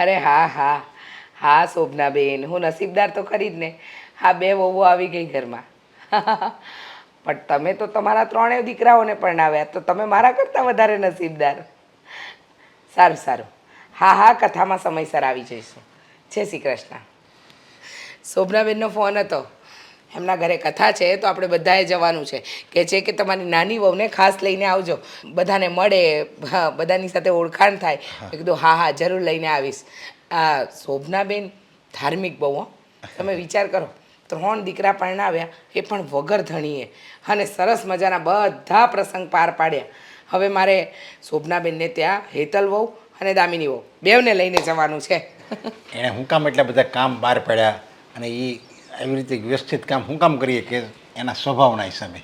અરે હા હા હા શોભનાબેન, હું નસીબદાર તો ખરી જ ને. હા, બે વહુઓ આવી ગઈ ઘરમાં. પણ તમે તો તમારા ત્રણેય દીકરાઓને પરણાવ્યા, તો તમે મારા કરતાં વધારે નસીબદાર. સારું સારું, હા હા, કથામાં સમયસર આવી જઈશું. જય શ્રી કૃષ્ણ. શોભનાબેનનો ફોન હતો, એમના ઘરે કથા છે તો આપણે બધાએ જવાનું છે. કે છે કે તમારી નાની વહુને ખાસ લઈને આવજો, બધાને મળે, હા, બધાની સાથે ઓળખાણ થાય. મેં કીધું હા હા, જરૂર લઈને આવીશ. આ શોભનાબેન ધાર્મિક બહુ હો. તમે વિચાર કરો, 3 દીકરા પરણાવ્યા, એ પણ વગર ધણીએ, અને સરસ મજાના બધા પ્રસંગ પાર પાડ્યા. હવે મારે શોભનાબેનને ત્યાં હેતલ વહુ અને દામિની વહુ બેવને લઈને જવાનું છે. એણે હું કામ એટલા બધા કામ બહાર પડ્યા, અને એ આવી રીતે વ્યવસ્થિત કામ હું કામ કરીએ કે એના સ્વભાવના હિસાબે.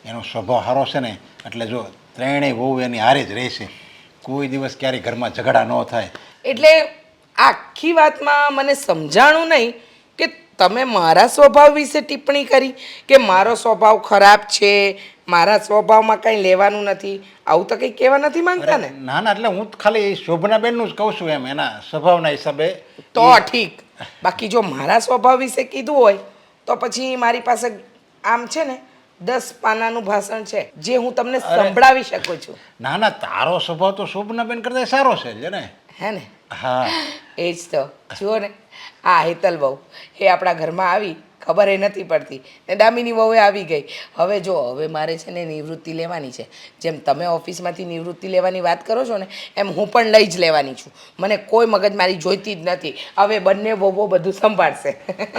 એનો સ્વભાવ સારો છે ને, એટલે જો ત્રણેય વહુ એની હારે જ રહેશે. કોઈ દિવસ ક્યારેય ઘરમાં ઝઘડા ન થાય. એટલે આખી વાતમાં મને સમજાણું નહીં કે તમે મારા સ્વભાવ વિશે ટિપ્પણી કરી કે મારો સ્વભાવ ખરાબ છે, મારા સ્વભાવમાં કંઈ લેવાનું નથી. આવું તો કંઈ કહેવા નથી માંગતા ને? ના ના, એટલે હું ખાલી શોભનાબેનનું જ કહું છું, એમ એના સ્વભાવના હિસાબે. તો ઠીક. બાકી જો મારા સ્વભાવ વિશે કીધું હોય તો પછી મારી પાસે આમ છે ને 10 પાનાનું ભાષણ છે, જે હું તમને સંભળાવી શકું છું. ના ના, તારો સ્વભાવ તો શોભનાબેન કરતા સારો છે જ ને. હે ને? હા, એ જ તો. જુઓ ને, આ હેતલ વહુ એ આપણા ઘરમાં આવી, ખબર એ નથી પડતી, ને દામિની વહુએ આવી ગઈ. હવે જો, હવે મારે છે ને નિવૃત્તિ લેવાની છે. જેમ તમે ઓફિસમાંથી નિવૃત્તિ લેવાની વાત કરો છો ને, એમ હું પણ લઈ જ લેવાની છું. મને કોઈ મગજમારી જોઈતી જ નથી. હવે બંને વહુઓ બધું સંભાળશે.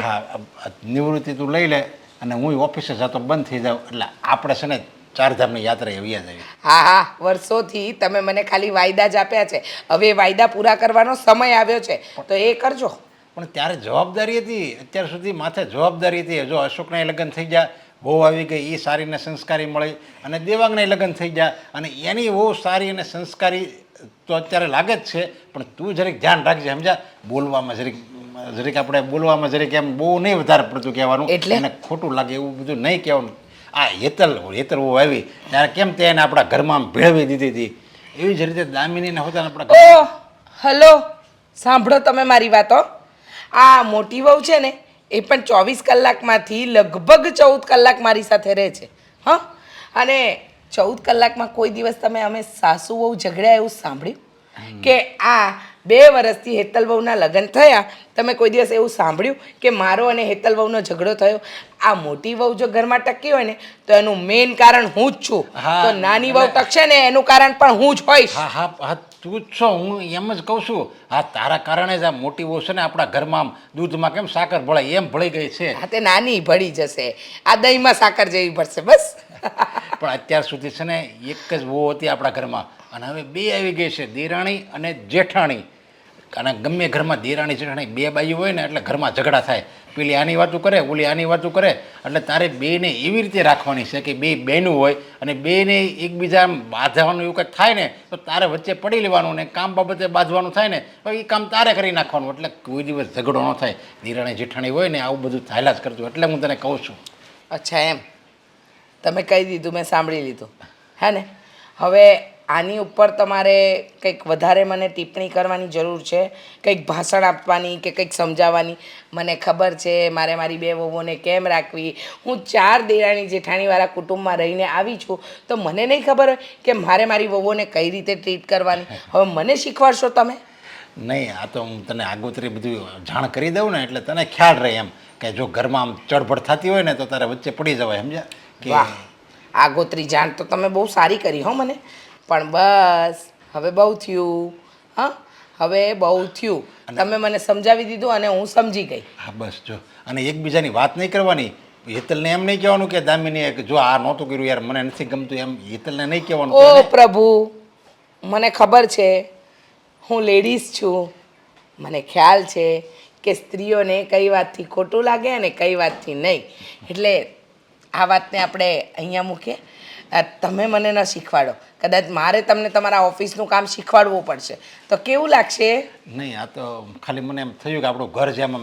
હા, નિવૃત્તિ તું લઈ લે, અને હું ઓફિસે જતો બંધ થઈ જાઉં, એટલે આપણે છે ને ચારધામની યાત્રા એવી જ આવી. હા હા, વર્ષોથી તમે મને ખાલી વાયદા જ આપ્યા છે. હવે એ વાયદા પૂરા કરવાનો સમય આવ્યો છે, તો એ કરજો. પણ ત્યારે જવાબદારી હતી, અત્યાર સુધી માથે જવાબદારી હતી. જો અશોકના લગ્ન થઈ ગયા, વહુ આવી ગઈ, એ સારી ને સંસ્કારી મળી, અને દેવાંગના લગ્ન થઈ ગયા, અને એની વહુ સારી અને સંસ્કારી તો અત્યારે લાગે જ છે. પણ તું જરીક ધ્યાન રાખજે, સમજ્યા? બોલવામાં જરીક જરીક આપણે બોલવામાં જરીક એમ બહુ નહીં વધારે પડતું કહેવાનું, એટલે એને ખોટું લાગે એવું બધું નહીં કહેવાનું. આ હેતલ વહુ આવી ત્યારે કેમ તે એને આપણા ઘરમાં આમ ભેળવી દીધી હતી, એવી જ રીતે દામિનીને હોતા આપણા ઓ હલો, સાંભળો તમે મારી વાતો. આ મોટી વહુ છે ને, એ પણ 24 કલાકમાંથી લગભગ 14 કલાક મારી સાથે રહે છે. હા, અને 14 કલાકમાં કોઈ દિવસ તમે અમે સાસુ વહુ ઝઘડ્યા એવું સાંભળ્યું? કે આ 2 વર્ષથી હેતલ વહુના લગ્ન થયા, તમે કોઈ દિવસ એવું સાંભળ્યું કે મારો અને હેતલ વહુનો ઝઘડો થયો? આ મોટી વહુ જો ઘરમાં ટકી હોય ને, તો એનું મેઇન કારણ હું જ છું. તો નાની વહુ ટકશે ને, એનું કારણ પણ હું જ હોઈશ. હા હા હા, તું જ છો. હું એમ જ કહું છું. હા, તારા કારણે જ આ મોટી વહુ છે ને આપણા ઘરમાં આમ દૂધમાં કેમ સાકર ભળાય એમ ભળી ગઈ છે. હા, તે નાની ભળી જશે, આ દહીંમાં સાકર જેવી ભળશે બસ. પણ અત્યાર સુધી છે ને એક જ વહુ હતી આપણા ઘરમાં, અને હવે 2 આવી ગઈ છે, દેરાણી અને જેઠાણી. અને ગમે ઘરમાં દેરાણી જેઠાણી 2 બાજુ હોય ને, એટલે ઘરમાં ઝઘડા થાય. પેલી આની વાતું કરે, ઓલી આની વાતું કરે. એટલે તારે બેને એવી રીતે રાખવાની છે કે 2 બહેનું હોય, અને બેને એકબીજા આમ બાંધવાનું એવું કંઈક થાય ને, તો તારે વચ્ચે પડી લેવાનું, ને કામ બાબતે બાંધવાનું થાય ને, તો એ કામ તારે કરી નાખવાનું. એટલે કોઈ દિવસ ઝઘડો ન થાય. દેરાણી જેઠાણી હોય ને, આવું બધું થાયલા જ કરતું. એટલે હું તને કહું છું. અચ્છા, એમ તમે કહી દીધું, મેં સાંભળી લીધું. હે ને? હવે આની ઉપર તમારે કંઈક વધારે મને ટિપ્પણી કરવાની જરૂર છે, કંઈક ભાષણ આપવાની કે કંઈક સમજાવવાની? મને ખબર છે મારે મારી 2 વહુઓને કેમ રાખવી. હું 4 દેરાણી જેઠાણીવાળા કુટુંબમાં રહીને આવી છું, તો મને નહીં ખબર હોય કે મારે મારી વહુઓને કઈ રીતે ટ્રીટ કરવાની? હવે મને શીખવાડશો તમે? નહીં, આ તો હું તને આગોતરી બધું જાણ કરી દઉં ને, એટલે તને ખ્યાલ રહે એમ કે જો ઘરમાં આમ ચડબડ થતી હોય ને, તો તારે વચ્ચે પડી જવાય, સમજ્યા? કે વાહ, આગોતરી જાણ તો તમે બહુ સારી કરી હો મને. પણ બસ, હવે બહુ થયું. હા, હવે બહુ થયું. તમે મને સમજાવી દીધું અને હું સમજી ગઈ. હા બસ જો, અને એકબીજાની વાત નહીં કરવાની. હેતલને એમ નહીં કહેવાનું કે દામિનીએ કે જો આ નહોતું કર્યું યાર, મને નથી ગમતું, એમ હેતલને નહીં કહેવાનું. ઓ પ્રભુ, મને ખબર છે, હું લેડીઝ છું. મને ખ્યાલ છે કે સ્ત્રીઓને કઈ વાતથી ખોટું લાગે અને કઈ વાતથી નહીં. એટલે આ વાતને આપણે અહીંયા મૂકીએ. તમે મને ન શીખવાડો, કદાચ મારે તમને તમારા ઓફિસનું કામ શીખવાડવું પડશે, તો કેવું લાગશે? નહીં, આ તો ખાલી મને એમ થયું કે આપણું ઘર જેમ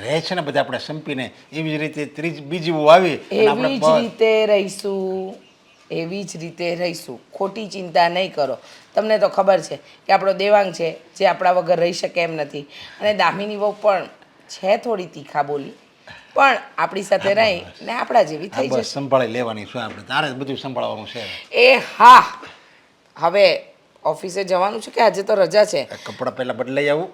રહે છે ને બધા આપણે સંપીને, એવી જ રીતે બીજી વહુ આવી, એવી જ રીતે રહીશું, એવી જ રીતે રહીશું. ખોટી ચિંતા નહીં કરો. તમને તો ખબર છે કે આપણો દેવાંગ છે જે આપણા વગર રહી શકે એમ નથી, અને દામિની વહુ પણ છે થોડી તીખા બોલી, પણ આપણી સાથે રહી ને આપણા જેવી હા થઈ બસ જશે. સંભાળી લેવાની શું આપણે, તારે જ બધું સંભાળવાનું છે. એ હા, હવે ઓફિસે જવાનું છે કે આજે તો રજા છે? કપડાં પહેલાં બદલાઈ આવું.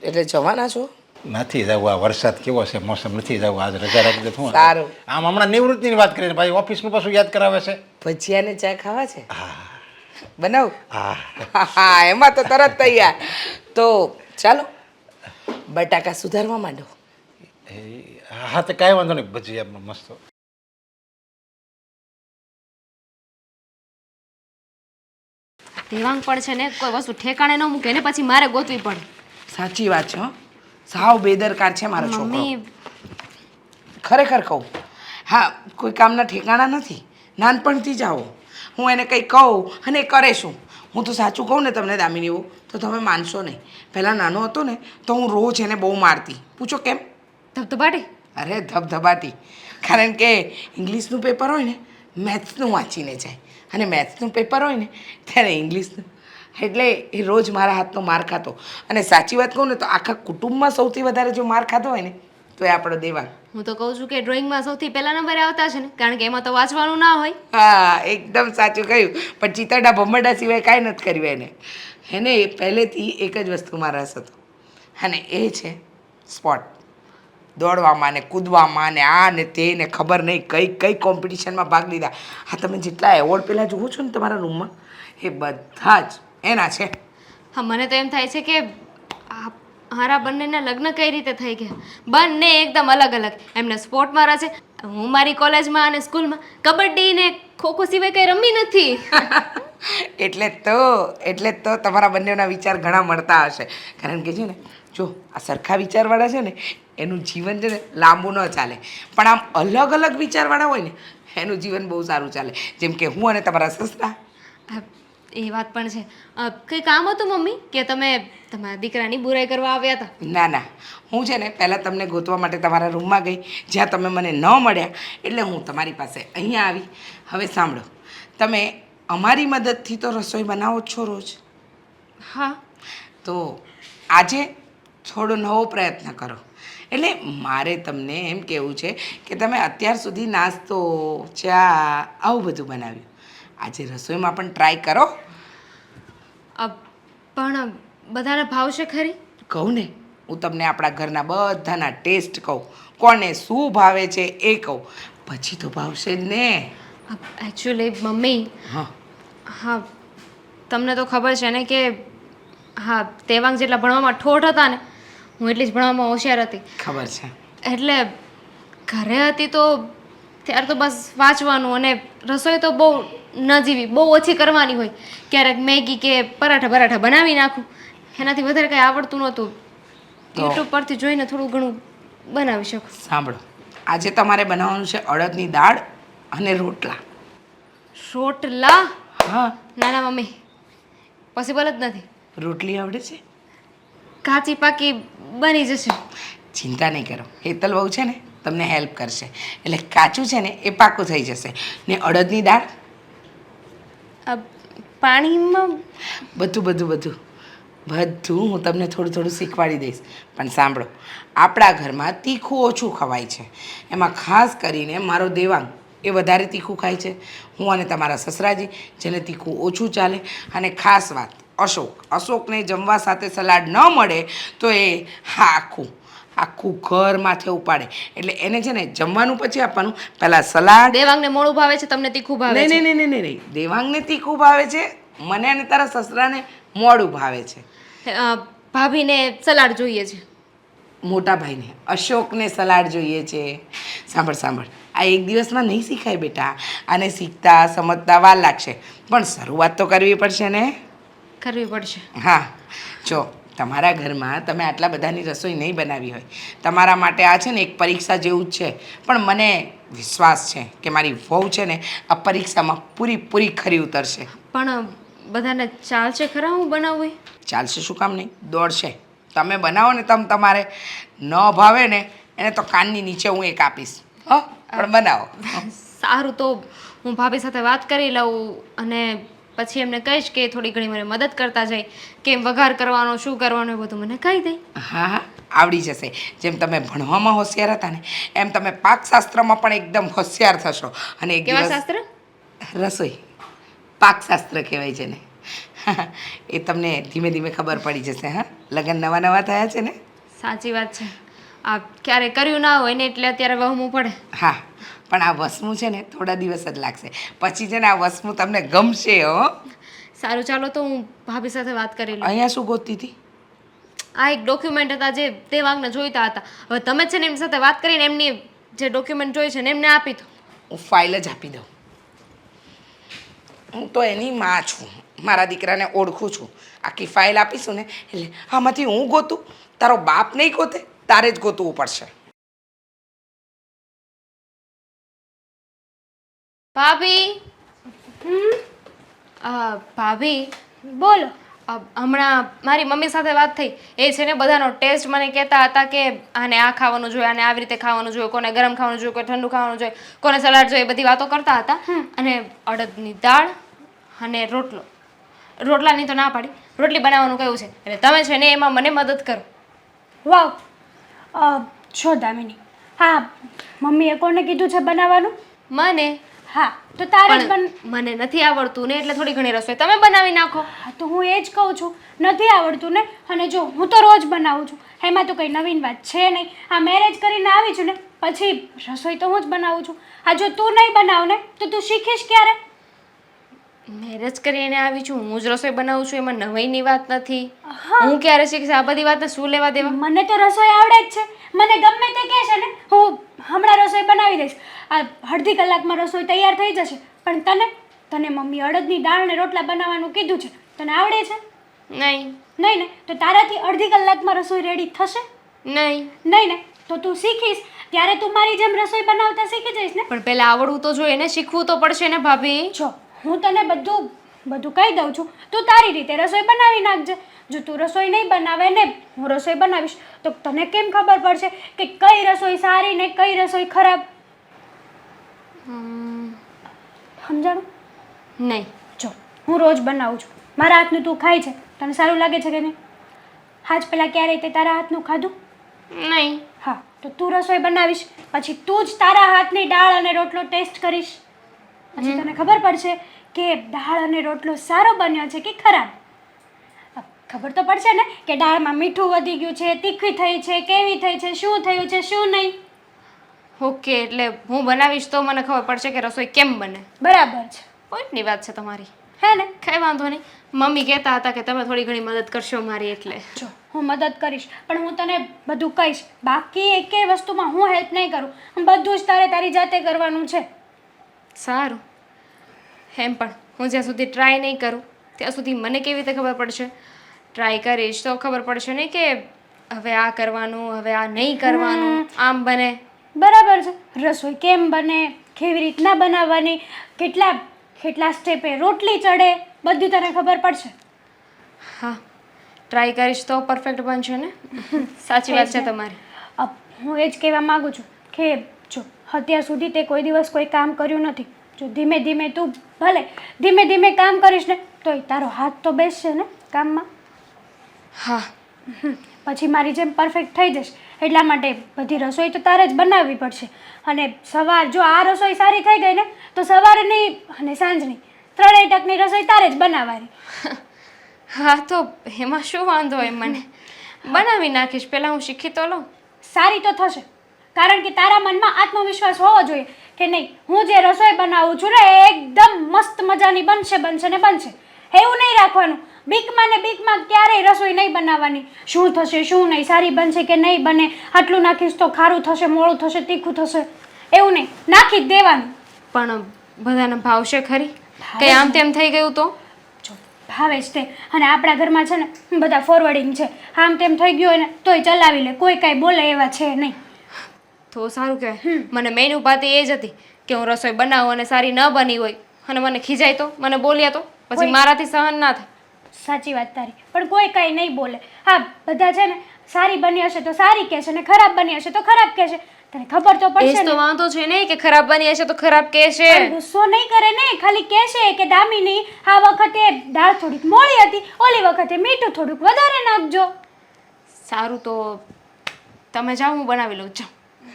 એટલે જવાના છો? નથી જવું, આ વરસાદ કેવો છે, મોસમ નથી જવું, આજ રજા રાખી દે શું. સારું. આમ હમણાં નિવૃત્તિની વાત કરીને ભાઈ ઓફિસનું પાછું યાદ કરાવે છે. ભજીયા ને ચા ખાવા છે? હા બનાવું? હા હા, એમાં તો તરત તૈયાર. તો ચાલો બટાકા સુધારવા માંડો. હા તો કાંઈ વાંધો નહીં, ભજીયા મસ્ત. દેવાંગ પણ છે ને કોઈ વસ્તુ ઠેકાણે ન મૂકે ને પછી મારે ગોતવી પડે. સાચી વાત છે હો. સાવ બેદરકાર છે મારો છોકરો. મમ્મી ખરેખર કહું, હા, કોઈ કામના ઠેકાણા નથી. નાનપણથી જ આવો. હું એને કંઈ કહું અને એ કરે શું. હું તો સાચું કહું ને તમને દામિની વહુ, તો તમે માનશો નહીં. પહેલાં નાનો હતો ને તો હું રોજ એને બહુ મારતી. પૂછો કેમ? ધબધબાટી. અરે ધબધબાટી. કારણ કે ઇંગ્લિશનું પેપર હોય ને, મેથ્સનું વાંચીને જાય, અને મેથ્સનું પેપર હોય ને ત્યારે ઇંગ્લિશનું. એટલે એ રોજ મારા હાથનો માર ખાતો. અને સાચી વાત કહું ને તો આખા કુટુંબમાં સૌથી વધારે જો માર ખાધો હોય ને તો એ આપણો દેવાંગ. હું તો કહું છું કે ડ્રોઈંગમાં સૌથી પહેલા નંબરે આવતા છે ને, કારણ કે એમાં તો વાંચવાનું ના હોય. હા, એકદમ સાચું કહ્યું. પણ ચીતરડા ભમરડા સિવાય કાંઈ નથી કર્યું એને. એને પહેલેથી એક જ વસ્તુમાં રસ હતો, અને એ છે સ્પોર્ટ. દોડવામાં ને કૂદવામાં ને આ ને તે ને ખબર નહીં કઈ કઈ કોમ્પિટિશનમાં ભાગ લીધા. હા, તમે જેટલા એવોર્ડ પહેલાં જુઓ છો ને તમારા રૂમમાં, એ બધા જ એના છે. હા, મને તો એમ થાય છે કે હારા બંનેના લગ્ન કઈ રીતે થઈ ગયા. બંને એકદમ અલગ અલગ. એમને સ્પોર્ટમાં રસે, હું મારી કોલેજમાં અને સ્કૂલમાં કબડ્ડી ને ખોખો સિવાય કંઈ રમી નથી. એટલે જ તો તમારા બંનેના વિચાર ઘણા મળતા હશે. કારણ કે છે ને, જો આ સરખા વિચારવાળા છે ને એનું જીવન છે ને લાંબુ ન ચાલે, પણ આમ અલગ અલગ વિચારવાળા હોય ને એનું જીવન બહુ સારું ચાલે. જેમ કે હું અને તમારા સસરા. હા, એ વાત પણ છે. કંઈ કામ હતું મમ્મી કે તમે તમારા દીકરાની બુરાઈ કરવા આવ્યા હતા? ના ના, હું છે ને પહેલાં તમને ગોતવા માટે તમારા રૂમમાં ગઈ, જ્યાં તમે મને ન મળ્યા એટલે હું તમારી પાસે અહીંયા આવી. હવે સાંભળો, તમે અમારી મદદથી તો રસોઈ બનાવો જ છો રોજ, હા. તો આજે થોડો નવો પ્રયત્ન કરો. એટલે મારે તમને એમ કહેવું છે કે તમે અત્યાર સુધી નાસ્તો, ચા આવું બધું બનાવ્યું, આજે રસોઈમાં પણ ટ્રાય કરો. પણ બધાને ભાવશે ખરી? કહું ને, હું તમને આપણા ઘરના બધાના ટેસ્ટ કહું, કોને શું ભાવે છે એ કહું, પછી તો ભાવશે જ ને. એકચ્યુઅલી મમ્મી, હા, હા, તમને તો ખબર છે ને કે હા, દેવાંગ જેટલા ભણવામાં ઠોઠ હતા ને, હું એટલી જ ભણવામાં હોશિયાર હતી. ખબર છે. એટલે ઘરે હતી તો ત્યારે તો બસ વાંચવાનું, અને રસોઈ તો બહુ નજીવી, બહુ ઓછી કરવાની હોય. ક્યારેક મેગી કે પરાઠા બરાઠા બનાવી નાખું, એનાથી વધારે કંઈ આવડતું નહોતું. યુટ્યુબ પરથી જોઈને થોડું ઘણું બનાવી શકું. સાંભળો, આજે તમારે બનાવવાનું છે અડદની દાળ અને રોટલા. રોટલા? હા. ના ના મમ્મી, પોસિબલ જ નથી. રોટલી આવડે છે? કાચી પાકી બની જશે. ચિંતા નહીં કરો, હેતલ બહુ છે ને તમને હેલ્પ કરશે, એટલે કાચું છે ને એ પાકું થઈ જશે. ને અડદની દાળ પાણીમાં બધું બધું બધું બધું હું તમને થોડું થોડું શીખવાડી દઈશ. પણ સાંભળો, આપણા ઘરમાં તીખું ઓછું ખવાય છે, એમાં ખાસ કરીને મારો દેવાંગ એ વધારે તીખું ખાય છે. હું અને તમારા સસરાજી જેને તીખું ઓછું ચાલે. અને ખાસ વાત, અશોકને જમવા સાથે સલાડ ન મળે તો એ આખું ઘર માથે ઉપાડે. એટલે એને છે ને જમવાનું પછી આપવાનું, પહેલાં સલાડ. દેવાંગને મોળું ભાવે છે, તમને તીખું ભાવે છે? નહીં, દેવાંગને તીખું ભાવે છે, મને અને તારા સસરાને મોડું ભાવે છે. ભાભીને સલાડ જોઈએ છે. મોટા ભાઈને અશોકને સલાડ જોઈએ છે. સાંભળ, આ એક દિવસમાં નહીં શીખાય બેટા, આને શીખતા સમજતા વાર લાગશે, પણ શરૂઆત તો કરવી પડશે ને. કરવી પડશે. હા, જો તમારા ઘરમાં તમે આટલા બધાની રસોઈ નહીં બનાવી હોય, તમારા માટે આ છે ને એક પરીક્ષા જેવું જ છે. પણ મને વિશ્વાસ છે કે મારી વહુ છે ને આ પરીક્ષામાં પૂરી ખરી ઉતરશે. પણ બધાને ચાલશે ખરા હું બનાવું? ચાલશે, શું કામ નહીં, દોડશે. તમે બનાવો ને તમારે ન ભાવે ને એને તો કાનની નીચે હું એક આપીશ. હા, પણ બનાવો. સારું, તો હું ભાભી સાથે વાત કરી લઉં અને પછી એમને કહીશ કે થોડી ઘણી મને મદદ કરતા જાય, કેમ વઘાર કરવાનો, શું કરવાનું એ બધું મને કહી દે. હા હા, આવડી જશે. જેમ તમે ભણવામાં હોશિયાર હતા ને એમ તમે પાકશાસ્ત્રમાં પણ એકદમ હોશિયાર થશો. અને એક કેવા દિવસ શાસ્ત્ર? રસોઈ પાકશાસ્ત્ર કહેવાય છે ને. એ તમને ધીમે ધીમે ખબર પડી જશે. હા, લગ્ન નવા નવા થયા છે ને. સાચી વાત છે. આ ક્યારે કર્યું ના હોય ને એટલે અત્યારે વહમું પડે. હા, પણ આ વસમું છે ને થોડા દિવસ જ લાગશે. પછી છે ને આ વસમું તમને ગમશે હો. સારું, ચાલો તો હું ભાભી સાથે વાત કરી લઉં. અહીંયા શું ગોતતી હતી? આ એક ડોક્યુમેન્ટ હતા જે તે વાંગને જોઈતા હતા. હવે તમે છે ને એમની સાથે વાત કરીને એમની જે ડોક્યુમેન્ટ જોઈ છે ને એમને આપી દો. હું ફાઇલ જ આપી દઉં. હું તો એની માં છું. મારા દીકરાને ઓળખું છું. આખી ફાઇલ આપીશું ને એટલે આમાંથી હું ગોતું? તારો બાપ નહીં ગોતે, તારે જ ગોતવું પડશે. ભાભી, ભાભી બોલો. હમણાં મારી મમ્મી સાથે વાત થઈ. એ છે ને બધાનો ટેસ્ટ મને કહેતા હતા કે આને આ ખાવાનું જોઈએ, આને આવી રીતે ખાવાનું જોઈએ, કોને ગરમ ખાવાનું જોઈએ, કોઈ ઠંડુ ખાવાનું જોઈએ, કોને સલાડ જોઈએ, બધી વાતો કરતા હતા. અને અડદની દાળ અને રોટલો, રોટલાની તો ના પાડી, રોટલી બનાવવાનું કહ્યું છે. એટલે તમે છે ને એમાં મને મદદ કરો. વાવ. છો દામિની. હા, મમ્મીએ કોને કીધું છે બનાવવાનું? મને હા, તો તારે જ પણ મને નથી આવડતું ને એટલે થોડી ઘણી રસોઈ તમે બનાવી નાખો. હા, તો હું એ જ કહું છું, નથી આવડતું ને. અને જો હું તો રોજ બનાવું છું, એમાં તો કંઈ નવીન વાત છે નહીં. આ મેરેજ કરીને આવી છું ને પછી રસોઈ તો હું જ બનાવું છું. આ જો તું નહીં બનાવ ને તો તું શીખીશ ક્યારે? મેરેજ કરીને આવી છું, હું જ રસોઈ બનાવું છું, એમાં નવાઈની વાત નથી. હું ક્યારે શીખીશ? આ બધી વાતને શું લેવા દેવા? મને તો રસોઈ આવડે જ છે. મને ગમે તે કહે છે ને હું હમણાં રસોઈ બનાવી દઈશ. આ અડધી કલાકમાં રસોઈ તૈયાર થઈ જશે. પણ તને મમ્મી અડદની દાળ ને રોટલા બનાવવાનું કીધું છે, તને આવડે છે? નહીં. નહીં ને? તો તારાથી અડધી કલાકમાં રસોઈ રેડી થશે? નહીં. નહીં ને? તો તું શીખીશ ત્યારે તું મારી જેમ રસોઈ બનાવતા શીખી જઈશ ને. પણ પહેલા આવડવું તો જોઈએ ને, શીખવું તો પડશે ને ભાભી. જો હું તને બધું કહી દઉં છું, તું તારી રીતે રસોઈ બનાવી નાખજે. જો તું રસોઈ નહીં બનાવે ને હું રસોઈ બનાવીશ તો તને કેમ ખબર પડશે કે કઈ રસોઈ સારી ને કઈ રસોઈ ખરાબ? સમજાણું? નહીં. જો હું રોજ બનાવું છું, મારા હાથનું તું ખાય છે, તને સારું લાગે છે કે નહીં? હાજ પહેલાં ક્યારેય તે તારા હાથનું ખાધું? નહીં. હા, તો તું રસોઈ બનાવીશ પછી તું જ તારા હાથની દાળ અને રોટલો ટેસ્ટ કરીશ. પછી તને ખબર પડશે કે દાળ અને રોટલો સારો બન્યો છે કે ખરાબ. ખબર તો પડશે ને કે દાળમાં મીઠું વધી ગયું છે, તીખી થઈ છે, કેવી થઈ છે, શું થયું છે, શું નહીં. ઓકે, એટલે હું બનાવીશ તો મને ખબર પડશે કે રસોઈ કેમ બને. બરાબર છે. પોઈન્ટની વાત છે તમારી. હે ને? કંઈ વાંધો નહીં. મમ્મી કહેતા હતા કે તમે થોડી ઘણી મદદ કરશો મારી, એટલે જો હું મદદ કરીશ પણ હું તને બધું કહીશ. બાકી એકેય વસ્તુમાં હું હેલ્પ નહીં કરું. બધું જ તારે તારી જાતે કરવાનું છે. સારું. એમ પણ હું જ્યાં સુધી ટ્રાય નહીં કરું ત્યાં સુધી મને કેવી રીતે ખબર પડશે? ટ્રાય કરીશ તો ખબર પડશે ને કે હવે આ કરવાનું, હવે આ નહીં કરવાનું, આમ બને. બરાબર છે. રસોઈ કેમ બને, કેવી રીતના બનાવવાની, કેટલા સ્ટેપે રોટલી ચડે, બધું તને ખબર પડશે. હા, ટ્રાય કરીશ તો પરફેક્ટ બનશે ને. સાચી વાત છે તમારી. હું એ જ કહેવા માગું છું કે જો અત્યાર સુધી તે કોઈ દિવસ કોઈ કામ કર્યું નથી. જો ધીમે ધીમે તું ભલે ધીમે ધીમે કામ કરીશ ને તોય તારો હાથ તો બેસશે ને કામમાં. હા. પછી મારી જેમ પરફેક્ટ થઈ જશે. એટલા માટે બધી રસોઈ તો તારે જ બનાવવી પડશે. અને જો આ રસોઈ સારી થઈ ગઈ ને તો સવારની અને સાંજની ત્રણેય ટકની રસોઈ તારે જ બનાવવાની. હા, તો એમાં શું વાંધો હોય? મને બનાવી નાખીશ. પહેલાં હું શીખી તો લઉં. સારી તો થશે કારણ કે તારા મનમાં આત્મવિશ્વાસ હોવો જોઈએ કે નહીં હું જે રસોઈ બનાવું છું ને એ એકદમ મસ્ત મજાની બનશે ને બનશે. એવું નહીં રાખવાનું. બીકમાં ને બીકમાં ક્યારેય રસોઈ નહીં બનાવવાની. શું થશે, શું નહીં, સારી બનશે કે નહીં બને, આટલું નાખીશ તો ખારું થશે, મોળું થશે, તીખું થશે, એવું નહીં. નાખી જ દેવાનું. પણ બધાને ભાવશે ખરી? કંઈ આમ તેમ થઈ ગયું તો? જો ભાવે જ તે. અને આપણા ઘરમાં છે ને બધા ફોરવર્ડિંગ છે. આમ તેમ થઈ ગયું હોય ને તોય ચલાવી લે, કોઈ કાંઈ બોલે એવા છે નહીં. તો સારું કહેવાય. મને મેઇન ઉપાધિ એ જ હતી કે હું રસોઈ બનાવું અને સારી ન બની હોય અને મને ખીજાય તો, મને બોલ્યા તો પછી મારાથી સહન ના થાય. સાચી વાત તારી. પણ કોઈ કાંઈ નહીં બોલે. હા, બધા છે ને સારી બની હશે તો સારી કહેશે ને ખરાબ બની હશે તો ખરાબ કહેશે. તને ખબર તો એ પડશે જ તો ને. વાંધો છે ને કે ખરાબ બની હશે તો ખરાબ કહેશે. પણ ગુસ્સો નહીં કરે ને, ખાલી કહેશે કે દામિની આ વખતે દાળ થોડીક મોળી હતી, ઓલી વખતે મીઠું થોડુંક વધારે નાખજો. સારું તો તમે જાઓ, હું બનાવી લઉં. જાઓ,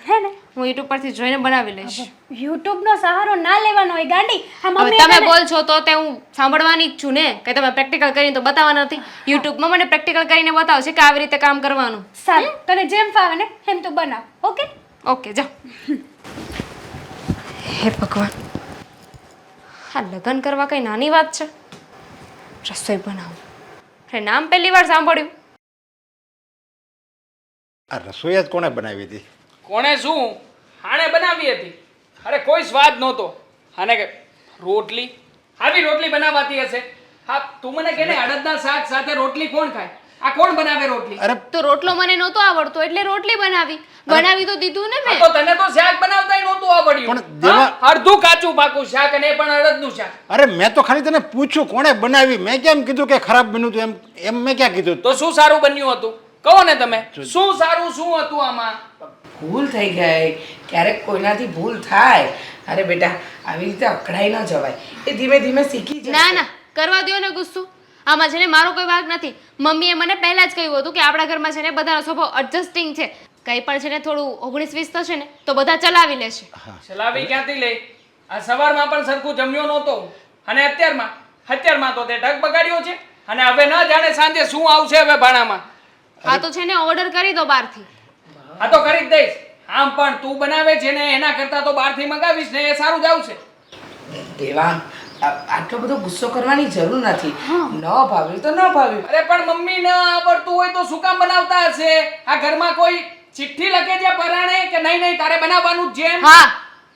હે ને? હું યુટ્યુબ પરથી જોઈને બનાવી લઈશ. YouTube નો સહારો ના લેવાનો હોય ગાંડી. આ હવે મમ્મી તમે બોલ છો તો તે હું સાંભળવાની જ છું ને, કે તમે પ્રેક્ટિકલ કરીને તો બતાવવાના નથી. યુટ્યુબમાં મને પ્રેક્ટિકલ કરીને બતાવશે કે આવી રીતે કામ કરવાનું. સારું, તને જેમ ફાવે ને એમ તું બનાવ. ઓકે? ઓકે, જાઓ. હે ભગવાન, હા લગ્ન કરવા કઈ નાની વાત છે? રસોઈ બનાવું, અરે નામ પહેલી વાર સાંભળ્યું. આ રસોઈ જ કોણે બનાવી હતી? કોણે શું હાણે બનાવી હતી? અરે કોઈ સ્વાદ નહોતો. અને કે રોટલી આવી રોટલી બનાવાતી હશે? હા તું મને કે ને અડદના શાક સાથે રોટલી કોણ ખાય? આ કોણ બનાવે રોટલી? અરે તો રોટલો મને નહોતો આવડતો એટલે રોટલી બનાવી તો દીધું ને આ મેં. તો તને તો શાક બનાવતાય નહોતું આવડ્યું. પણ જેમાં- હા? અડધું કાચું પાકું શાક અને એ પણ અડદનું શાક. અરે મેં તો ખાલી તને પૂછ્યું કોણે બનાવી, મેં કેમ કીધું કે ખરાબ બન્યું હતું? એમ મેં ક્યાં કીધું? તો શું સારું બન્યું હતું? કહો ને તમે, શું સારું શું હતું આમાં? ભૂલ થઈ ગઈ. ક્યારેક કોઈનાથી ભૂલ થાય. અરે બેટા, આવી રીતે અકળાઈ ન જવાય. એ ધીમે ધીમે શીખી જશે. ના ના, કરવા દ્યો ને ગુસ્સો. આમાં છે ને મારો કોઈ વાંક નથી. મમ્મીએ મને પહેલા જ કહ્યું હતું કે આપણા ઘરમાં છે ને બધાનો સ્વભાવ એડજસ્ટિંગ છે. કંઈ પણ છે ને થોડું 19-20 થશે ને તો બધા ચલાવી લેશે. ચલાવી ક્યાંથી લે? આ સવારમાં પણ સરખું જમ્યો નહોતો અને અત્યારમાં તો તે ઢગ બગાડ્યો છે. અને હવે ન જાણે સાંજે શું આવશે હવે ભાણામાં. આ તો છે ને ઓર્ડર કરી દો બહારથી. આ તો કરી જ દઈશ. આમ પણ તું બનાવે છે ને એના કરતા તો બહારથી મંગાવીશ ને એ સારું જ આવશે. દેવાંગ, આટલો બધો ગુસ્સો કરવાની જરૂર નથી. ન ભાવ્યું તો ન ભાવ્યું. અરે પણ મમ્મી ન આવડતું હોય તો શું કામ બનાવતા હશે? આ ઘરમાં કોઈ ચિઠ્ઠી લખે છે પરાણે કે નહીં તારે બનાવવાનું જ છે એમ? હા,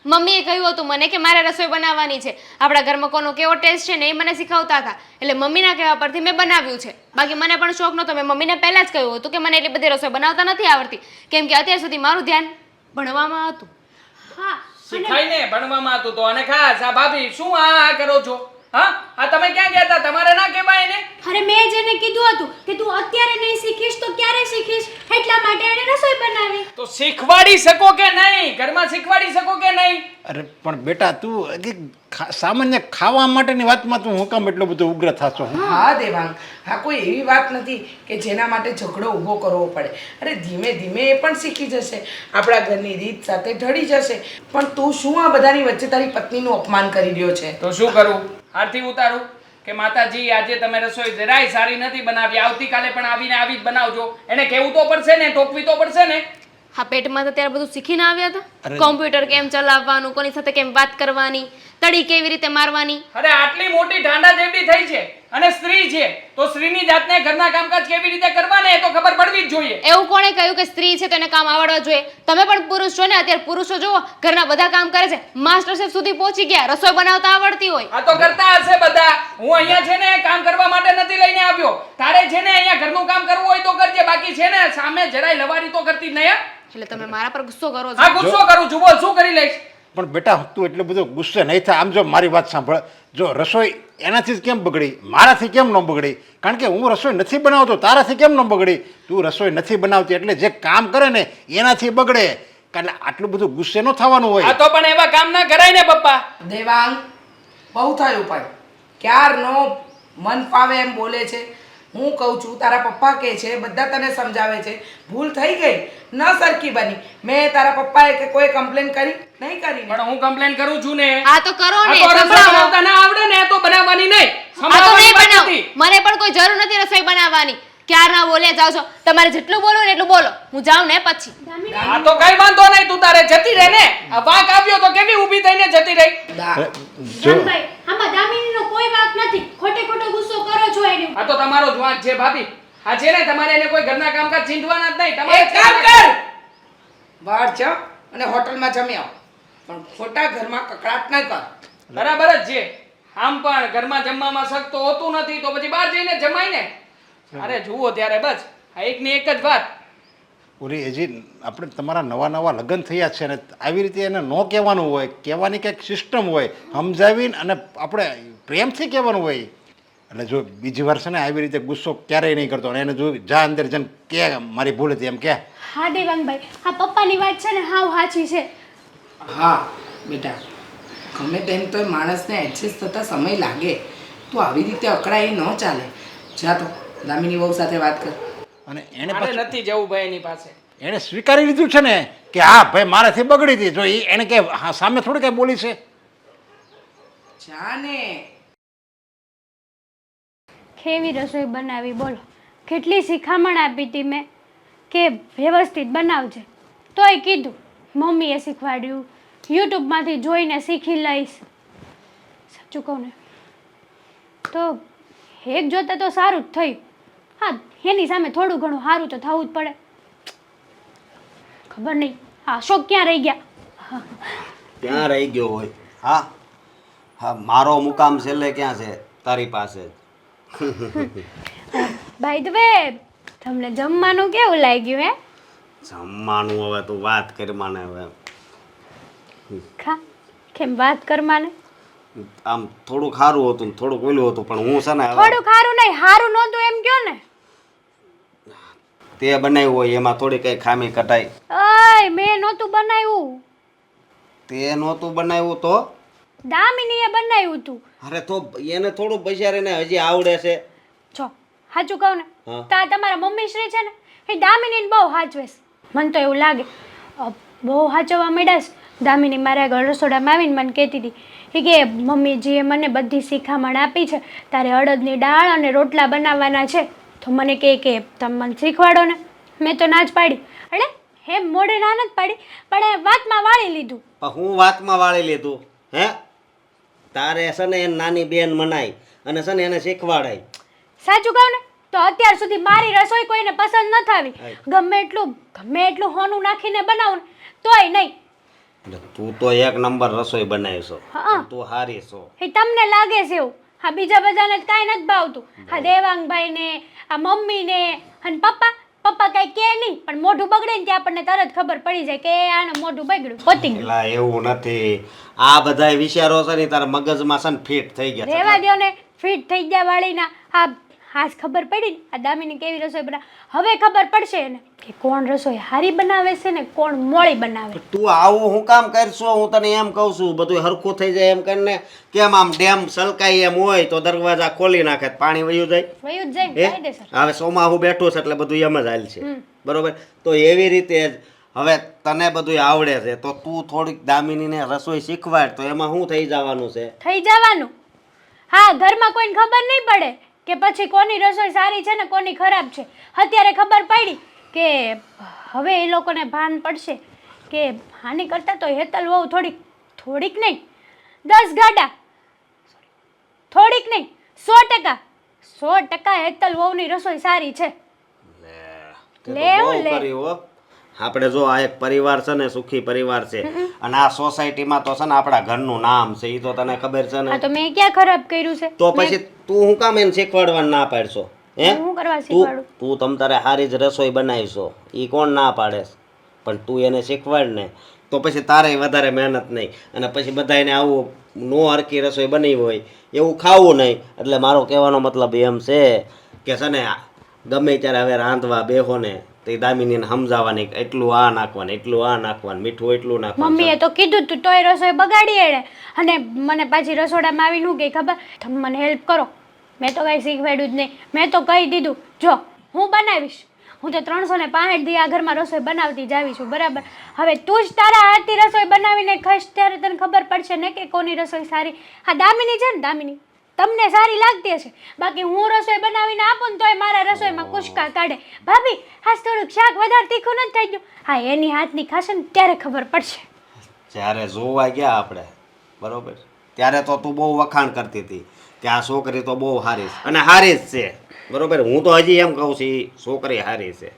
મમ્મીએ કહ્યું હતું મને કે મારે રસોઈ બનાવવાની છે. આપણા ઘરમાં કોનો કેવો ટેસ્ટ છે ને એ મને શીખવતા હતા. એટલે મમ્મીના કહેવા પરથી મેં બનાવ્યું છે. બાકી મને પણ શોખ નહોતો. મેં મમ્મીને પહેલા જ કહ્યું હતું કે મને એટલી બધી રસોઈ બનાવતા નથી આવડતી, કેમ કે અત્યાર સુધી મારું ધ્યાન ભણવામાં હતું. હા. શીખાય ને ભણવામાં હતું તો. અને ખાસ આ ભાભી શું આ કરો છો? હા, આ તમે ક્યાં ગયા હતા? તમારે ના કહેવાય ને? અરે મેં જેને કીધું હતું કે તું અત્યારે નહીં શીખીશ તો ક્યારે શીખીશ, એટલા માટે એણે રસોઈ બનાવી. તો શીખવાડી શકો કે નહીં? ઘરમાં શીખવાડી શકો કે નહીં? અરે પણ બેટા તું હજી સામાન્ય ખાવા માટેની વાતમાં તું હું કામ એટલો બધો ઉગ્ર થાશો? હા દેવાંગ, હા કોઈ એવી વાત નથી કે જેના માટે ઝઘડો ઊભો કરવો પડે. અરે ધીમે ધીમે એ પણ શીખી જશે. આપણા ઘરની રીત સાથે ઢળી જશે. પણ તું શું આ બધાની વચ્ચે તારી પત્નીનું અપમાન કરી રહ્યો છે? તો શું કરું? આરતી ઉતારું કે માતાજી આજે તમે રસોઈ જરાય સારી નથી બનાવી, આવતીકાલે પણ આવીને આવી જ બનાવજો? એને કહેવું તો પડશે ને, ટોકવી તો પડશે ને? હા, પેટમાં તો ત્યારે બધું શીખીને આવ્યા હતા. કોમ્પ્યુટર કેમ ચલાવવાનું, કોની સાથે કેમ વાત કરવાની, તડી કેવી રીતે મારવાની. અરે આટલી મોટી ઢાંડા જેવડી થઈ છે અને સ્ત્રી છે તો સ્ત્રીની જાતને ઘરના કામકાજ કેવી રીતે કરવા ને એ તો ખબર પડવી જ જોઈએ. એવું કોણે કહ્યું કે સ્ત્રી છે તો એને કામ આવડવા જોઈએ? તમે પણ પુરુષ છો ને, અત્યારે પુરુષો જુઓ ઘરના બધા કામ કરે છે, માસ્ટર શેફ સુધી પહોંચી ગયા, રસોઈ બનાવતા આવડતી હોય. આ તો કરતા હશે બધા. હું અહીંયા છે ને કામ કરવા માટે નથી લઈને આવ્યો. તારે છે ને અહીંયા ઘરનું કામ કરવું હોય તો કરજે, બાકી છે ને સામે જરાય લવારી તો કરતી જ નહીં. એટલે તમે મારા પર ગુસ્સો કરો છો? હા ગુસ્સો કરું છું. બોલ શું કરી લઈશ? પણ બેટા તું એટલો બધો ગુસ્સે નહીં થાય. આમ જો મારી વાત સાંભળ, જો રસોઈ એનાથી જ કેમ બગડી, મારાથી કેમ ન બગડી? કારણ કે હું રસોઈ નથી બનાવતો, તારાથી કેમ ન બગડી? તું રસોઈ નથી બનાવતી એટલે જે કામ કરે ને એનાથી બગડે. કારણ આટલું બધું ગુસ્સે ન થવાનું હોય. આ તો પણ એવા કામ ના કરાય ને પપ્પા. દેવાંગ, બહુ થયું પણ ક્યારનો મન ફાવે એમ બોલે છે. હું કહું છું, તારા પપ્પા કહે છે, બધા તને સમજાવે છે. ભૂલ થઈ ગઈ, ન સરખી બની. મેં તારા પપ્પાએ કે કોઈ કમ્પ્લેન કરી નહીં કરી? પણ હું કમ્પ્લેન કરું છું ને. હા તો કરો આ ને, તો રસોઈ સંભળાવો. બનાવતા ના આવડે ને તો બનાવવાની નહીં. આ તો સંભળાવવાની નહીં વાત બનાવો. નથી. મને પણ કોઈ જરૂર નથી રસોઈ બનાવવાની. ક્યારના બોલ્યા જાઓ છો. તમારે જેટલું બોલવું ને એટલું બોલો, હું જાઉં ને પછી. આ તો કઈ વાંધો નહીં, તું તારે જતી રહે ને. આ વાંક આવ્યો તો કેવી ઊભી થઈને જતી રહી. જો રામભાઈ, આમાં દામિનીનો કોઈ વાંક નથી. ખોટે ખોટો ગુસ્સો કરો છો એની. આ તો તમારો જ વાંક છે ભાભી. આ છે ને તમારે એને કોઈ ઘરના કામકાજ ચીંધવાના જ નહીં. તમારે એક કામ કર, બહાર જા અને હોટલમાં જમી આવ. પણ ખોટા ઘરમાં કકડાટ ન કર. બરાબર જ છે. આમ પણ ઘરમાં જમવામાં શક તો હોતું નથી તો પછી બહાર જઈને જમાય ને. અરે જુઓ ત્યારે બસ આ એકની એક જ વાત. ઓલી હજી આપણે તમારા નવા લગ્ન થયા છે ને આવી રીતે એને ન કહેવાનું હોય, કહેવાની કંઈક સિસ્ટમ હોય, સમજાવીને અને આપણે પ્રેમથી કહેવાનું હોય. એટલે જો બીજી વાર છે ને આવી રીતે ગુસ્સો ક્યારેય નહીં કરતો અને એને જો જા અંદર જઈને કે મારી ભૂલ હતી એમ કે. હા દેવાંગભાઈ, આ પપ્પાની વાત છે ને હાવ સાચી છે. હા બેટા, ગમે તેમ તો માણસને એડજસ્ટ થતા સમય લાગે. તું આવી રીતે અકળાય ન ચાલે. જા તો દામિની વહુ સાથે વાત કર. અને એને મારે પછી નથી જવું ભાઈ એની પાસે. એણે સ્વીકારી લીધું છે ને કે હા ભાઈ મારાથી બગડી હતી. જો એને કે હા સામે થોડી કઈ બોલી છે. જા ને. કેવી રસોઈ બનાવી બોલો? કેટલી શિખામણ આપી હતી મેં કે વ્યવસ્થિત બનાવજે, તોય કીધું મમ્મીએ શીખવાડ્યું, યુટ્યુબમાંથી જોઈને શીખી લઈશ. સાચું કહું ને તો એક જોતા તો સારું જ થયું. હા, એની સામે થોડું ઘણું સારું તો થવું જ પડે. ખબર નહીં હા અશોક ક્યાં રહી ગયા? ત્યાં રહી ગયો હોય. હા હા, મારો મુકામ છેલ્લે ક્યાં છે? તારી પાસે જ. બાય ધ વે, તમને જમવાનું કેવું લાગ્યું હે? જમવાનું હવે તું વાત કરી મને હવે. ખા કેમ વાત કર માને? આમ થોડુંક સારું હતું ને થોડુંક ઓલું હતું, પણ હું છે ને હવે થોડું ખારું નહીં, હારું નહોતું એમ કયો ને. તે બનાવ્યું હોય એમાં થોડી કઈ ખામી કટાઈ. ઓય મેં નહોતું બનાવ્યું, તે નહોતું બનાવ્યું તો? દામિનીએ બનાવ્યું તું. અરે તો એને થોડું બિચારીને હજી આવડે છે. જો સાચું કહું ને હા. તો આ તમારા મમ્મી શ્રી છે ને એ દામિનીને બહુ સાચવેશ. મને તો એવું લાગે બહુ સાચવવા માંડ્યા છે. દામિની મારા આગળ રસોડામાં આવીને મને કહેતી હતી કે મમ્મીજીએ મને બધી શિખામણ આપી છે, તારે અડદની દાળ અને રોટલા બનાવવાના છે. તો મને કહે કે તમે મને શીખવાડો ને. મેં તો ના જ પાડી. અરે હે મોઢે ના જ પાડી, પણ એ વાતમાં વાળી લીધું. પણ હું વાતમાં વાળી લીધું હે? તારે છે ને એને નાની બેન મનાય અને છે ને એને શીખવાડાય. સાચું કહું ને તો અત્યાર સુધી મારી રસોઈ કોઈને પસંદ ન થાવી. ગમે એટલું હોનું નાખીને બનાવું ને તોય નહીં. એટલે તું તો એક નંબર રસોઈ બનાવીશો. હા. તું હારી છો. એ તમને લાગે છે એવું? હા, બીજા બધાને જ કાંઈ નથી ભાવતું. હા, દેવાંગભાઈને, આ મમ્મીને અને પપ્પા કાંઈ કહે નહીં, પણ મોઢું બગડે ને ત્યાં આપણને તરત ખબર પડી જાય કે આને મોઢું બગડ્યું, પતી ગયું. એલા એવું નથી. આ બધાય વિચારો છે ને તારા મગજમાં છે ને ફિટ થઈ ગયા છે. રહેવા દ્યો ને, ફિટ થઈ ગયા વાળીના. હા હાજ ખબર પડી ને આ દામિની કેવી રસોઈ બનાવે. હવે ખબર પડશે એને કે કોણ રસોઈ હારી બનાવે છે ને કોણ મોળી બનાવે. તું આવું હું કામ કરશો? હું તને એમ કહું છું બધું હરખું થઈ જાય એમ કરીને. કેમ આમ ડેમ સલકાય એમ હોય તો દરવાજા ખોલી નાખે તો પાણી વયું જાય. વયું જ જાય ને, હે? કાયદેસર. હવે સોમાં હું બેઠું છે એટલે બધું એમ જ હાલ છે. બરોબર? તો એવી રીતે જ હવે તને બધું આવડે છે તો તું થોડીક દામિનીને રસોઈ શીખવાડ તો એમાં શું થઈ જવાનું છે? થઈ જવાનું. હા, ઘરમાં કોઈને ખબર નહીં પડે કે પછી કોની રસોઈ સારી છે ને કોની ખરાબ છે. અત્યારે ખબર પડી કે હવે એ લોકોને ભાન પડશે કે હાની કરતા તો હેતલ વહુ થોડીક નહીં 10 ગાડા, થોડીક નહીં 100% હેતલ વહુની રસોઈ સારી છે. તે તો બહુ કર્યું હો. આપણે જો આ એક પરિવાર છે ને સુખી પરિવાર છે અને આ સોસાયટીમાં તો છે ને આપણા ઘરનું નામ છે. એ તો તને ખબર છે હા, ને. તો મેં ક્યાં ખરાબ કર્યું છે? તો પછી તું હું કામ એને શીખવાડવાનું ના પાડશો? હે? હું કરવા શીખવાડું? તું તમ તારે સારી જ રસોઈ બનાવીશો એ કોણ ના પાડે? પણ તું એને શીખવાડ ને તો પછી તારે વધારે મહેનત નહીં અને પછી બધાને આવું નો હરકી રસોઈ બની હોય એવું ખાવું નહીં. એટલે મારો કહેવાનો મતલબ એમ છે કે છે ને ગમે ત્યારે હવે રાંધવા બેહો ને તો એ દામિનીને સમજાવવાની એટલું આ નાખવાનું, એટલું આ નાખવાનું, મીઠું એટલું નાખવાનું. મમ્મીએ તો કીધું તું તોય રસોઈ બગાડી એણે. અને મને પાછી રસોડામાં આવીને શું કહે ખબર? તમે મને હેલ્પ કરો. મેં તો કાંઈ શીખવાડ્યું જ નહીં. મેં તો કહી દીધું જો હું બનાવીશ. હું તો 365 દી આ ઘરમાં રસોઈ બનાવતી જ આવી છું, બરાબર? હવે તું જ તારા હાથથી રસોઈ બનાવીને ખાઈશ ત્યારે તને ખબર પડશે ને કે કોની રસોઈ સારી. હા, દામિની છે ને, દામિની તમને સારી લાગતી હશે, બાકી હું રસોઈ બનાવીને આપું ને તોય મારા રસોઈમાં કુશકા કાઢે. ભાભી આજ થોડુંક શાક વધારે તીખું નથી થઈ ગયું. હા, એની હાથની ખાશે ને ત્યારે ખબર પડશે. જ્યારે જોવા ગયા આપણે બરોબર ત્યારે તો તું બહુ વખાણ કરતી હતી કે આ છોકરી તો બહુ સારી છે અને સારી જ છે. બરોબર? હું તો હજી એમ કહું છું એ છોકરી સારી છે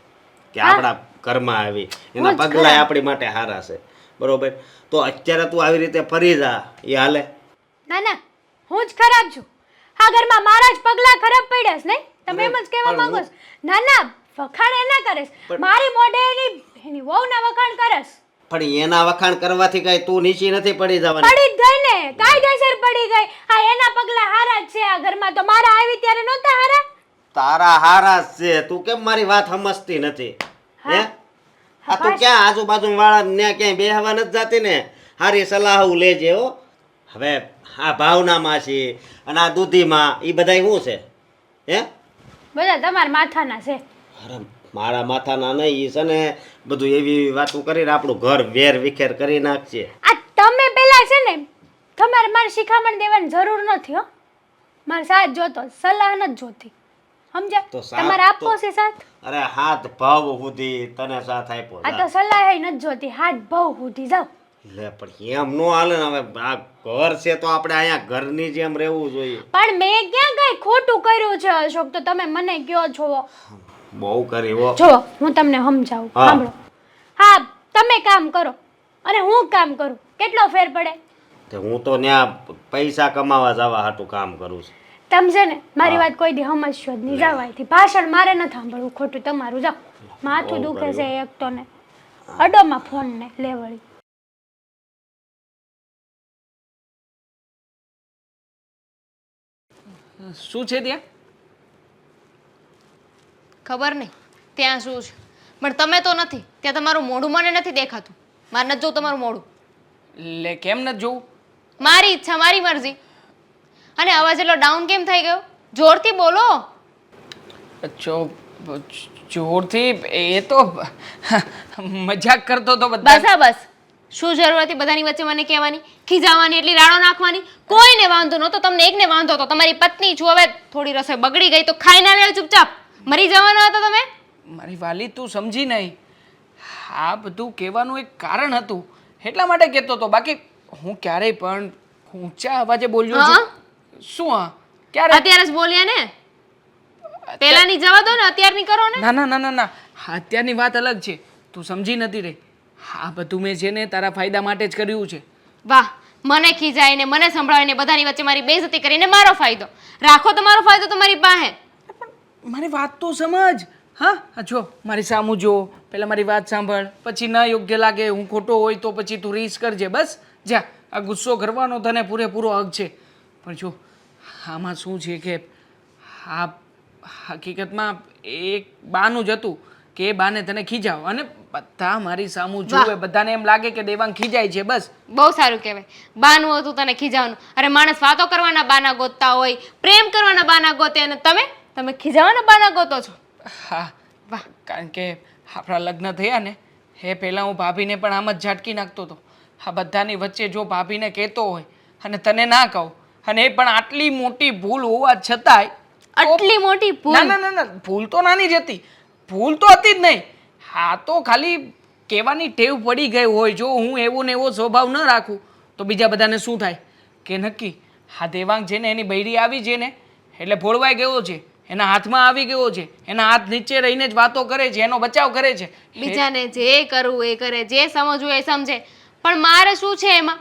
કે આપણા ઘરમાં આવી એના પગલાં આપણી માટે સારા છે. બરોબર? તો અત્યારે તું આવી રીતે ફરી જા એ હાલે? ના ના, હું જ ખરાબ છું. આ ઘરમાં મારા જ પગલાં ખરાબ પડ્યા છે નહીં? તમે એમ જ કહેવા માંગો છો? ના ના, વખાણ એના કરેશ મારી મોઢે એની વહુના વખાણ કરેશ. પણ એના વખાણ કરવાથી કઈ તું નીચી નથી પડી જવાની. પડી જ ગઈ ને, કાયદેસર પડી ગઈ. આ એના પગલા હારા જ છે આ ઘરમાં, તો મારા આવી ત્યારે નહોતા હારા. તારા હારા જ છે. તું કેમ મારી વાત સમજતી નથી હે? આ તું ક્યાં આજુબાજુ વાળા ને ક્યાંય બેહવા નથી જાતી ને? હારી સલાહ લેજે હો. હવે આ ભાવનામાં છે અને આ દૂધીમાં એ બધા શું છે હે? બધા તમારા માથાના છે. અરે મારા માથાના નહીં, ઈ છે ને બધું એવી વાતો કરીને આપણું ઘર વેર વિખેર કરી નાખશે. આ તમે પેલા છે ને, તમારે મારે શિખામણ દેવાની જરૂર નથી હો. મારે સાથ જોતો, સલાહ નથી જોતી, સમજ્યા? તો સાથ તમારે આપવો તો- છે સાથ. અરે હાથ ભાવ સુધી તને સાથ આપ્યો. આ તો સલાહ નથી જોતી, હાથ ભાવ સુધી જાઓ. લે પણ એમ નો હાલે ને. હવે આ ઘર છે તો આપણે અહીંયા ઘરની જેમ રહેવું જોઈએ. પણ મેં ક્યાં કઈ ખોટું કર્યું છે અશોક? તો તમે મને કયો છો. બહુ કરી હો. જો હું તમને સમજાવું, હા. સાંભળો. હા, તમે કામ કરો અને હું કામ કરું, કેટલો ફેર પડે? તે હું તો ત્યાં પૈસા કમાવા જવા હાટું કામ કરું છું. તમે છે ને મારી વાત કોઈ દી સમજશો જ નહીં. જાવ અહીંથી. ભાષણ મારે નથી સાંભળવું, ખોટું તમારું. જાઓ, માથું દુખે છે એક તો ને અડોમાં ફોન ને લેવડી. શું છે ત્યાં? ખબર નહીં ત્યાં શું છે, પણ તમે તો નથી ત્યાં. તમારું મોઢું મને નથી દેખાતું. મારે નથી જોવું તમારું મોઢું. લે કેમ નથી જોવું? મારી ઈચ્છા, મારી મરજી. અને અવાજ એટલો ડાઉન કેમ થઈ ગયો? જોરથી બોલો. જોરથી એ તો મજાક કરતો તો બધા. બસ આ બસ. શું જરૂર હતી બધાની વચ્ચે મને કહેવાની, ખીજાવાની, એટલી રાડો નાખવાની? કોઈને વાંધો નહોતો, તમને એકને વાંધો હતો. તમારી પત્ની છું, હવે થોડી રસોઈ બગડી ગઈ તો ખાઈ ના લેવું ચૂપચાપ. મરી જવાના હતા તમે. મારી વાલી તું સમજી નહીં. આ બધું કહેવાનું એક કારણ હતું એટલા માટે કહેતો હતો. બાકી હું ક્યારેય પણ ઊંચા અવાજે બોલ્યો છું? શું હા ક્યારે? અત્યારે જ બોલ્યા ને. પેલાની જવા દો ને, અત્યારની કરો ને. ના ના ના ના ના, અત્યારની વાત અલગ છે. તું સમજી નથી રહી. આ બધું મેં છે ને તારા ફાયદા માટે જ કર્યું છે. વાહ, મને ખીજાઈને, મને સંભળાવીને, બધાની વચ્ચે મારી બેઇજ્જતી કરીને મારો ફાયદો રાખો. તમારો ફાયદો તમારી પાસે. મારી વાત તો સમજ. હા જો મારી સામું જો, પહેલાં મારી વાત સાંભળ, પછી ન યોગ્ય લાગે, હું ખોટો હોય તો પછી તું રીસ કરજે. બસ જા, આ ગુસ્સો કરવાનો તને પૂરેપૂરો હક છે. પણ જો આમાં શું છે કે આ હકીકતમાં એક બાનું જ હતું કે એ બાને તને ખીજાવ અને બધા મારી સામું જોવે, બધાને એમ લાગે કે દેવાંગ ખીજાય છે. બસ બહુ સારું કહેવાય. બાનું હતું તને ખીજાવાનું. અરે માણસ વાતો કરવાના બાના ગોતતા હોય, પ્રેમ કરવાના બાના ગોતે, અને તમે ખીજાવાના બાના ગોતો છો. હા વાહ, કારણ કે આપણા લગ્ન થયા ને એ પહેલાં હું ભાભીને પણ આમ જ ઝાટકી નાખતો હતો. આ બધાની વચ્ચે જો ભાભીને કહેતો હોય અને તને ના કહું, અને એ પણ આટલી મોટી ભૂલ હોવા છતાંય. આટલી મોટી ના ભૂલ? ના ના ના, ભૂલ તો નાની જ હતી. ભૂલ તો હતી જ નહીં. હા તો ખાલી કહેવાની ટેવ પડી ગઈ હોય. જો હું એવો ને એવો સ્વભાવ ન રાખું તો બીજા બધાને શું થાય કે નક્કી હા દેવાંગ છે ને એની બૈરી આવી છે ને એટલે ભોળવાઈ ગયો છે, એના હાથમાં આવી ગયો છે, એના હાથ નીચે રહીને જ વાતો કરે છે, એનો બચાવ કરે છે. બીજાને જે કરવું એ કરે, જે સમજવું એ સમજે. પણ મારે શું છે એમાં?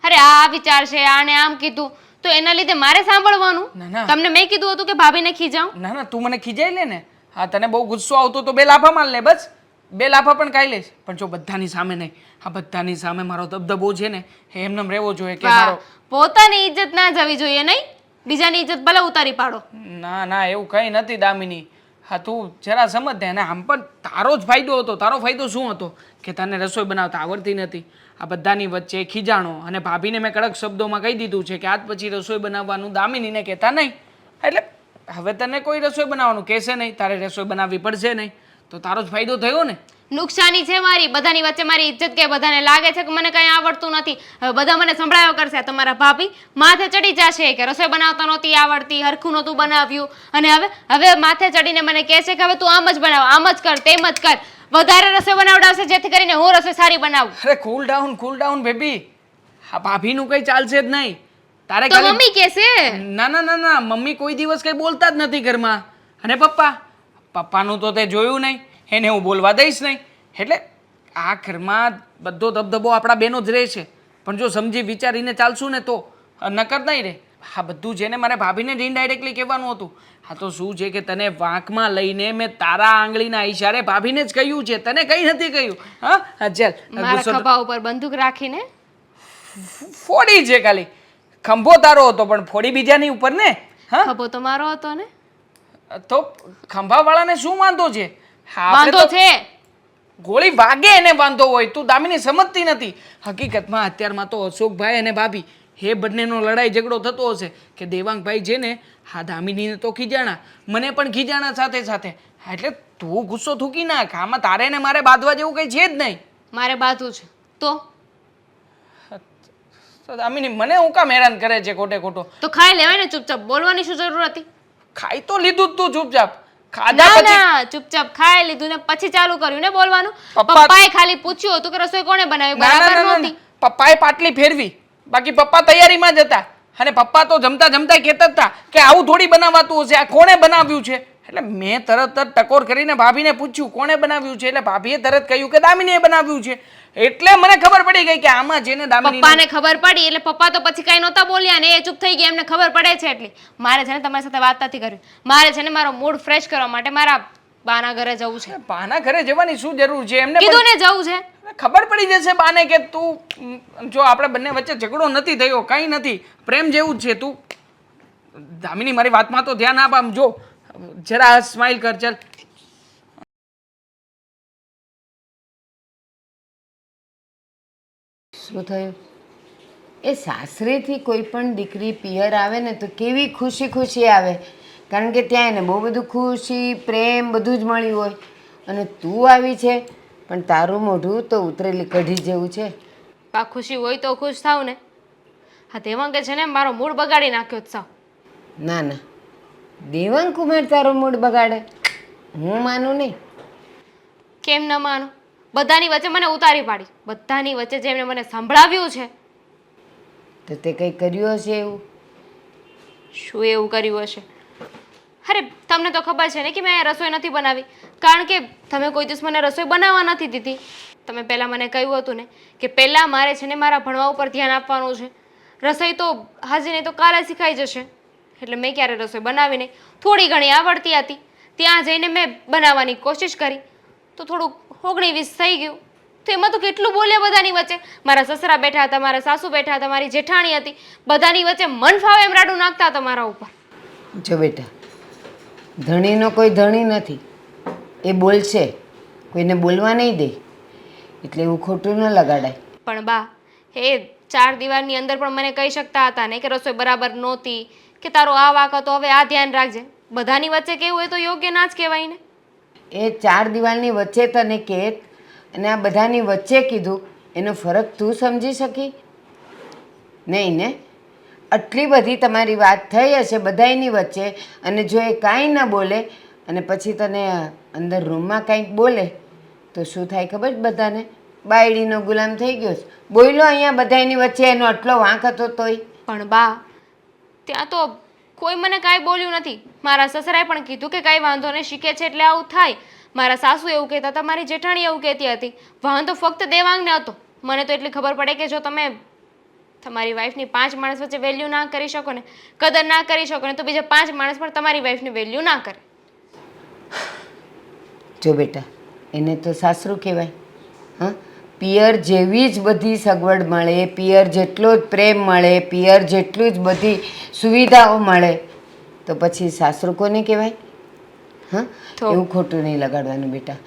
અરે આ વિચાર છે, આને આમ કીધું તો એના લીધે મારે સાંભળવાનું? ના, ના. તમને મેં કીધું હતું કે ભાભીને ખીજાવ? ના ના, તું મને ખીજાઈ લે ને. હા તને બહુ ગુસ્સો આવતો તો 2 લાફા માર લે. બસ 2 લાફા પણ ખાઈ લઈશ. પણ જો બધાની સામે નહીં. આ બધાની સામે મારો દબદબો છે ને એ એમને રહેવો જોઈએ કે વાહ, મારો. પોતાની ઇજ્જત ના જવી જોઈએ નહીં? બીજાની ઇજ્જત ભલે ઉતારી પાડો. ના ના, એવું કંઈ નથી દામિની. હા તું જરા સમજ દે ને. આમ પણ તારો જ ફાયદો હતો. તારો ફાયદો શું હતો કે તને રસોઈ બનાવતા આવડતી નથી. આ બધાની વચ્ચે ખીજાણો, અને ભાભીને મેં કડક શબ્દોમાં કહી દીધું છે કે આજ પછી રસોઈ બનાવવાનું દામિનીને કહેતા નહીં. એટલે હવે તને કોઈ રસોઈ બનાવવાનું કહેશે નહીં, તારે રસોઈ બનાવવી પડશે નહીં. તો તારો જ ફાયદો થયો ને. નુકસાની છે મારી. બધાની વચ્ચે મારી ઇજ્જત કે બધાને લાગે છે કે મને કંઈ આવડતું નથી. હવે બધા મને સંભળાયો કરશે. તમારા ભાભી માથે ચડી જશે કે રસોઈ બનાવતા નહોતી આવડતી, હરખું નહોતું બનાવ્યું, અને હવે માથે ચડીને મને કહે છે કે હવે તું આમ જ બનાવ, આમ જ કર, તેમ જ કર. વધારે રસોઈ બનાવડાવશે જેથી કરીને હું રસોઈ સારી બનાવું. અરે કૂલ ડાઉન બેબી. આ ભાભીનું કંઈ ચાલશે જ નહીં. તારે તો ખાલી મમ્મી કહેશે. ના ના ના ના, મમ્મી કોઈ દિવસ કંઈ બોલતા જ નથી ઘરમાં. અને પપ્પાનું તો તે જોયું નહીં, એને હું બોલવા દઈશ નહીં. એટલે આ ઘરમાં બધો દબદબો આપણા બેનો જ રહે છે. પણ જો સમજી વિચારીને ચાલશું ને તો નકર નહીં રહે. આ બધું છે ને મારે ભાભીને જ ઇનડાયરેક્ટલી કહેવાનું હતું. હા તો શું છે કે તને વાંકમાં લઈને મેં તારા આંગળીના ઈશારે ભાભીને જ કહ્યું છે, તને કંઈ નથી કહ્યું. હા હા ચાલ મારા ગુસ્સો તો- ખભા ઉપર બંદૂક રાખીને ફોડી છે ખાલી, ખંભો તારો હતો પણ ફોડી બીજાની ઉપર ને. હા ખભો તો મારો હતો ને. તો ખંભાવાળાને શું વાંધો છે? હા, આપણે વાંધો તો- છે. ગોળી વાગે એને વાંધો હોય. તું દામિની સમજતી નથી. હકીકતમાં અત્યારમાં તો અશોકભાઈ અને ભાભી એ બંનેનો લડાઈ ઝઘડો થતો હશે કે દેવાંગભાઈ છે ને હા દામિનીને તો ખીજાણા, મને પણ ખીજાણા સાથે સાથે. હા, એટલે તું ગુસ્સો થૂકી નાખ. આમાં તારે ને મારે બાંધવા જેવું કંઈ છે જ નહીં. મારે બાથું છે તો તો દામિની મને હું કામ હેરાન કરે છે ખોટે ખોટો? તો ખાઈ લેવાય ને ચૂપચાપ, બોલવાની શું જરૂર હતી? ખાઈ તો લીધું જ તું ચૂપચાપ. ખાધા ના પછી ના, ચૂપચાપ ખાઈ લીધું ને પછી ચાલુ કર્યું ને બોલવાનું. પપ્પા- પપ્પાએ ખાલી પૂછ્યું હતું કે રસોઈ કોણે બનાવી, ના, ના, બરાબર ના, ના, નહોતી. ના. પપ્પાએ પાટલી ફેરવી, બાકી પપ્પા તૈયારીમાં જ હતા. અને પપ્પા તો જમતા જમતા કહેતા જ હતા કે આવું થોડી બનાવાતું હશે, આ કોણે બનાવ્યું છે? એટલે મેં તરત જ ટકોર કરીને ભાભીને પૂછ્યું કોણે બનાવ્યું છે, એટલે ભાભીએ તરત કહ્યું કે દામિનીએ બનાવ્યું છે. એટલે મને ખબર પડી ગઈ કે આમાં જેને દામિની પપ્પાને ખબર પડી એટલે પપ્પા તો પછી કઈ નહોતા બોલ્યા ને એ ચૂપ થઈ ગયા, એમને ખબર પડે છે એટલી. મારે છે ને તમારી સાથે વાત નથી કરવી. મારે છે ને મારો મૂડ ફ્રેશ કરવા માટે મારા બાના ઘરે જવું છે. બાના ઘરે જવાની શું જરૂર છે? એમને કીધું પણ ને જવું છે. ખબર પડી જશે બાને કે તું જો આપણે બંને વચ્ચે ઝઘડો નથી થયો, કંઈ નથી, પ્રેમ જેવું જ છે. તું દામિની મારી વાતમાં તો ધ્યાન આપ. આમ જો જરા સ્માઈલ કર. ચાલ શું થયું? એ સાસરેથી કોઈ પણ દીકરી પિયર આવે ને તો કેવી ખુશી ખુશી આવે, કારણ કે ત્યાં એને બહુ બધું ખુશી પ્રેમ બધું જ મળ્યું હોય. અને તું આવી છે પણ તારું મોઢું તો ઉતરેલી કઢી જેવું છે. બા ખુશી હોય તો ખુશ થાવ ને. હા દેવાંગે છે ને મારો મૂડ બગાડી નાખ્યો જ સાવ. ના ના, દેવાંગ કુમાર તારો મૂડ બગાડે? હું માનું નહીં. કેમ ન માનો? બધાની વચ્ચે મને ઉતારી પાડી, બધાની વચ્ચે જેમને મને સંભળાવ્યું છે. તો તે કંઈ કર્યું હશે એવું? શું એવું કર્યું હશે? અરે તમને તો ખબર છે ને કે મેં રસોઈ નથી બનાવી, કારણ કે તમે કોઈ દિવસ મને રસોઈ બનાવવા નથી દીધી. તમે પહેલાં મને કહ્યું હતું ને કે પહેલાં મારે છે ને મારા ભણવા ઉપર ધ્યાન આપવાનું છે. રસોઈ તો આજે નહીં તો કાલે શીખાઈ જશે. એટલે મેં ક્યારે રસોઈ બનાવી નહીં. થોડી ઘણી આવડતી હતી, ત્યાં જઈને મેં બનાવવાની કોશિશ કરી તો થોડુંક 19-20 થઈ ગયું. તો એમાં તો કેટલું બોલ્યા બધાની વચ્ચે. મારા સસરા બેઠા હતા, મારા સાસુ બેઠા હતા, મારી જેઠાણી હતી, બધાની વચ્ચે મન ફાવે એમ રાડું નાખતા હતા મારા ઉપર. જો બેટા, ધણીનો કોઈ ધણી નથી, એ બોલશે, કોઈને બોલવા નહીં દે, એટલે એવું ખોટું ન લગાડાય. પણ બા એ 4 દિવાલની અંદર પણ મને કહી શકતા હતા ને કે રસોઈ બરાબર નહોતી, કે તારો આ વાક હતો, હવે આ ધ્યાન રાખજે. બધાની વચ્ચે કેવું હોય તો યોગ્ય ના જ કહેવાય ને. એ 4 દિવાલની વચ્ચે તને કે અને આ બધાની વચ્ચે કીધું, એનો ફરક તું સમજી શકી નહીં ને? આટલી બધી તમારી વાત થઈ હશે બધાયની વચ્ચે, અને જો એ કાંઈ ન બોલે અને પછી તને અંદર રૂમમાં કંઈક બોલે તો શું થાય ખબર છે બધાને? બાયડીનો ગુલામ થઈ ગયો છે. બોલ્યો અહીંયા બધાયની વચ્ચે, એનો આટલો વાંક હતો તોય. પણ બા ત્યાં તો કોઈ મને કાંઈ બોલ્યું નથી. મારા સસરાએ પણ કીધું કે કાંઈ વાંધો નહીં, શીખે છે એટલે આવું થાય. મારા સાસુ એવું કહેતા હતા, મારી જેઠાણી એવું કહેતી હતી. વાંધો ફક્ત દેવાંગને હતો. મને તો એટલી ખબર પડે કે જો તમે તમારી વાઈફની 5 માણસ વચ્ચે વેલ્યુ ના કરી શકો ને, કદર ના કરી શકો ને, તો બીજા 5 માણસ પણ તમારી વાઈફની વેલ્યુ ના કરે. જો બેટા, એને તો સાસરું કહેવાય. હા, પિયર જેવી જ બધી સગવડ મળે, પિયર જેટલો જ પ્રેમ મળે, પિયર જેટલું જ બધી સુવિધાઓ મળે, તો પછી સાસરું કોને કહેવાય? હા, એવું ખોટું નહીં લગાડવાનું બેટા.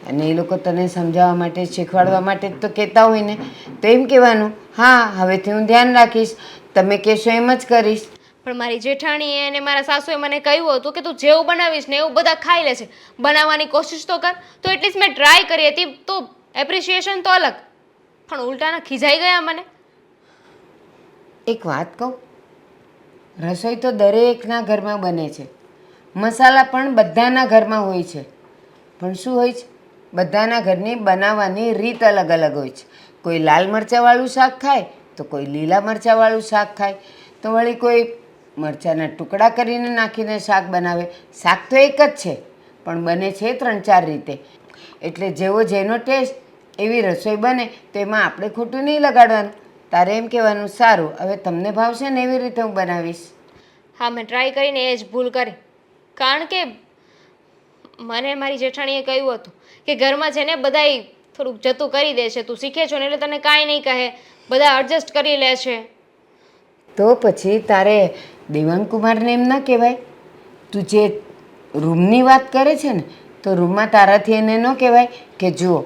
અને એ લોકો તને સમજાવવા માટે શીખવાડવા માટે જ તો કહેતા હોય ને, તો એમ કહેવાનું, હા હવેથી હું ધ્યાન રાખીશ, તમે કહેશો એમ જ કરીશ. પણ મારી જેઠાણીએ અને મારા સાસુએ મને કહ્યું હતું કે તું જેવું બનાવીશ ને એવું બધા ખાઈ લેશે, બનાવવાની કોશિશ તો કર. તો એટલીસ્ટ મેં ટ્રાય કરી હતી, તો એપ્રિશિએશન તો અલગ, પણ ઉલટાના ખીજાઈ ગયા મને. એક વાત કહું, રસોઈ તો દરેકના ઘરમાં બને છે, મસાલા પણ બધાના ઘરમાં હોય છે, પણ શું હોય છે, બધાના ઘરની બનાવવાની રીત અલગ અલગ હોય છે. કોઈ લાલ મરચાંવાળું શાક ખાય તો કોઈ લીલા મરચાંવાળું શાક ખાય, તો વળી કોઈ મરચાંના ટુકડા કરીને નાખીને શાક બનાવે. શાક તો એક જ છે પણ બને છે 3-4 રીતે. એટલે જેવો જેનો ટેસ્ટ એવી રસોઈ બને, તો એમાં આપણે ખોટું નહીં લગાડવાનું. તારે એમ કહેવાનું સારું હવે તમને ભાવશે ને એવી રીતે હું બનાવીશ. હા મેં ટ્રાય કરીને એ જ ભૂલ કરી. કારણ કે મને મારી જેઠાણીએ કહ્યું હતું કે ઘરમાં છે ને બધાય થોડુંક જતું કરી દે છે, તું શીખે છો ને એટલે તને કાંઈ નહીં કહે, બધા એડજસ્ટ કરી લે છે. તો પછી તારે દેવાંગ કુમારને એમ ન કહેવાય? તું જે રૂમની વાત કરે છે ને તો રૂમમાં તારાથી એને ન કહેવાય કે જુઓ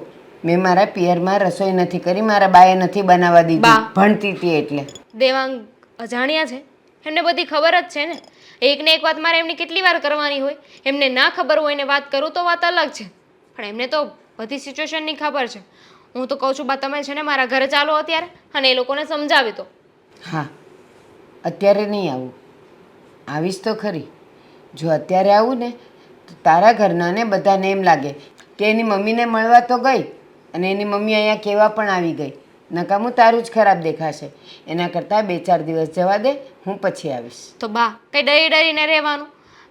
મેં મારા પિયરમાં રસોઈ નથી કરી, મારા બાએ નથી બનાવવા દીધી બા. ભણતી હતી એટલે. દેવાંગ અજાણ્યા છે, એમને બધી ખબર જ છે ને. એકને એક વાત મારે એમની કેટલી વાર કરવાની હોય? એમને ના ખબર હોય ને વાત કરું તો વાત અલગ છે, પણ એમને તો બધી સિચ્યુએશનની ખબર છે. હું તો કહું છું બા તમે છે ને મારા ઘરે ચાલો અત્યારે અને એ લોકોને સમજાવી દો. હા અત્યારે નહીં આવું, આવીશ તો ખરી. જો અત્યારે આવું ને તો તારા ઘરનાને બધાને એમ લાગે કે એની મમ્મીને મળવા તો ગઈ અને એની મમ્મી અહીંયા કહેવા પણ આવી ગઈ. નકામું તારું જ ખરાબ દેખાશે. એના કરતાં 2-4 દિવસ જવા દે, હું પછી આવીશ. તો બા કંઈ ડરી ડરીને રહેવાનું?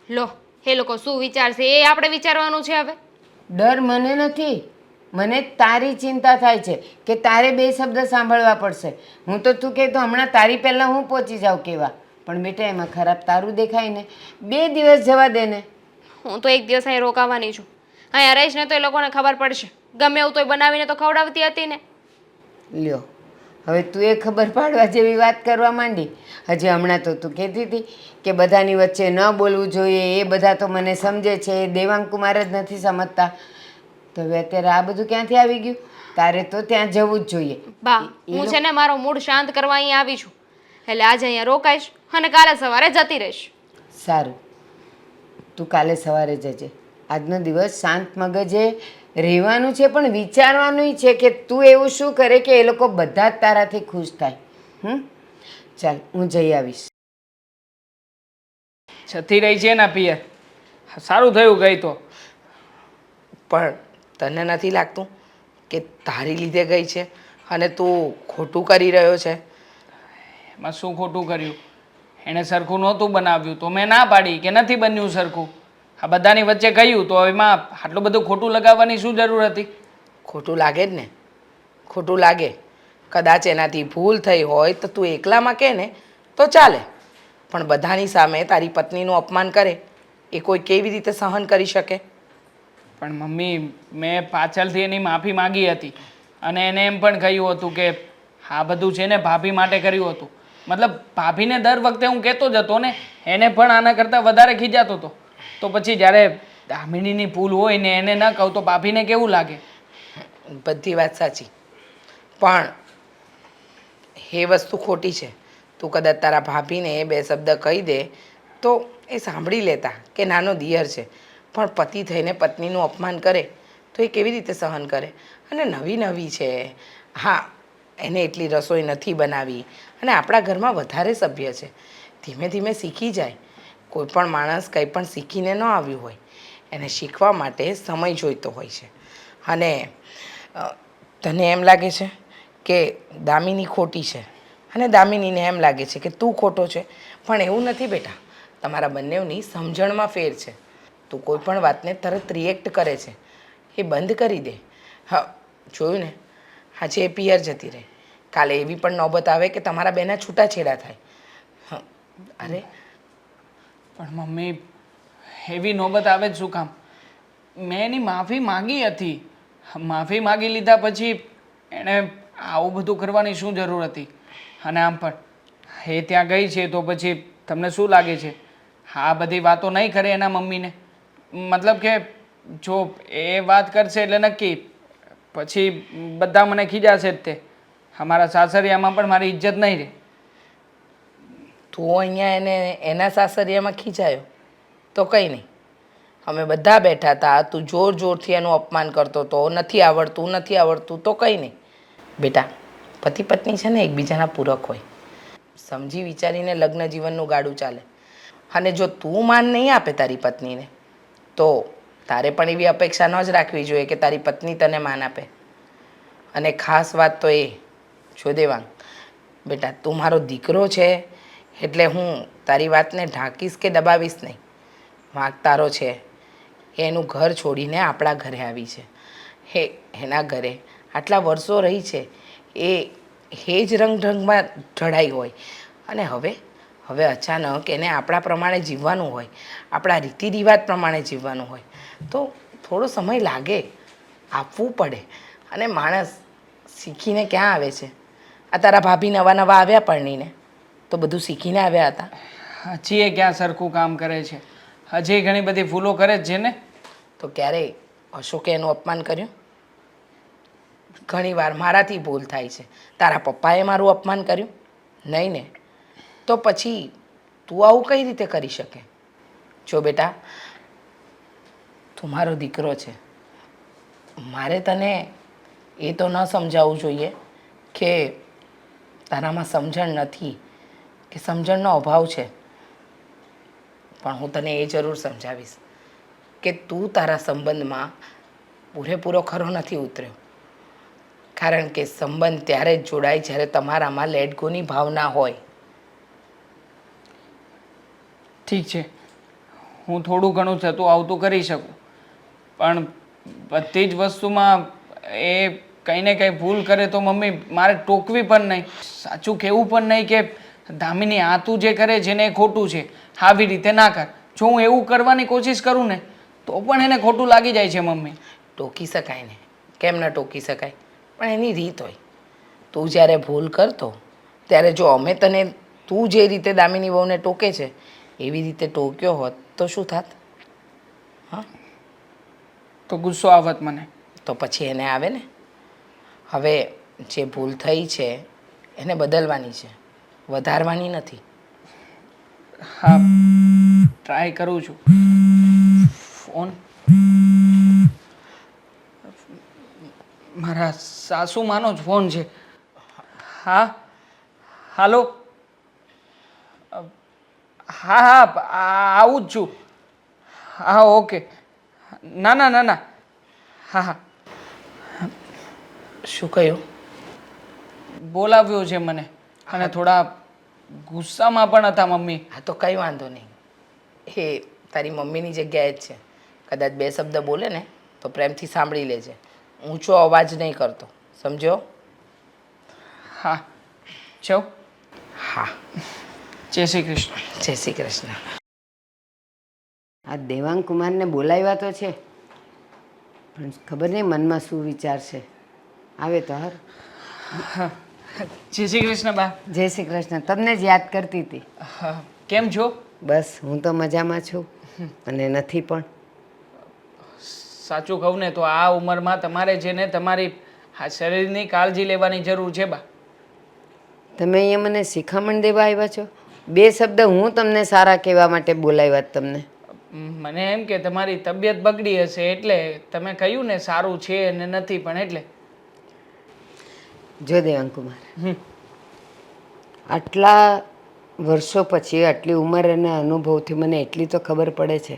લો એ લોકો શું વિચારશે એ આપણે વિચારવાનું છે હવે. ડર મને નથી, મને તારી ચિંતા થાય છે કે તારે 2 શબ્દ સાંભળવા પડશે. હું તો તું કહે તો હમણાં તારી પહેલાં હું પહોંચી જાઉં કહેવા, પણ બેટા એમાં ખરાબ તારું દેખાય ને. 2 દિવસ જવા દે ને. હું તો એક દિવસ અહીં રોકાવાની છું. અહીંયા રહીશ ને તો એ લોકોને ખબર પડશે. ગમે એવું તોય બનાવીને તો ખવડાવતી હતી ને. લ્યો હવે તું એ ખબર પાડવા જેવી વાત કરવા માંડી. હજી હમણાં તો તું કહેતી હતી કે બધાની વચ્ચે ન બોલવું જોઈએ, એ બધા તો મને સમજે છે, દેવાંગ કુમાર જ નથી સમજતા. તો હવે અત્યારે આ બધું ક્યાંથી આવી ગયું? તારે તો ત્યાં જવું જ જોઈએ. બા હું છે ને મારો મૂડ શાંત કરવા અહીંયા આવી છું, એટલે આજે અહીંયા રોકાઈશ અને કાલે સવારે જતી રહીશ. સારું, તું કાલે સવારે જજે. આજનો દિવસ શાંત મગજે રહેવાનું છે, પણ વિચારવાનું છે કે તું એવું શું કરે કે એ લોકો બધા જ તારાથી ખુશ થાય. ચાલ હું જઈ આવીશ. જતી રહી છે એના પિયર. સારું થયું ગઈ તો. પણ તને નથી લાગતું કે તારી લીધે ગઈ છે અને તું ખોટું કરી રહ્યો છે? એમાં શું ખોટું કર્યું? એણે સરખું નહોતું બનાવ્યું તો મેં ના પાડી કે નથી બન્યું સરખું. આ બધાની વચ્ચે કહ્યું તો એમાં આટલું બધું ખોટું લગાવવાની શું જરૂર હતી? ખોટું લાગે જ ને, ખોટું લાગે. કદાચ એનાથી ભૂલ થઈ હોય તો તું એકલામાં કહે ને તો ચાલે, પણ બધાની સામે તારી પત્નીનું અપમાન કરે એ કોઈ કેવી રીતે સહન કરી શકે? પણ મમ્મી મેં પાછળથી એની માફી માંગી હતી અને એને એમ પણ કહ્યું હતું કે આ બધું છે ને ભાભી માટે કર્યું હતું. મતલબ ભાભીને દર વખતે હું કહેતો જ હતો ને, એને પણ આના કરતાં વધારે ખીજાતો હતો. તો પછી જ્યારે દામિનીની ભૂલ હોય ને એને ન કહું તો ભાભીને કેવું લાગે? બધી વાત સાચી, પણ એ વસ્તુ ખોટી છે. તું કદાચ તારા ભાભીને 2 શબ્દ કહી દે તો એ સાંભળી લેતા કે નાનો દિયર છે, પણ પતિ થઈને પત્નીનું અપમાન કરે તો એ કેવી રીતે સહન કરે? અને નવી છે. હા એને એટલી રસોઈ નથી બનાવી અને આપણા ઘરમાં વધારે સભ્ય છે. ધીમે ધીમે શીખી જાય. કોઈ પણ માણસ કંઈ પણ શીખીને ન આવ્યું હોય, એને શીખવા માટે સમય જોઈતો હોય છે. અને તને એમ લાગે છે કે દામિની ખોટી છે અને દામિનીને એમ લાગે છે કે તું ખોટો છે, પણ એવું નથી બેટા. તમારા બંનેની સમજણમાં ફેર છે. તું કોઈ પણ વાતને તરત રિએક્ટ કરે છે, એ બંધ કરી દે. હા જોયું ને, આજે એ પિયર જતી રહે, કાલે એવી પણ નોબત આવે કે તમારા બેના છૂટાછેડા થાય. અરે પણ મમ્મી એવી નોબત આવે જ શું કામ? મેં એની માફી માંગી હતી. માફી માંગી લીધા પછી એણે આવું બધું કરવાની શું જરૂર હતી? અને આમ પણ એ ત્યાં ગઈ છે તો પછી તમને શું લાગે છે આ બધી વાતો નહીં કરે એના મમ્મીને? મતલબ કે જો એ વાત કરશે એટલે નક્કી પછી બધા મને ખીજાશે જ. તે અમારા સાસરિયામાં પણ મારી ઇજ્જત નહીં રહે. તું અહીંયા એના સાસરિયામાં ખીચાયો તો કંઈ નહીં, અમે બધા બેઠા હતા, તું જોર જોરથી એનું અપમાન કરતો હતો, નથી આવડતું તો કંઈ નહીં. બેટા પતિ પત્ની છે ને એકબીજાના પૂરક હોય, સમજી વિચારીને લગ્ન જીવનનું ગાડું ચાલે. અને જો તું માન નહીં આપે તારી પત્નીને તો તારે પણ એવી અપેક્ષા ન જ રાખવી જોઈએ કે તારી પત્ની તને માન આપે. અને ખાસ વાત તો એ જો દેવાંગ બેટા, તું મારો દીકરો છે એટલે હું તારી વાતને ઢાંકીશ કે દબાવીશ નહીં. વાંક તારો છે, એનું ઘર છોડીને આપણા ઘરે આવી છે, એના ઘરે આટલા વર્ષો રહી છે, એ એ જ રંગમાં ઢળાઈ હોય અને હવે અચાનક એને આપણા પ્રમાણે જીવવાનું હોય, આપણા રીતિ રિવાજ પ્રમાણે જીવવાનું હોય તો થોડો સમય લાગે, આપવું પડે. અને માણસ શીખીને ક્યાં આવે છે? આ તારા ભાભી નવા નવા આવ્યા પરણીને તો બધું શીખીને આવ્યા હતા. હજી એ ક્યાં સરખું કામ કરે છે? હજી ઘણી બધી ભૂલો કરે જ છે ને. તો ક્યારેય અશોકે એનું અપમાન કર્યું? ઘણીવાર મારાથી ભૂલ થાય છે. તારા પપ્પાએ મારું અપમાન કર્યું? નહીં ને. તો પછી તું આવું કઈ રીતે કરી શકે? જો બેટા, તું મારો દીકરો છે. મારે તને એ તો ન સમજાવવું જોઈએ કે તારામાં સમજણ નથી કે સમજણનો અભાવ છે, પણ હું તને એ જરૂર સમજાવીશ કે તું તારા સંબંધમાં પૂરેપૂરો ખરો નથી ઉતર્યો. કારણ કે સંબંધ ત્યારે જ જોડાય જ્યારે તમારામાં લેટ ગોની ભાવના હોય. ઠીક છે, હું થોડું ઘણું થતું આવતું કરી શકું, પણ બધી જ વસ્તુમાં એ કંઈ ને કંઈ ભૂલ કરે તો મમ્મી મારે ટોકવી પણ નહીં, સાચું કહેવું પણ નહીં કે દામિની આ તું જે કરે છે ને એ ખોટું છે, આવી રીતે ના કર. જો હું એવું કરવાની કોશિશ કરું ને તો પણ એને ખોટું લાગી જાય છે મમ્મી. ટોકી શકાય ને, કેમ ન ટોકી શકાય? પણ એની રીત હોય. તું જ્યારે ભૂલ કરતો ત્યારે જો અમે તને તું જે રીતે દામિની વહુને ટોકે છે એવી રીતે ટોક્યો હોત તો શું થાત? હા, તો ગુસ્સો આવત મને. તો પછી એને આવે ને. હવે જે ભૂલ થઈ છે એને બદલવાની છે, વધારવાની નથી. હા, ટ્રાય કરું છું. ફોન મારા સાસુમાનો જ ફોન છે. હા, હાલો. હા હા આવું જ છું. હા ઓકે. ના ના ના ના. હા હા. શું કહ્યું? બોલાવ્યો છે મને અને થોડા ગુસ્સામાં પણ હતા મમ્મી. હા તો કંઈ વાંધો નહીં, એ તારી મમ્મીની જગ્યાએ જ છે. કદાચ બે શબ્દ બોલે ને તો પ્રેમથી સાંભળી લેજે, ઊંચો અવાજ નહીં કરતો, સમજ્યો? હા જાઓ. હા, જય શ્રી કૃષ્ણ. જય શ્રી કૃષ્ણ. આ દેવાંગ કુમારને બોલાવ્યા તો છે, પણ ખબર નહીં મનમાં શું વિચાર છે. આવે તો હર. જય શ્રી કૃષ્ણ બા. જય શ્રી કૃષ્ણ. તમને જ યાદ કરતી હતી. હા, કેમ છો? બસ હું તો મજામાં છું અને નથી પણ. સાચું કહું ને તો આ ઉંમરમાં તમારે છે ને તમારી આ શરીરની કાળજી લેવાની જરૂર છે બા. તમે અહીંયા મને શિખામણ દેવા આવ્યા છો? બે શબ્દ હું તમને સારા કહેવા માટે બોલાવ્યા જ તમને. મને એમ કે તમારી તબિયત બગડી હશે એટલે તમે કહ્યું ને સારું છે અને નથી પણ એટલે. જો દેવાંગ કુમાર, આટલા વર્ષો પછી આટલી ઉંમર અને અનુભવથી મને એટલી તો ખબર પડે છે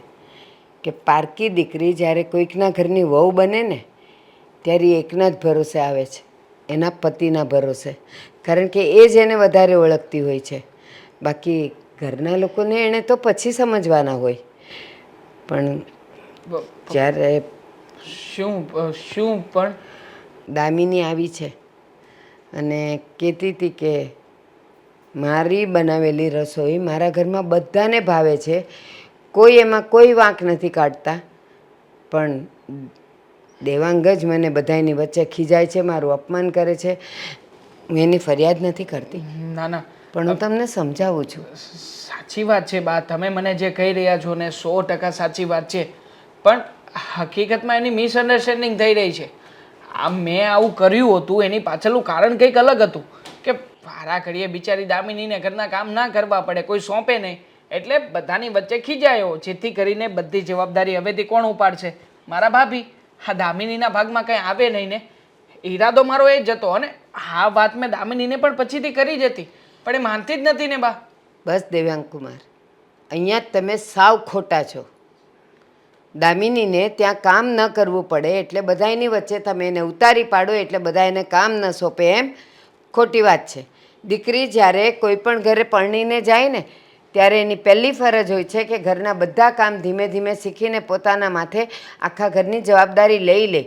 કે પારકી દીકરી જ્યારે કોઈકના ઘરની વહુ બને ને ત્યારે એકના જ ભરોસે આવે છે, એના પતિના ભરોસે. કારણ કે એ જ એને વધારે ઓળખતી હોય છે. બાકી ઘરના લોકોને એણે તો પછી સમજવાના હોય. પણ જ્યારે શું શું પણ દામિની આવી છે અને કહેતી હતી કે મારી બનાવેલી રસોઈ મારા ઘરમાં બધાને ભાવે છે, કોઈ એમાં કોઈ વાંક નથી કાઢતા, પણ દેવાંગ જ મને બધાની વચ્ચે ખીજાય છે, મારું અપમાન કરે છે. હું એની ફરિયાદ નથી કરતી, ના ના પણ હું તમને સમજાવું છું. સાચી વાત છે બા, તમે મને જે કહી રહ્યા છો ને 100% સાચી વાત છે, પણ હકીકતમાં એની મિસઅન્ડરસ્ટેન્ડિંગ થઈ રહી છે. આ મેં આવું કર્યું હતું એની પાછળનું કારણ કંઈક અલગ હતું કે વારા ઘડીએ બિચારી દામિનીને ઘરના કામ ના કરવા પડે, કોઈ સોંપે નહીં, એટલે બધાની વચ્ચે ખીજાયો, જેથી કરીને બધી જવાબદારી હવેથી કોણ ઉપાડશે? મારા ભાભી. હા, દામિનીના ભાગમાં કંઈ આવે નહીં ને, ઈરાદો મારો એ જ હતો. અને હા વાત મેં દામિનીને પણ પછીથી કરી જ હતી, પણ એ માનતી જ નથી ને બા. બસ દેવાંગ કુમાર, અહીંયા જ તમે સાવ ખોટા છો. દામિનીને ત્યાં કામ ન કરવું પડે એટલે બધા એની વચ્ચે તમે એને ઉતારી પાડો એટલે બધા એને કામ ન સોંપે, એમ ખોટી વાત છે. દીકરી જ્યારે કોઈ પણ ઘરે પરણીને જાય ને ત્યારે એની પહેલી ફરજ હોય છે કે ઘરના બધા કામ ધીમે ધીમે શીખીને પોતાના માથે આખા ઘરની જવાબદારી લઈ લે.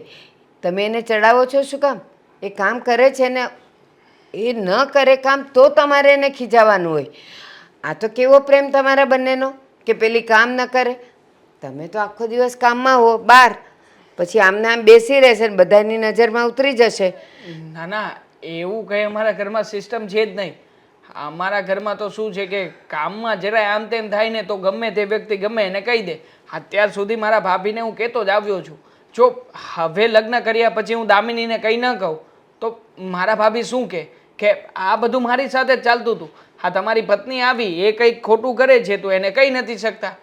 તમે એને ચડાવો છો શું કામ? એ કામ કરે છે ને એ ન કરે કામ તો તમારે એને ખીજાવાનું હોય. આ તો કેવો પ્રેમ તમારા બંનેનો કે પેલી કામ ન કરે. તમે તો આખો દિવસ કામમાં હો બહાર, પછી આમને આમ બેસી રહેશે ને બધાની નજરમાં ઉતરી જશે. ના ના, એવું કંઈ અમારા ઘરમાં સિસ્ટમ છે જ નહીં. અમારા ઘરમાં તો શું છે કે કામમાં જરાય આમ તેમ થાય ને તો ગમે તે વ્યક્તિ ગમે એને કહી દે. અત્યાર સુધી મારા ભાભીને હું કહેતો જ આવ્યો છું. જો હવે લગ્ન કર્યા પછી હું દામિનીને કંઈ ન કહું તો મારા ભાભી શું કહે કે આ બધું મારી સાથે જ ચાલતું હતું, હા તમારી પત્ની આવી એ કંઈક ખોટું કરે છે તો એને કહી નથી શકતા.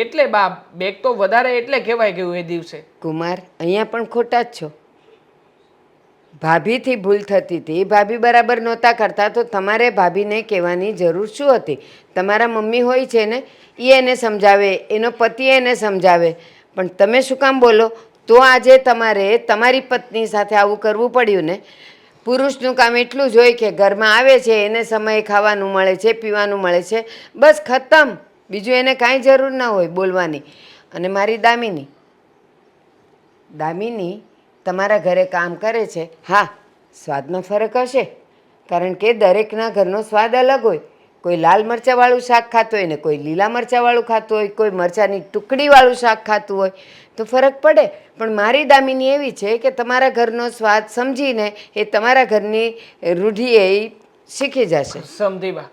એટલે બા બેગ તો વધારે એટલે કહેવાય ગયું એ દિવસે. કુમાર, અહીંયા પણ ખોટા જ છો. ભાભીથી ભૂલ થતી હતી, ભાભી બરાબર નહોતા કરતા તો તમારે ભાભીને કહેવાની જરૂર શું હતી? તમારા મમ્મી હોય છે ને, એ એને સમજાવે, એનો પતિ એને સમજાવે, પણ તમે શું કામ બોલો? તો આજે તમારે તમારી પત્ની સાથે આવું કરવું પડ્યું ને. પુરુષનું કામ એટલું જ હોય કે ઘરમાં આવે છે એને સમયે ખાવાનું મળે છે, પીવાનું મળે છે, બસ ખતમ. બીજું એને કાંઈ જરૂર ના હોય બોલવાની. અને મારી દામિની તમારા ઘરે કામ કરે છે. હા, સ્વાદમાં ફરક હશે, કારણ કે દરેકના ઘરનો સ્વાદ અલગ હોય. કોઈ લાલ મરચાંવાળું શાક ખાતું હોય ને કોઈ લીલા મરચાંવાળું ખાતું હોય, કોઈ મરચાંની ટુકડીવાળું શાક ખાતું હોય, તો ફરક પડે. પણ મારી દામિની એવી છે કે તમારા ઘરનો સ્વાદ સમજીને એ તમારા ઘરની રૂઢી એ શીખી જશે. સમધી બા,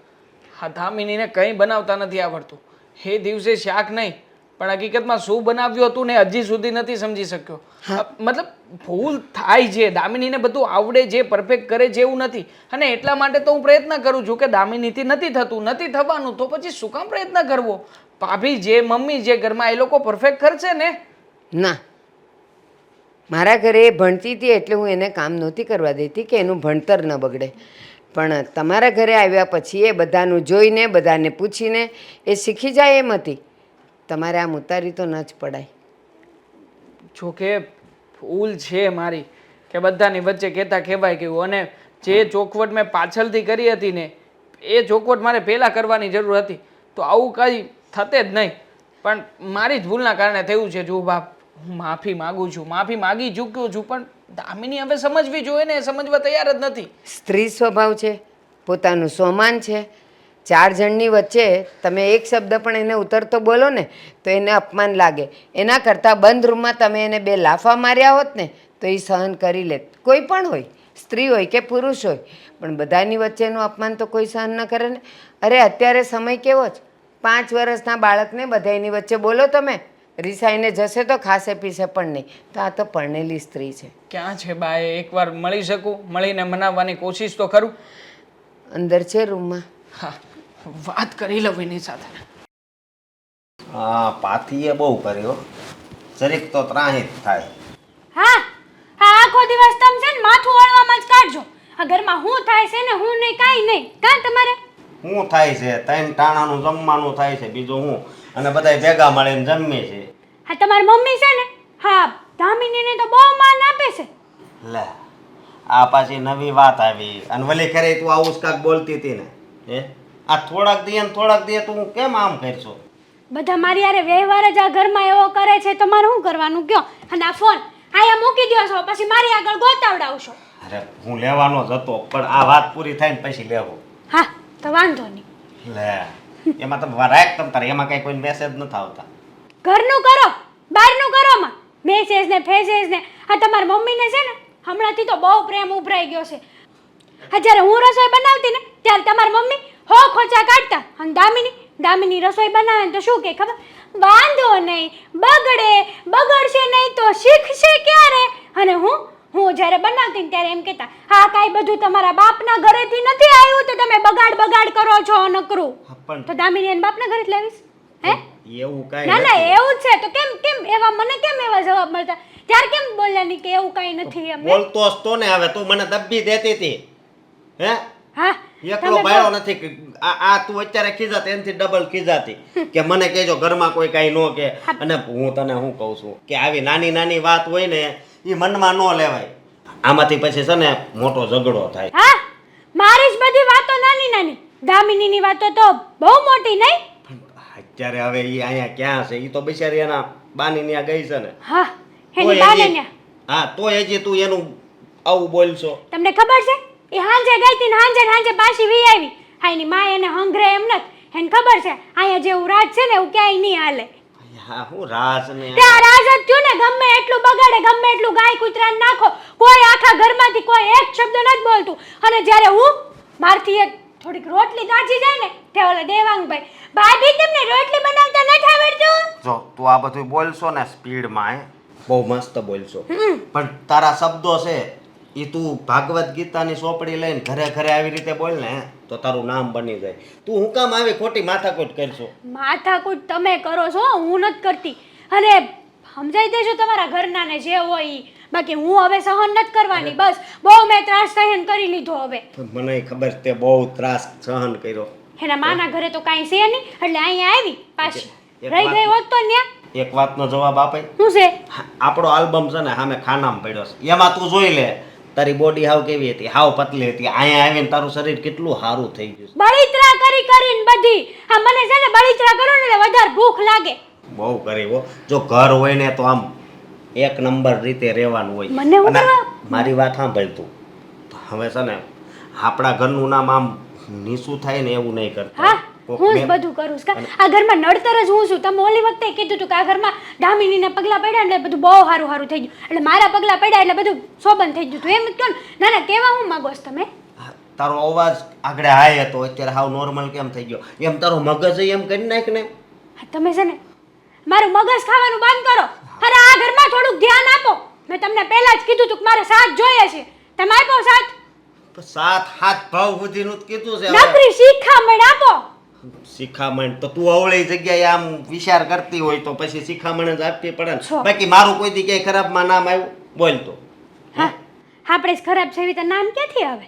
હા દામિનીને કંઈ બનાવતા નથી આવડતું. એ દિવસે શાક નહીં પણ હકીકતમાં શું બનાવ્યું હતું ને હજી સુધી નથી સમજી શક્યો. મતલબ ભૂલ થાય છે, દામિનીને બધું આવડે છે, પરફેક્ટ કરે છે એવું નથી. અને એટલા માટે તો હું પ્રયત્ન કરું છું કે દામિનીથી નથી થતું, નથી થવાનું તો પછી શું કામ પ્રયત્ન કરવો? ભાભી જે મમ્મી જે ઘરમાં એ લોકો પરફેક્ટ કરશે ને. ના, મારા ઘરે એ ભણતી હતી એટલે હું એને કામ નહોતી કરવા દેતી કે એનું ભણતર ન બગડે. પણ તમારા ઘરે આવ્યા પછી એ બધાનું જોઈને બધાને પૂછીને એ શીખી જાય એમ હતી. તમારે આમ ઉતારી તો ન જ પડાય. જોકે ભૂલ છે મારી કે બધાની વચ્ચે કહેતા કહેવાય ગયું, અને જે ચોખવટ મેં પાછળથી કરી હતી ને એ ચોખવટ મારે પહેલાં કરવાની જરૂર હતી તો આવું કંઈ થતે જ નહીં. પણ મારી જ ભૂલના કારણે થયું છે. જો બાપ, હું માફી માગું છું, માફી માગી ચૂક્યો છું, પણ દામિની હવે સમજવી જોઈએ ને, સમજવા તૈયાર જ નથી. સ્ત્રી સ્વભાવ છે, પોતાનું સ્વમાન છે. 4 જણની વચ્ચે તમે એક શબ્દ પણ એને ઉતરતો બોલો ને તો એને અપમાન લાગે. એના કરતાં બંધ રૂમમાં તમે એને 2 લાફા માર્યા હોત ને તો એ સહન કરી લેત. કોઈ પણ હોય, સ્ત્રી હોય કે પુરુષ હોય, પણ બધાની વચ્ચેનું અપમાન તો કોઈ સહન ન કરે ને. અરે અત્યારે સમય કેવો છે, 5 વર્ષના બાળકને બધાની વચ્ચે બોલો તમે, રિસાઈને જશે તો ખાશે પીશે પણ નહીં. તો આ તો પરણેલી સ્ત્રી છે. ક્યાં છે બા? એકવાર મળી શકું, મળીને મનાવવાની કોશિશ તો કરું. અંદર છે રૂમમાં. હા, વાત કરી લઉં એની સાથે. હા, પાથીએ બહુ કર્યો, જરીક તો ત્રાહી જ થાય. હા હા, આખો દિવસ તમે છે ને માથું વળવામાં જ કાઢજો. આ ઘરમાં હું થાય છે ને હું નહીં, કાંઈ નહીં. કાં તમારે શું થાય છે? 3 ટાણાનું જમવાનું થાય છે, બીજું હું, અને બધાય ભેગા મળીને જમીએ છે. હા તમારી મમ્મી છે ને, હા દામિનીને તો બહુ માન આપે છે. લે, આ પાછી નવી વાત આવી. અને વલી ખરે તું આવું જ કાંક બોલતી હતી ને, હે? આ થોડાક દે ને થોડાક દે તું કેમ આમ કરશો? બધા મારી યારે વ્યવહાર જ આ ઘરમાં એવો કરે છે તો મારે શું કરવાનું કયો? અને આ ફોન આયા મૂકી દો છો પછી મારી આગળ ગોતાવડાવશો. અરે હું લેવાનો જ હતો, પણ આ વાત પૂરી થાય ને પછી લેવો. હા તો વાંધો નહીં. લે, એમાં તમે રાખ તમ તારે, એમાં કઈ કોઈ મેસેજ નથી આવતા. ઘરનું કરો, બહારનું કરો માં મેસેજ ને ફેસેજ ને. આ તમારી મમ્મીને છે ને હમણાંથી તો બહુ પ્રેમ ઉભરાઈ ગયો છે. હા, જ્યારે હું રસોઈ બનાવતી ને ત્યારે તમારી મમ્મી હો ખોચા કાઢતા, અને દામિની રસોઈ બનાવે ને તો શું કે ખબર? વાંધો નહીં, બગડશે નહીં તો શીખશે ક્યારે? અને હું જ્યારે બનાવતી ને ત્યારે એમ કહેતા, હા કાંઈ બધું તમારા બાપના ઘરેથી નથી આવ્યું તો તમે બગાડ કરો છો નકરું. પણ તો દામિની એને બાપના ઘરે જ લાવીશ હે? એવું કઈ ના ના, એવું જ છે તો કેમ એવા મને કેમ એવા જવાબ મળતા? ત્યારે કેમ બોલ્યા નહીં કે એવું કાંઈ નથી? એમ બોલતો જ તો ને, હવે તું મને દબ્બી દેતી હતી, હે? હા, એકલો બાયો નથી કે આ તું અત્યારે ખીજાતી એનાથી ડબલ ખીજાતી કે મને કહેજો ઘરમાં કોઈ કાંઈ ન કે. અને હું તને શું કહું છું કે આવી નાની નાની વાત હોય ને એ મનમાં ન લેવાય. આમાંથી પછી છે ને મોટો ઝઘડો થાય. હા, મારી જ બધી વાતો નાની, દામિનીની વાતો તો બહુ મોટી નહીં. અત્યારે હવે એ અહીંયા ક્યાં છે? એ તો બિચારી એના બાની ત્યાં ગઈ છે ને. હા, એની બાને ન્યા. હા, તોય હજી તું એનું આવું બોલશો. તમને ખબર છે એ હાંજે ગઈ હતી ને હાંજે ને હાંજે પાછી વી આવી. હા એની માં એને હંગરે એમ નથી, એને ખબર છે અહીંયા જેવું રાજ છે ને એવું ક્યાંય નહીં હાલે. હા હું રાસ ને તે આ રાજ જ થયું ને, ગમે એટલું બગાડે, ગમે એટલું ગાય કૂતરાને નાખો, કોઈ આખા ઘરમાંથી કોઈ એક શબ્દ નથી બોલતું. અને જ્યારે હું મારથી એક થોડીક રોટલી દાજી જાય ને તે ઓલા દેવાંગભાઈ, ભાભી તમને રોટલી બનાવતા નથી આવડતું? જો તું આ બધું બોલશો ને સ્પીડમાં બહુ મસ્ત બોલશો, પણ તારા શબ્દો છે એ તું ભાગવત ગીતાની ચોપડી લઈને ઘરે ઘરે આવી રીતે બોલ ને તો તારું નામ બની જાય. તું હું કામ આવી ખોટી માથાકૂટ કરશો? માથાકૂટ તમે કરો છો, હું નથી કરતી. અને સમજાઈ દેજો તમારા ઘરનાને જે હોય ઈ. બાકી હું હવે સહન નથી કરવાની. બસ બહુ મેં ત્રાસ સહન કરી લીધો હવે. મને ખબર તે બહુ ત્રાસ સહન કર્યો. એના માના ઘરે તો કાંઈ છે નહીં એટલે અહીંયા આવી પાછી. એક રહી ગઈ હોત તો ન્યા. એક વાતનો જવાબ આપે. શું છે? આપણો આલ્બમ છે ને સામે ખાનામાં પડ્યો છે, એમાં તું જોઈ લે તારી બોડી હાવ કેવી હતી, હાવ પતલી હતી. અહીંયા આવીને તારું શરીર કેટલું સારું થઈ ગયું છે. બળિત્રા કરી કરીને બધી. હા મને છે ને બળિત્રા કરો ને એટલે વધારે ભૂખ લાગે. બહુ કરી હો. જો ઘર હોય ને તો આમ એક નંબર રીતે રહેવાનું હોય. મને હું અને કરવા? મારી વાત સાંભળ તું. હવે છે ને આપણા ઘરનું નામ આમ નીસું થાય ને એવું નહીં કરતા. હા હું જ બધું કરું છું. આ ઘરમાં નડતર જ હું છું. તમે ઓલી વખતે કીધું હતું કે આ ઘરમાં દામિનીને પગલા પડ્યા એટલે બધું બહુ સારું સારું થઈ ગયું, એટલે મારા પગલા પડ્યા એટલે બધું શોભન થઈ ગયું હતું. એમ જ કહો ને. ના ના કેવા હું માંગો છો તમે? તારો અવાજ આગળ હાય હતો, અત્યારે હાવ નોર્મલ કેમ થઈ ગયો? એમ તારો મગજ એમ કરી નાખ ને. હા, તમે છે ને મારું મગજ ખાવાનું બંધ કરો. અરે આ ઘરમાં થોડુંક ધ્યાન આપો. મેં તમને પહેલા જ કીધું હતું કે મારે સાથ જોઈએ છે. તમે આપ્યો સાથ? સાત હાથ ભાવ સુધીનું કીધું છે. નકરી શિખામણ આપો. શિખામણ તો તું અવળી જગ્યાએ આમ વિચાર કરતી હોય તો પછી શિખામણ જ આપવી પડે ને. છો. બાકી મારું કોઈ દી ક્યાંય ખરાબમાં નામ આવ્યું બોલ તો. હા આપણે જ ખરાબ છે એવી તો નામ ક્યાંથી આવે?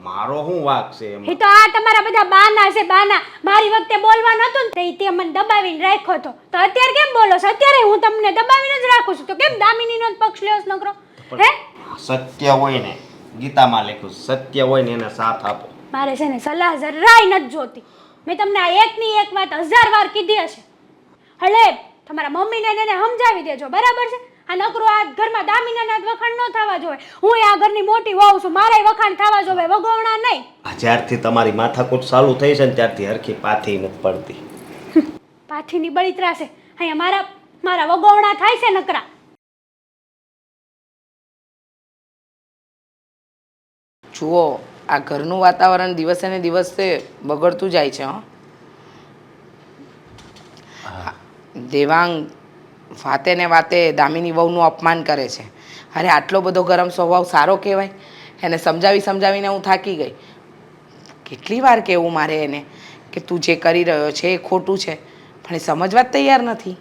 મારો શું વાંક છે એમાં? એ તો આ તમારા બધા બાના છે, બાના. મારી વખતે બોલવાનું હતું ને તે મને દબાવીને રાખ્યો હતો, તો અત્યારે કેમ બોલો છો? અત્યારે હું તમને દબાવીને જ રાખું છું, તો કેમ દામિનીનો જ પક્ષ લ્યો છો નકરો? હે સત્ય હોય ને, ગીતામાં લખ્યું સત્ય હોય ને એને સાથ આપો. મારે છે ને સલાહ જરાય નથી જોતી. મેં તમને આ એકની એક વાત 1000 વાર કીધી હશે. એટલે તમારા મમ્મીને એને સમજાવી દેજો, બરાબર છે? આ નકરો આ ઘરમાં દામિનાના વખાણ ન થવા જોઈએ. હું આ ઘરની મોટી વહુ છું, મારે વખાણ થવા જોઈએ, વગોવણા નહીં. જ્યારથી તમારી માથાકૂટ ચાલુ થઈ છે ને ત્યારથી હરખી પાથી નથી પડતી. પાથીની બળિત્રા છે અહીંયા. મારા વગોવણા થાય છે નકરા. જુઓ આ ઘરનું વાતાવરણ દિવસે ને દિવસે બગડતું જાય છે. દેવાંગ વાતે ને વાતે દામિની વહુનું અપમાન કરે છે. અરે આટલો બધો ગરમ સ્વભાવ સારો કહેવાય? એને સમજાવીને હું થાકી ગઈ. કેટલી વાર કહેવું મારે એને કે તું જે કરી રહ્યો છે એ ખોટું છે, પણ એ સમજવા જ તૈયાર નથી.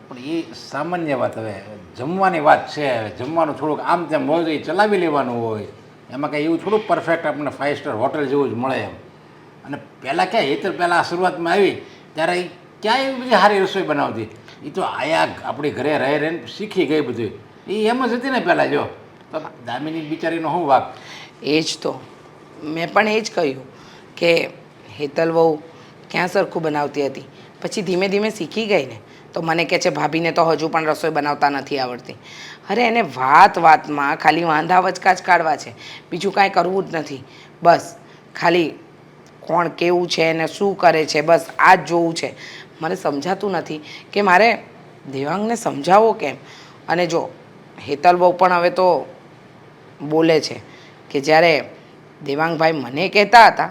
પણ એ સામાન્ય વાત. હવે જમવાની વાત છે, હવે જમવાનું થોડુંક આમ તેમ હોય ચલાવી લેવાનું હોય. એમાં કંઈ એવું થોડુંક પરફેક્ટ આપણને 5 સ્ટાર હોટલ જેવું જ મળે એમ. અને પહેલાં ક્યાં હેતર પહેલાં શરૂઆતમાં આવી ત્યારે એ ક્યાં એવી બધી સારી રસોઈ બનાવતી. એ તો આયા આપણી ઘરે રહે રહીને શીખી ગઈ બધું. એ એમ જ હતી ને પહેલાં. જો તો દામિની બિચારીનો શું વાક? એ જ તો મેં પણ એ જ કહ્યું કે હેતલ વહુ ક્યાં સરખું બનાવતી હતી, પછી ધીમે ધીમે શીખી ગઈ ને તો મને કહે છે ભાભીને તો હજુ પણ રસોઈ બનાવતા નથી આવડતી. અરે એને વાતમાં ખાલી વાંધા વચકા જ કાઢવા છે, બીજું કાંઈ કરવું જ નથી. બસ ખાલી કોણ કેવું છે ને શું કરે છે બસ આ જ જોવું છે. મને સમજાતું નથી કે મારે દેવાંગને સમજાવો કેમ. અને જો હેતલ બહુ પણ હવે તો બોલે છે કે જ્યારે દેવાંગભાઈ મને કહેતા હતા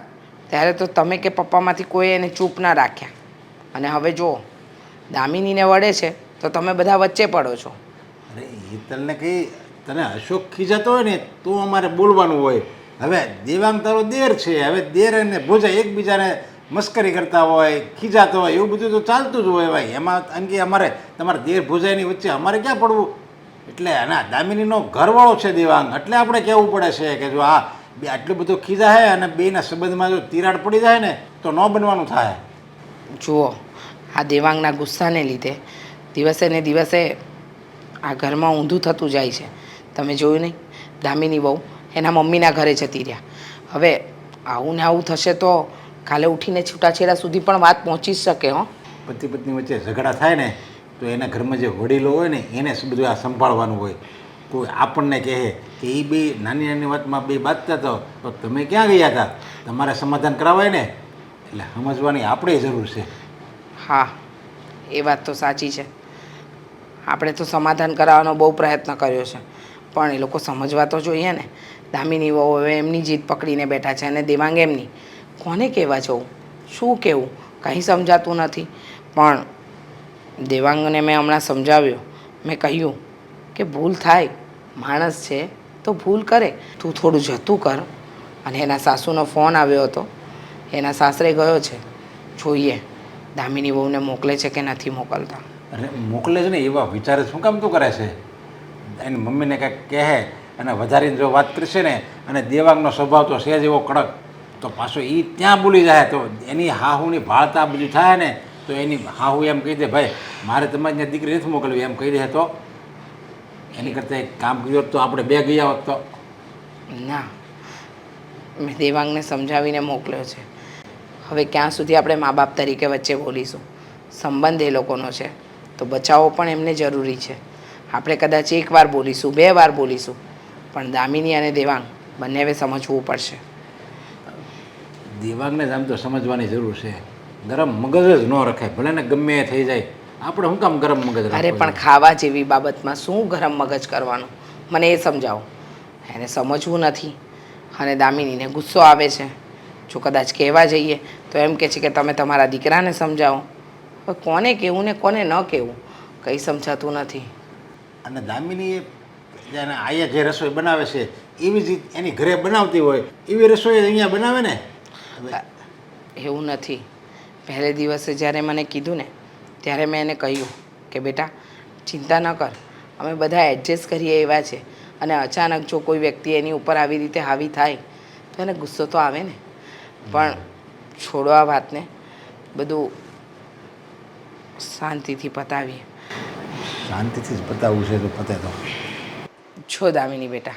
ત્યારે તો તમે કે પપ્પામાંથી કોઈ એને ચૂપ ના રાખ્યા, અને હવે જો દામિનીને વળે છે તો તમે બધા વચ્ચે પડો છો. અરે હેતલને કંઈ તને અશોક ખીજાતો હોય ને તો અમારે બોલવાનું હોય. હવે દેવાંગ તારો દેર છે, હવે દેર અને ભોજા એકબીજાને મસ્કરી કરતા હોય, ખીજાતો હોય, એવું બધું તો ચાલતું જ હોય ભાઈ. એમાં અંગે અમારે તમારે દેર ભોજાઈની વચ્ચે અમારે ક્યાં પડવું? એટલે ના દામિનીનો ઘરવાળો છે દેવાંગ, એટલે આપણે કહેવું પડે છે કે જો આ બે આટલું બધું ખીજા છે અને બેના સંબંધમાં જો તિરાડ પડી જાય ને તો ન બનવાનું થાય. જુઓ આ દેવાંગના ગુસ્સાને લીધે દિવસે ને દિવસે આ ઘરમાં ઊંધું થતું જાય છે. તમે જોયું નહીં, દામિની વહુ એના મમ્મીના ઘરે જતી રહ્યા. હવે આવું ને આવું થશે તો કાલે ઉઠીને છૂટાછેડા સુધી પણ વાત પહોંચી જ શકે. પતિ પત્ની વચ્ચે ઝઘડા થાય ને તો એના ઘરમાં જે વડીલો હોય ને એને બધું આ સંભાળવાનું હોય. કોઈ આપણને કહે કે એ બે નાની નાની વાતમાં બે બાંધતા હતો તો તમે ક્યાં ગયા હતા, તમારે સમાધાન કરાવાય ને. એટલે સમજવાની આપણે જરૂર છે. હા, એ વાત તો સાચી છે. આપણે તો સમાધાન કરાવવાનો બહુ પ્રયત્ન કર્યો છે, પણ એ લોકો સમજવા તો જોઈએ ને. દામિની વહુ હવે એમની જીદ પકડીને બેઠા છે અને દેવાંગ એમની. કોને કહેવા જવું, શું કહેવું, કંઈ સમજાતું નથી. પણ દેવાંગને મેં હમણાં સમજાવ્યો. મેં કહ્યું કે ભૂલ થાય, માણસ છે તો ભૂલ કરે. તું થોડું જતું કર. અને એના સાસુનો ફોન આવ્યો હતો, એના સાસરે ગયો છે. જોઈએ દામિની વહુને મોકલે છે કે નથી મોકલતા. અને મોકલે જ ને એવા વિચાર શું કામ તું કરે છે? એની મમ્મીને કંઈક કહે અને વધારીને જો વાત કરશે ને, અને દેવાંગનો સ્વભાવ તો છે જ એવો કડક, તો પાછો એ ત્યાં બોલી જાય તો એની હાહુની ભાળતા બધું થાય ને, તો એની હાહુ એમ કહી દે ભાઈ મારે તમારી ત્યાં દીકરી નથી મોકલવી, એમ કહી દે તો એની કરતાં એક કામ કર્યું હોત તો આપણે બે ગયા હોત તો. ના, મેં દેવાંગને સમજાવીને મોકલ્યો છે. હવે ક્યાં સુધી આપણે મા બાપ તરીકે વચ્ચે બોલીશું? સંબંધ એ લોકોનો છે તો બચાવવો પણ એમને જરૂરી છે. આપણે કદાચ એક વાર બોલીશું, 2 વાર બોલીશું, પણ દામિની અને દેવાંગ બંને હવે સમજવું પડશે. દેવાંગને જ આમ તો સમજવાની જરૂર છે. ગરમ મગજ જ ન રખાય, ભલે ને ગમે એ થઈ જાય. આપણે શું કામ ગરમ મગજ અરે રાખવું પણ ખાવા જેવી બાબતમાં શું ગરમ મગજ કરવાનું, મને એ સમજાવો. એને સમજવું નથી અને દામિનીને ગુસ્સો આવે છે. જો કદાચ કહેવા જઈએ તો એમ કહે છે કે તમે તમારા દીકરાને સમજાવો. હવે કોને કહેવું ને કોને ન કહેવું કંઈ સમજાતું નથી. અને દામિની જેને અહીંયા જે રસોઈ બનાવે છે એવી જ એની ઘરે બનાવતી હોય એવી રસોઈ અહીંયા બનાવે ને. એવું નથી. પહેલે દિવસે જ્યારે મને કીધું ને ત્યારે મેં એને કહ્યું કે બેટા ચિંતા ન કર, અમે બધા એડજસ્ટ કરીએ એવા છે. અને અચાનક જો કોઈ વ્યક્તિ એની ઉપર આવી રીતે હાવી થાય તો એને ગુસ્સો તો આવે ને. પણ છોડો આ વાતને, બધું શાંતિથી પતાવીએ. શાંતિથી જ પતાવવું છે તો પતે તો. છો દામિની બેટા,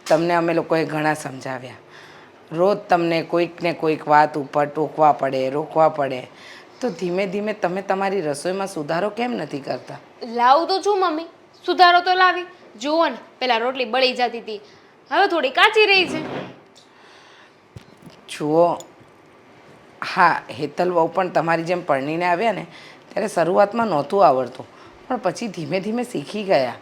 તમને અમે લોકોએ ઘણા સમજાવ્યા. રોજ તમને કોઈક ને કોઈક વાત ઉપર ટોકવા પડે, રોકવા પડે, તો ધીમે ધીમે તમે તમારી રસોઈમાં સુધારો કેમ નથી કરતા? લાવું તો છું મમ્મી, સુધારો તો લાવી. જુઓ ને, પેલા રોટલી બળી જતી હતી, હવે થોડી કાચી રહી છે. જુઓ, હા, હેતલ વહુ પણ તમારી જેમ પરણીને આવ્યા ને ત્યારે શરૂઆતમાં નહોતું આવડતું, પણ પછી ધીમે ધીમે શીખી ગયા.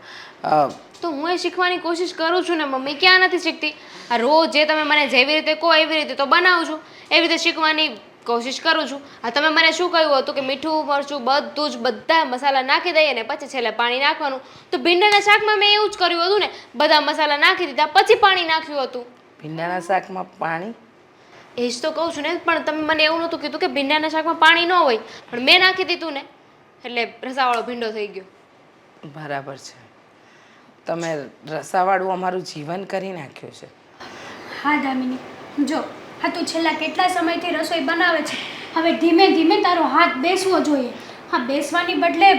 તો હું એ શીખવાની કોશિશ કરું છું ને મમ્મી, ક્યાં નથી શીખતી. આ રોજ જે તમે મને જેવી રીતે કહો એવી રીતે તો બનાવું છું, એવી રીતે શીખવાની કોશિશ કરું છું. આ તમે મને શું કહ્યું હતું કે મીઠું મરચું બધું જ બધા મસાલા નાખી દઈએ ને પછી છેલ્લે પાણી નાખવાનું, તો ભીંડાના શાકમાં મેં એવું જ કર્યું હતું ને, બધા મસાલા નાખી દીધા પછી પાણી નાખ્યું હતું. ભીંડાના શાકમાં પાણી? એ જ તો કહું છું ને, પણ તમે મને એવું નહોતું કીધું કે ભીંડાના શાકમાં પાણી ન હોય, પણ મેં નાખી દીધું ને એટલે રસાવાળો ભીંડો થઈ ગયો. બરાબર છે, તમે રસાવાળું અમારું જીવન કરી નાખ્યું છે. હા દામિની, જો હા તું છેલ્લા કેટલા સમયથી રસોઈ બનાવે છે, હવે ધીમે ધીમે તારો હાથ બેસવો જોઈએ. હા, બેસવાની બદલે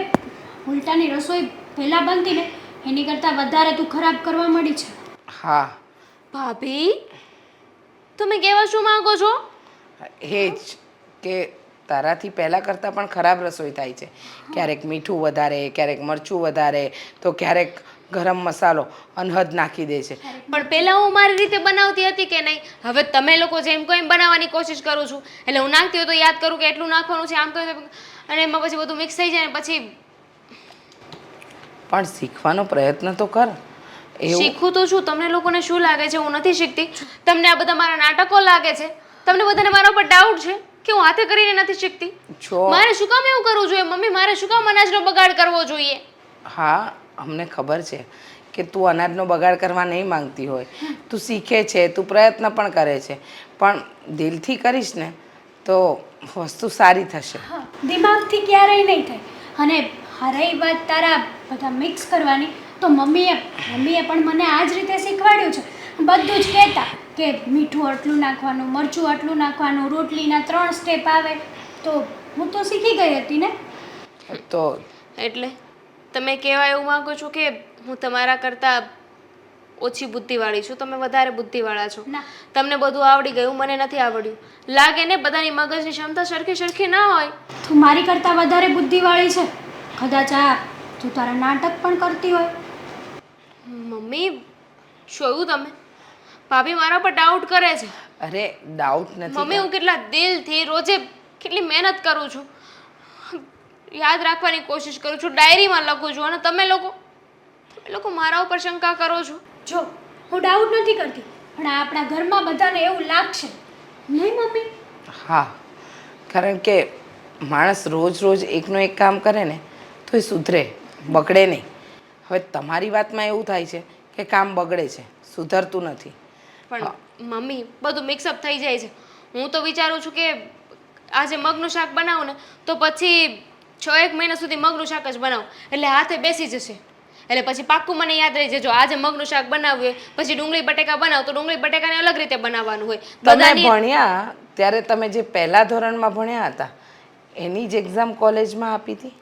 ઉલટાની રસોઈ પહેલાં બનતી ને એની કરતાં વધારે તું ખરાબ કરવા માંડી છે. હા, ભાભી તમે કહેવા શું માંગો છો? એ જ કે તારાથી પહેલાં કરતાં પણ ખરાબ રસોઈ થાય છે. ક્યારેક મીઠું વધારે, ક્યારેક મરચું વધારે, તો ક્યારેક ગરમ મસાલો અનહદ નાખી દે છે. પણ પહેલાં હું મારી રીતે બનાવતી હતી કે નહીં? હવે તમે લોકો જેમ કોઈ બનાવવાની કોશિશ કરું છું, એટલે હું નાખતી હોય તો યાદ કરું કે એટલું નાખવાનું છે, આમ કહ્યું, અને એમાં પછી બધું મિક્સ થઈ જાય ને પછી. પણ શીખવાનો પ્રયત્ન તો કર. એવું શીખું તો છું. તમને લોકોને શું લાગે છે હું નથી શીખતી? તમને આ બધા મારા નાટકો લાગે છે? તમને બધાને મારા ઉપર ડાઉટ છે કે હું હાથે કરીને નથી શીખતી? જો મારે શું કામ એવું કરવું જોઈએ મમ્મી? મારે શું કામ અનાજનો બગાડ કરવો જોઈએ? હા, અમને ખબર છે કે તું અનાજનો બગાડ કરવા નહીં માંગતી હોય. તું શીખે છે, તું પ્રયત્ન પણ કરે છે, પણ દિલથી કરીશ ને તો વસ્તુ સારી થશે. હા, દિમાગથી ક્યારેય નહીં થાય. અને આ રહી વાત તારા બધા મિક્સ કરવાની, તો મમ્મીએ પણ મને આ જ રીતે શીખવાડ્યું છે. બધું જ કહેતા કે મીઠું આટલું નાખવાનું, મરચું આટલું નાખવાનું, રોટલીના 3 સ્ટેપ આવે, તો હું તો શીખી ગઈ હતી ને. તો એટલે તમે કહેવા એવું માંગો છો કે હું તમારા કરતાં ઓછી બુદ્ધિવાળી છું, તમે વધારે બુદ્ધિવાળા છો? ના. તમને બધું આવડી ગયું, મને નથી આવડ્યું. લાગે ને બધાની મગજની ક્ષમતા સરખી ના હોય. તું મારી કરતાં વધારે બુદ્ધિવાળી છે. કદાચ આ તું તારા નાટક પણ કરતી હોય મમ્મી જોયું તમે ભાભી મારા પર ડાઉટ કરે છે. અરે ડાઉટ નથી મમ્મી હું કેટલા દિલથી રોજે કેટલી મહેનત કરું છું, યાદ રાખવાની કોશિશ કરું છું, ડાયરીમાં લખું છું, અને તમે લોકો મારા ઉપર શંકા કરો છો. જો હું ડાઉટ નથી કરતી, પણ આ આપણા ઘરમાં બધાને એવું લાગશે નહીં મમ્મી? હા, કારણ કે માણસ રોજ રોજ એકનું એક કામ કરે ને તો એ સુધરે, બગડે નહીં. હવે તમારી વાતમાં એવું થાય છે કે કામ બગડે છે, સુધરતું નથી. પણ મમ્મી બધું મિક્સઅપ થઈ જાય છે. હું તો વિચારું છું કે આજે મગનું શાક બનાવું ને તો પછી 6-1 મહિના સુધી મગનું શાક જ બનાવું, એટલે હાથે બેસી જશે. એટલે પછી પાક્કું મને યાદ રહી જાય, જો આજે મગનું શાક બનાવ્યું હોય પછી ડુંગળી બટેકા બનાવ તો ડુંગળી બટેકાને અલગ રીતે બનાવવાનું હોય. તમે બધાની ભણ્યા ત્યારે તમે જે પહેલા ધોરણમાં ભણ્યા હતા એની જ એક્ઝામ કોલેજમાં આપી હતી?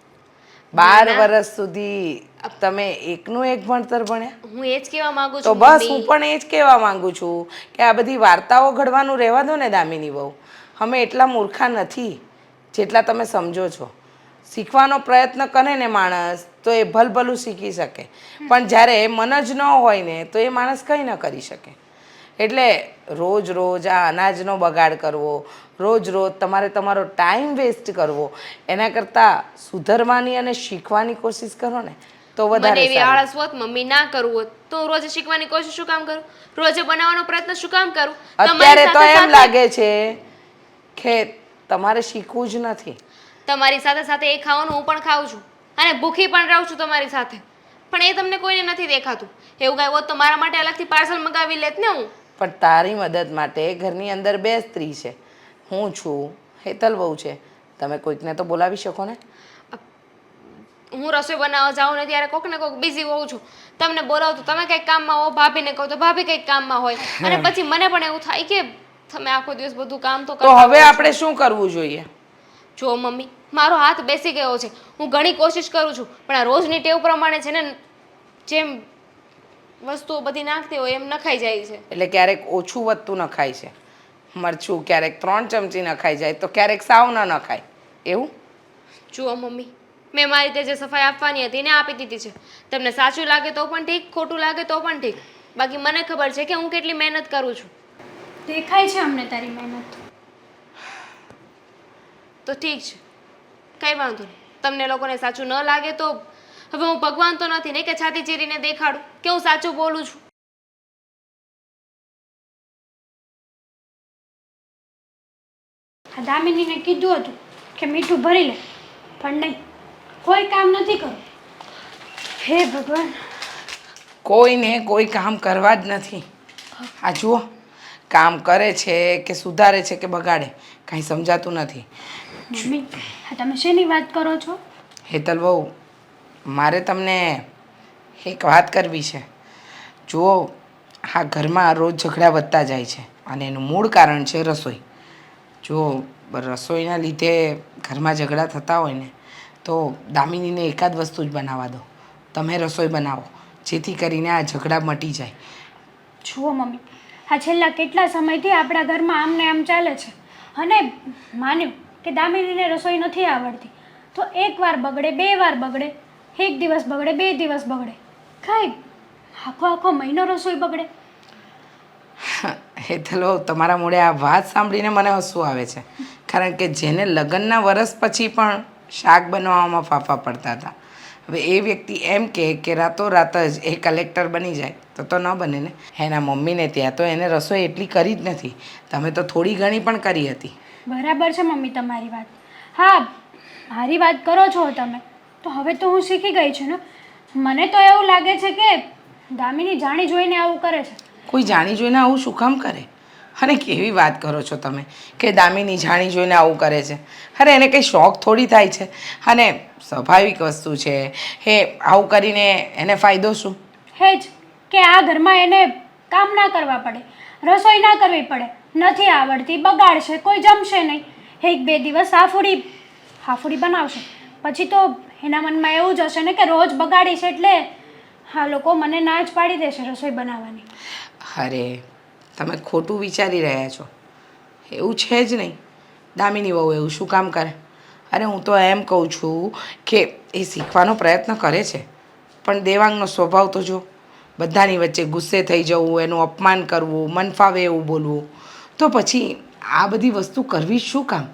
12 વર્ષ સુધી તમે એકનું એક ભણતર ભણ્યા? હું એ જ કહેવા માંગુ તો છું બસ હું મમ્મી. પણ એ જ કહેવા માંગુ છું કે આ બધી વાર્તાઓ ઘડવાનું રહેવા દો ને દામિની બહુ. અમે એટલા મૂર્ખા નથી જેટલા તમે સમજો છો. શીખવાનો પ્રયત્ન કરે ને માણસ તો એ ભલભલું શીખી શકે, પણ જ્યારે મન જ ન હોય ને તો એ માણસ કંઈ ન કરી શકે. એટલે રોજ રોજ આ અનાજનો બગાડ કરવો, રોજ રોજ તમારે તમારો ટાઈમ વેસ્ટ કરવો, એના કરતાં સુધરવાની અને શીખવાની કોશિશ કરો ને તો મને વધારે એવી સારું. આળસ હોત મમ્મી ના કરવું હોત તો હું રોજે શીખવાની કોશિશ શું કામ કરું, રોજે બનાવવાનો પ્રયત્ન શું કામ કરું? અત્યારે તો તમારી એમ લાગે છે કે તમારે શીખવું જ નથી. તમારી સાથે સાથે એ ખાવાનું હું પણ ખાઉં છું અને ભૂખી પણ રહું છું તમારી સાથે, પણ એ તમને કોઈને નથી દેખાતું. એવું કાંઈ હોત તો મારા માટે અલગથી પાર્સલ મંગાવી લેત ને હું. પણ તારી મદદ માટે ઘરની અંદર 2 સ્ત્રી છે, હું છું, હેતલ બહુ છે. તમે કોઈકને તો બોલાવી શકો ને. હું રસોઈ બનાવવા જાઉં ને ત્યારે કોક ને કોક બિઝી હોઉં છું. તમને બોલાવું તો તમે કંઈક કામમાં હો, ભાભીને કહું તો ભાભી કંઈક કામમાં હોય, અને પછી મને પણ એવું થાય કે તમે આખો દિવસ બધું કામ તો તો કરતા હવે હોય છો. આપણે શું કરવું જોઈએ? જો મમ્મી મારો હાથ બેસી ગયો છે, હું ઘણી કોશિશ કરું છું, પણ આ રોજની ટેવ પ્રમાણે છે ને જેમ વસ્તુઓ બધી નાખતી હોય એમ નખાઈ જાય છે. એટલે ક્યારેક ઓછું વધતું નખાય છે મરચું, ક્યારેક 3 ચમચી નખાઈ જાય તો ક્યારેક સાવ ન નખાય એવું. જુઓ મમ્મી મેં મારી રીતે જે સફાઈ આપવાની હતી એને આપી દીધી છે. તમને સાચું લાગે તો પણ ઠીક, ખોટું લાગે તો પણ ઠીક, બાકી મને ખબર છે કે હું કેટલી મહેનત કરું છું. દેખાય છે અમને તારી મહેનત. તો ઠીક છે, કંઈ વાંધો નહીં. તમને લોકોને સાચું ન લાગે તો હવે હું ભગવાન તો નથી ને કે છાતી ચીરીને દેખાડું કે હું સાચું બોલું છું. આ દામિનીને કીધું હતું કે મીઠું ભરી લે, પણ નહીં, કોઈ કામ નથી કરવું. હે ભગવાન. કોઈને કોઈ કામ કરવા જ નથી. આ જુઓ, કામ કરે છે કે સુધારે છે કે બગાડે કાંઈ સમજાતું નથી. મમ્મી આ તમે શેની વાત કરો છો? હેતલ બહુ, મારે તમને એક વાત કરવી છે. જુઓ, આ ઘરમાં રોજ ઝઘડા વધતા જાય છે અને એનું મૂળ કારણ છે રસોઈ. જો રસોઈના લીધે ઘરમાં ઝઘડા થતા હોય ને તો દામિનીને એકાદ વસ્તુ જ બનાવવા દો. તમે રસોઈ બનાવો જેથી કરીને આ ઝઘડા મટી જાય. જુઓ મમ્મી, આ છેલ્લા કેટલા સમયથી આપણા ઘરમાં આમને આમ ચાલે છે, અને માન્યું કે દામિનીને રસોઈ નથી આવડતી તો 1 વાર બગડે, 2 વાર બગડે, 1 દિવસ બગડે, 2 દિવસ બગડે, કાંઈ આખો મહિનો રસોઈ બગડે. હેતલ બહુ, તમારા મોઢે આ વાત સાંભળીને મને હસવું આવે છે, કારણ કે જેને લગ્નના વર્ષ પછી પણ શાક બનાવવામાં ફાંફા પડતા હતા, હવે એ વ્યક્તિ એમ કે રાતોરાત જ એ કલેક્ટર બની જાય તો ન બને ને. એના મમ્મીને ત્યાં તો એને રસોઈ એટલી કરી જ નથી, તમે તો થોડી ઘણી પણ કરી હતી. બરાબર છે મમ્મી તમારી વાત. હા, મારી વાત કરો છો તમે તો હવે તો હું શીખી ગઈ છું ને. મને તો એવું લાગે છે કે દામિની જાણી જોઈને આવું કરે છે. કોઈ જાણી જોઈને આવું શું કામ કરે? અને કેવી વાત કરો છો તમે કે દામિની જાણી જોઈને આવું કરે છે? અરે એને કંઈ શોખ થોડી થાય છે, અને સ્વાભાવિક વસ્તુ છે એ આવું કરીને એને ફાયદો શું? હે જ કે આ ઘરમાં એને કામ ના કરવા પડે, રસોઈ ના કરવી પડે, નથી આવડતી, બગાડશે, કોઈ જમશે નહીં. 1-2 દિવસ હાફૂડી બનાવશે, પછી તો એના મનમાં એવું જ હશે ને કે રોજ બગાડીશ એટલે હા લોકો મને ના જ પાડી દેશે રસોઈ બનાવવાની. અરે તમે ખોટું વિચારી રહ્યા છો, એવું છે જ નહીં. દામિની વહુ એવું શું કામ કરે? અરે હું તો એમ કહું છું કે એ શીખવાનો પ્રયત્ન કરે છે, પણ દેવાંગનો સ્વભાવ તો જો, બધાની વચ્ચે ગુસ્સે થઈ જવું, એનું અપમાન કરવું, મન ફાવે એવું બોલવું, તો પછી આ બધી વસ્તુ કરવી શું કામ?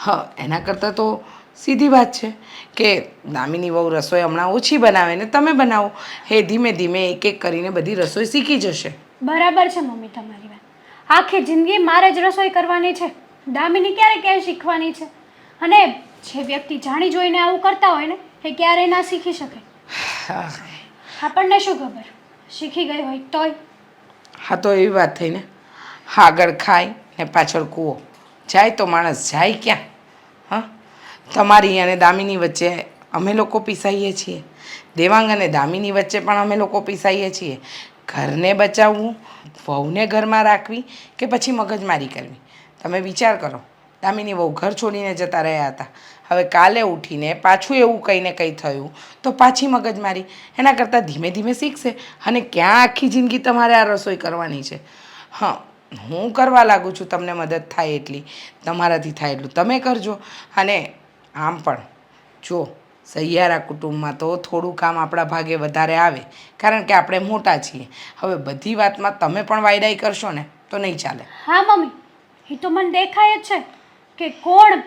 હા, એના કરતાં તો સીધી વાત છે કે દામિની વહુ રસોઈ હમણાં ઓછી બનાવે ને તમે બનાવો. એ ધીમે ધીમે એક એક કરીને બધી રસોઈ શીખી જશે. બરાબર છે મમ્મી તમારી વાત. આખી જિંદગી મારે જ રસોઈ કરવાની છે, દામિની ક્યારે ક્યાંય શીખવાની છે? અને જે વ્યક્તિ જાણી જોઈને આવું કરતા હોય ને એ ક્યારેય ના શીખી શકે. આપણને શું ખબર, શીખી ગઈ હોય તોય. હા, તો એવી વાત થઈ ને, આગળ ખાય ને પાછળ કૂવો, જાય તો માણસ જાય ક્યાં? હા, તમારી અને દામિની વચ્ચે અમે લોકો પીસાઈએ છીએ, દેવાંગ અને દામિની વચ્ચે પણ અમે લોકો પીસાઈએ છીએ. ઘરને બચાવવું, વહુને ઘરમાં રાખવી કે પછી મગજમારી કરવી, તમે વિચાર કરો. દામિની વહુ ઘર છોડીને જતા રહ્યા હતા, હવે કાલે ઉઠીને પાછું એવું કંઈ ને કંઈ થયું તો પાછી મગજમારી. એના કરતાં ધીમે ધીમે શીખશે. અને ક્યાં આખી જિંદગી તમારે આ રસોઈ કરવાની છે? હા, હું કરવા લાગુ છું, તમને મદદ થાય એટલી, તમારાથી થાય એટલું તમે કરજો. અને આમ પણ જો સહિયારા કુટુંબમાં તો થોડું કામ આપણા ભાગે વધારે આવે, કારણ કે આપણે મોટા છીએ. હવે બધી વાતમાં તમે પણ વાયડાઈ કરશો ને તો નહીં ચાલે. હા મમ્મી, એ તો મને દેખાય જ છે કે કોણ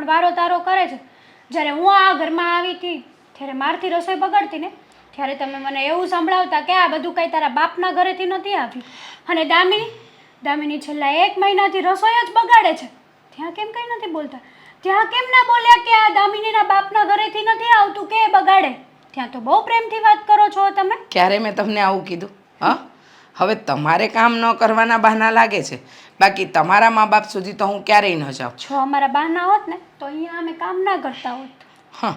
વારો તારો કરે છે. જ્યારે હું આ ઘરમાં આવી હતી ત્યારે મારથી રસોઈ બગડતી ને ત્યારે તમે મને એવું સંભળાવતા કે આ બધું કંઈ તારા બાપના ઘરેથી નથી આવ્યું. અને દામિની છેલ્લા 1 મહિનાથી રસોઈ જ બગાડે છે. ત્યાં કેમ કંઈ નથી બોલતા? ત્યાં કેમ ના બોલ્યા કે આ દામિનીના બાપના ઘરેથી નથી આવતું કે એ બગાડે? ત્યાં તો બહુ પ્રેમથી વાત કરો છો તમે. ક્યારે મેં તમને આવું કીધું? હા, હવે તમારે કામ ન કરવાના બહાના લાગે છે, બાકી તમારા મા બાપ સુધી તો હું ક્યારેય ન જાઉં. જો અમારા બહાના હોત ને તો અહીંયા અમે કામ ના કરતા હોત. હા,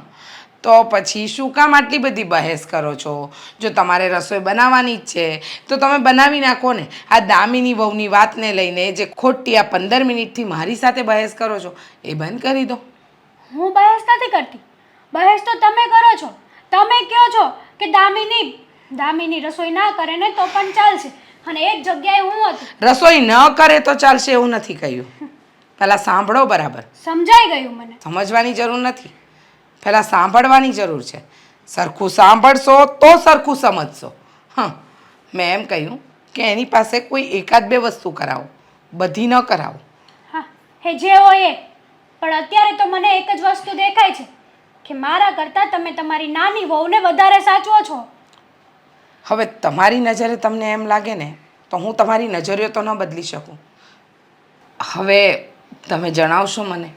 તો પછી શું કામ આટલી બધી બહેસ કરો છો? જો તમારે રસોઈ બનાવવાની જ છે તો તમે બનાવી નાખો ને. આ દામિની વહુની વાતને લઈને જે ખોટી આ 15 મિનિટથી મારી સાથે બહેસ કરો છો એ બંધ કરી દો. હું બહેસ નથી કરતી, બહેસ તો તમે કરો છો. તમે કહો છો કે દામિની રસોઈ ના કરે ને તો પણ ચાલશે, અને એક જગ્યાએ હું હતી. રસોઈ ન કરે તો ચાલશે એવું નથી કહ્યું. પહેલાં સાંભળો બરાબર. સમજાઈ ગયું મને. સમજવાની જરૂર નથી, પહેલાં સાંભળવાની જરૂર છે. સરખું સાંભળશો તો સરખું સમજશો. હા, મેં એમ કહ્યું કે એની પાસે કોઈ એકાદ બે વસ્તુ કરાવો, બધી ન કરાવો. હા, એ જે હોય એ. પણ અત્યારે તો મને એક જ વસ્તુ દેખાય છે કે મારા કરતાં તમે તમારી નાની વહુને વધારે સાચવો છો. હવે તમારી નજરે તમને એમ લાગે ને તો હું તમારી નજરિયો તો ન બદલી શકું. હવે તમે જણાવશો મને,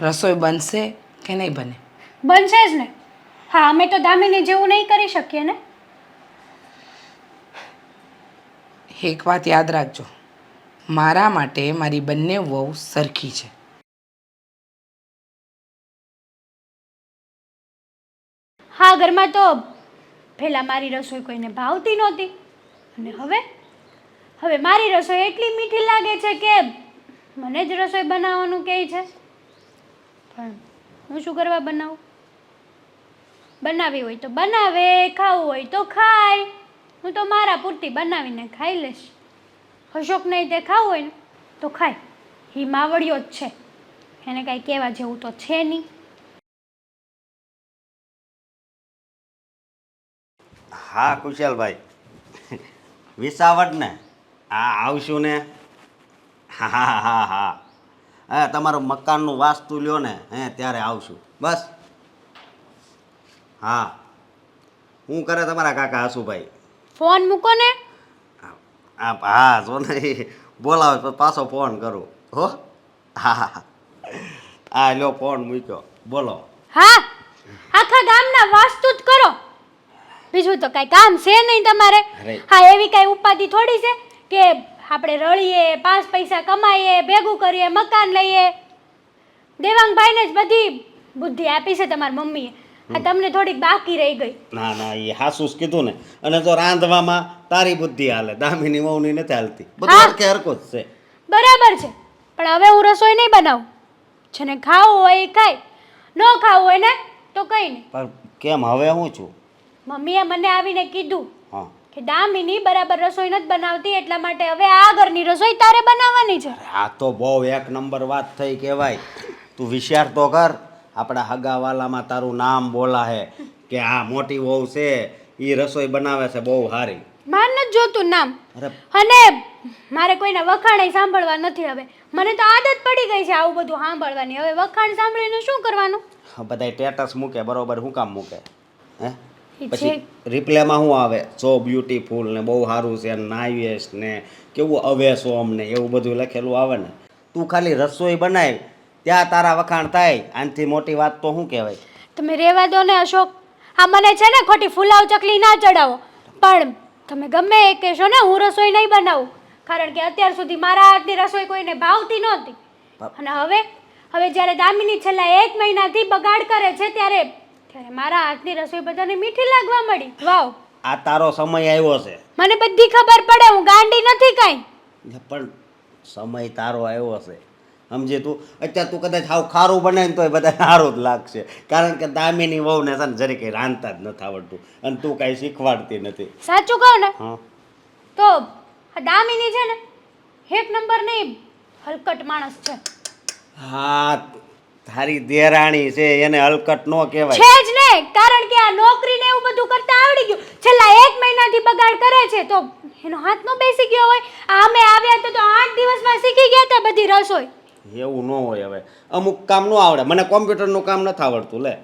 રસોઈ બનશે કે નહીં બને? બનશે જ ને. હા, અમે તો દામિની જેવું નહીં કરી શકીએ ને. એક વાત યાદ રાખજો, મારા માટે મારી બંને વહુ સરખી છે. હા, ઘરમાં તો પહેલાં મારી રસોઈ કોઈને ભાવતી નહોતી, અને હવે મારી રસોઈ એટલી મીઠી લાગે છે કે મને જ રસોઈ બનાવવાનું કહે છે. પણ હું શું કરવા બનાવું? બનાવી હોય તો બનાવે, ખાવું હોય તો ખાય. હું તો મારા પૂરતી બનાવીને ખાઈ લઈશ. અશોક નહીં તે ખાવું હોય ને તો ખાય, એ માવડિયો જ છે, એને કાંઈ કહેવા જેવું તો છે નહીં. હા કુશલભાઈ, વિસાવટ ને? હા આવશું ને. હા હા હા હા હા, તમારું મકાનનું વાસ્તુ લ્યો ને ત્યારે આવશું બસ. હા, શું કરે તમારા કાકા આશુભાઈ? ફોન મૂકો ને. હા જો ને બોલાવે તો પાછો ફોન કરું હો. હા હા હા, લ્યો ફોન મૂક્યો, બોલો. હા, આખા ગામના વાસ્તુ જ કરો, બીજું તો કાંઈ કામ છે નહીં તમારે. હા, એવી કાંઈ ઉપાધિ થોડી છે કે આપણે રળીએ, 5 પૈસા કમાઈએ, ભેગું કરીએ, મકાન લઈએ. દેવાંગભાઈને જ બધી બુદ્ધિ આપી છે તમારી મમ્મીએ. આ તમને થોડીક બાકી રહી ગઈ. ના ના, એ હાસું જ કીધું ને. અને જો રાંધવામાં તારી બુદ્ધિ હાલે, દામિની વહુની નથી હાલતી. બધું હરખે હરખું જ છે. બરાબર છે, પણ હવે હું રસોઈ નહીં બનાવું. જેને ખાવું હોય એ ખાય, ન ખાવું હોય ને તો કંઈ નહીં. પણ કેમ હવે હું છું? મમ્મીએ મને આવીને કીધું હા કે દામિની બરાબર રસોઈ નથી બનાવતી, એટલા માટે હવે આ ઘરની રસોઈ તારે બનાવવાની છે. આ તો બહુ 1 નંબર વાત થઈ કહેવાય. તું વિચાર તો કર, આપણા હગાવાલામાં તારું નામ બોલા હે કે આ મોટી વહુ છે એ રસોઈ બનાવે છે બહુ સારી. માર નથી જોતું નામ. અરે અને મારે કોઈના વખાણ સાંભળવા નથી હવે. મને તો આદત પડી ગઈ છે આવું બધું સાંભળવાની. હવે વખાણ સાંભળીને શું કરવાનું? બધા સ્ટેટસ મૂકે બરોબર, શું કામ મૂકે? હે ઈ પછી રિપ્લેમાં શું આવે? સો બ્યુટીફુલ ને બહુ સારું છે નાઈએસ ને કેવું અવેસો અમને એવું બધું લખેલું આવે ને. તું ખાલી રસોઈ બનાવ ત્યાં તારા વખાણ થાય. આનાથી મોટી વાત તો શું કહેવાય? તમે રહેવા દો ને અશોક. આ મને છે ને ખોટી ફુલાવ ચકલી ના ચડાવો. પણ તમે ગમે એ કહેશો ને હું રસોઈ નહીં બનાવું. કારણ કે અત્યાર સુધી મારા હાથની રસોઈ કોઈને ભાવતી નહોતી. અને હવે જ્યારે દામિની છેલ્લા 1 મહિનાથી બગાડ કરે છે ત્યારે મારા હાથની રસોઈ બધાને મીઠી લાગવા મળી. વાવ, આ તારો સમય આવ્યો છે. મને બધી ખબર પડે, હું ગાંડી નથી કાંઈ. પણ સમય તારો આવ્યો છે સમજે તું. અત્યારે તું કદાચ હાવ ખારું બને ને તોય બધા સારું જ લાગશે. કારણ કે દામિની વહુને છે ને જરી કંઈ રાંધતા જ નથી આવડતું અને તું કાંઈ શીખવાડતી નથી. સાચું કહું ને હા તો આ દામિની છે ને 1 નંબર નહીં હલકટ માણસ છે. હા તારી દેરાણી છે એને હલકટ ન કહેવાય. છે જ ને, કારણ કે આ નોકરી ને એવું બધું કરતા આવડી ગયું. છેલ્લા 1 મહિનાથી બગાડ કરે છે તો એનો હાથ નો બેસી ગયો હોય. અમે આવ્યા તો 8 દિવસમાં શીખી ગયા હતા બધી રસોઈ. એવું ન હોય. હવે અમુક કામ ન આવડે. મને કોમ્પ્યુટરનું કામ નથી આવડતું. લે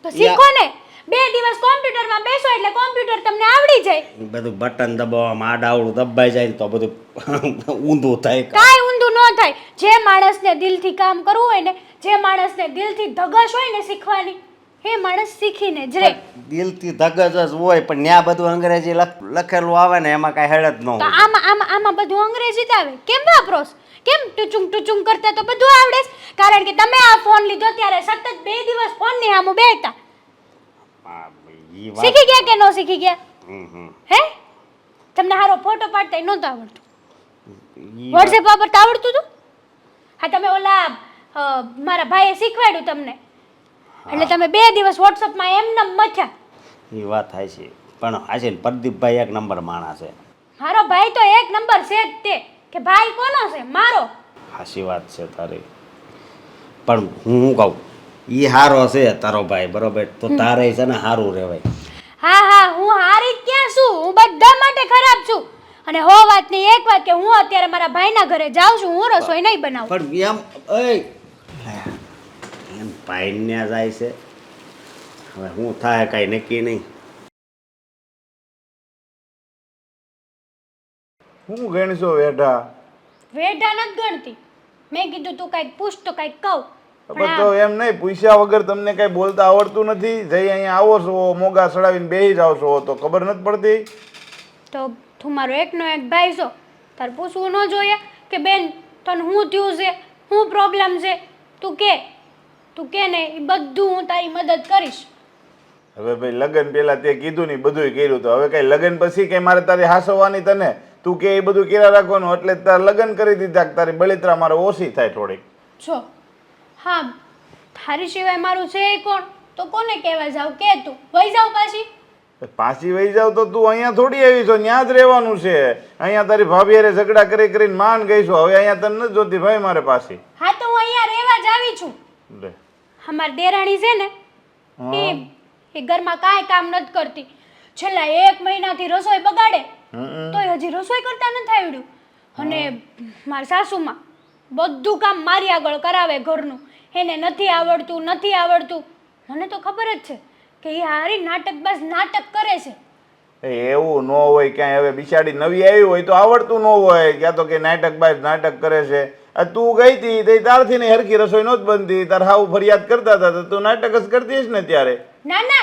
તો શીખો ને. 2 દિવસ કોમ્પ્યુટરમાં બેસો એટલે કોમ્પ્યુટર તમને આવડી જાય. બધું બટન દબાવવામાં આડાવડું દબાઈ જાય ને તો બધું ઊંધું થાય. કાંઈ ઊંધું ન થાય. જે માણસને દિલથી કામ કરવું હોય ને, જે માણસને દિલથી ધગશ હોય ને શીખવાની, એ માણસ શીખીને જ રહે. દિલથી ધગજ જ હોય પણ ત્યાં બધું અંગ્રેજી લખેલું આવે ને એમાં કાંઈ હેડ જ ન તો હોય. આમાં બધું અંગ્રેજી જ આવે. કેમ વાપરોસ? કેમ ટુચુંગ કરતા તો બધું આવડે છે. કારણ કે તમે આ ફોન લીધો ત્યારે સતત 2 દિવસ ફોનની સામે બેઠા. ઈ વાત શીખી ગયા કે ન શીખી ગયા? હમ. હે તમને હારો ફોટો પાડતા નહોતું આવડતું? ઈ વાત- વોટ્સએપ વાપરતા આવડતું હતું? હા તમે ઓલા મારા ભાઈએ શીખવાડ્યું તમને એટલે તમે 2 દિવસ વોટ્સએપમાં એમને મથ્યા. ઈ વાત થાય છે પણ આજે પ્રદીપભાઈ 1 નંબર માણસ છે. મારો ભાઈ તો 1 નંબર છે જ તે. કે ભાઈ કોનો છે? મારો. હાચી વાત છે તારી. પણ હું કહું ઈ હારો છે તારો ભાઈ બરોબર તો તારે છે ને સારું રહેવાય. હા હું હારી જ ક્યાં છું? હું બધા માટે ખરાબ છું. અને હો વાત નહીં એક વાત કે હું અત્યારે મારા ભાઈના ઘરે જાઉં છું. હું રસોઈ નહીં બનાવું. પણ એમ ભાઈને જાય છે. હવે હું થાય કાંઈ નક્કી નહીં. હું ગણશો વેઢા? વેઢા નથી ગણતી. મેં કીધું તું કાંઈક પૂછ તો કાંઈક કહું. પણ તો એમ નહીં, પૂછ્યા વગર તમને કઈ બોલતા આવડતું નથી? જઈ અહીંયા આવો છો મોગા સડાવીને બેસી જાવ છો તો ખબર નથી પડતી? તો તું મારો એકનો એક ભાઈ છો, તાર પૂછવું ન જોઈએ કે બેન તને શું થયું છે, શું પ્રોબ્લેમ છે? તું કે ને એ બધું હું તારી મદદ કરીશ. હવે ભાઈ લગ્ન પહેલા તે કીધું ને બધું કર્યું તો હવે કઈ લગ્ન પછી કઈ મારે તારી હાસવવાની તને? તું કે એ બધું કર્યા રાખવાનું એટલે તાર લગ્ન કરી દીધા કે તારી બળિત્રા મારે ઓછી થાય થોડીક? જો હા તારી સિવાય મારું છે એ કોણ? તો કોને કહેવા જાવ? કે તું વહી જાવ પાછી. પાછી વહી જાવ તો તું અહીંયા થોડી આવી છો, ત્યાં જ રહેવાનું છે. અહીંયા તારી ભાભી હારે ઝઘડા કરી કરીને માન ગઈ છો. હવે અહીંયા તને નથી જોતી ભાઈ મારે પાછી. હા તો હું અહીંયા રહેવા જ આવી છું. લે અમારી દેરાણી છે ને એ ઘરમાં કાંઈ કામ નથી કરતી. છેલ્લા 1 મહિનાથી રસોઈ બગાડે તોય હજી રસોઈ કરતા નથી આવડ્યું. અને મારા સાસુમાં બધું કામ મારી આગળ કરાવે ઘરનું. એને નથી આવડતું. મને તો ખબર જ છે કે એ હારી નાટકબાજ નાટક કરે છે. એવું ન હોય ક્યાંય. હવે બિચારી નવી આવી હોય તો આવડતું ન હોય, ક્યાં તો કે નાટક કરે છે. તું ગઈ હતી તે તારથી ને હરખી રસોઈ નહોત બનતી, તાર હાવ ફરિયાદ કરતા હતા તો તું નાટક જ કરતી હશ ને ત્યારે. ના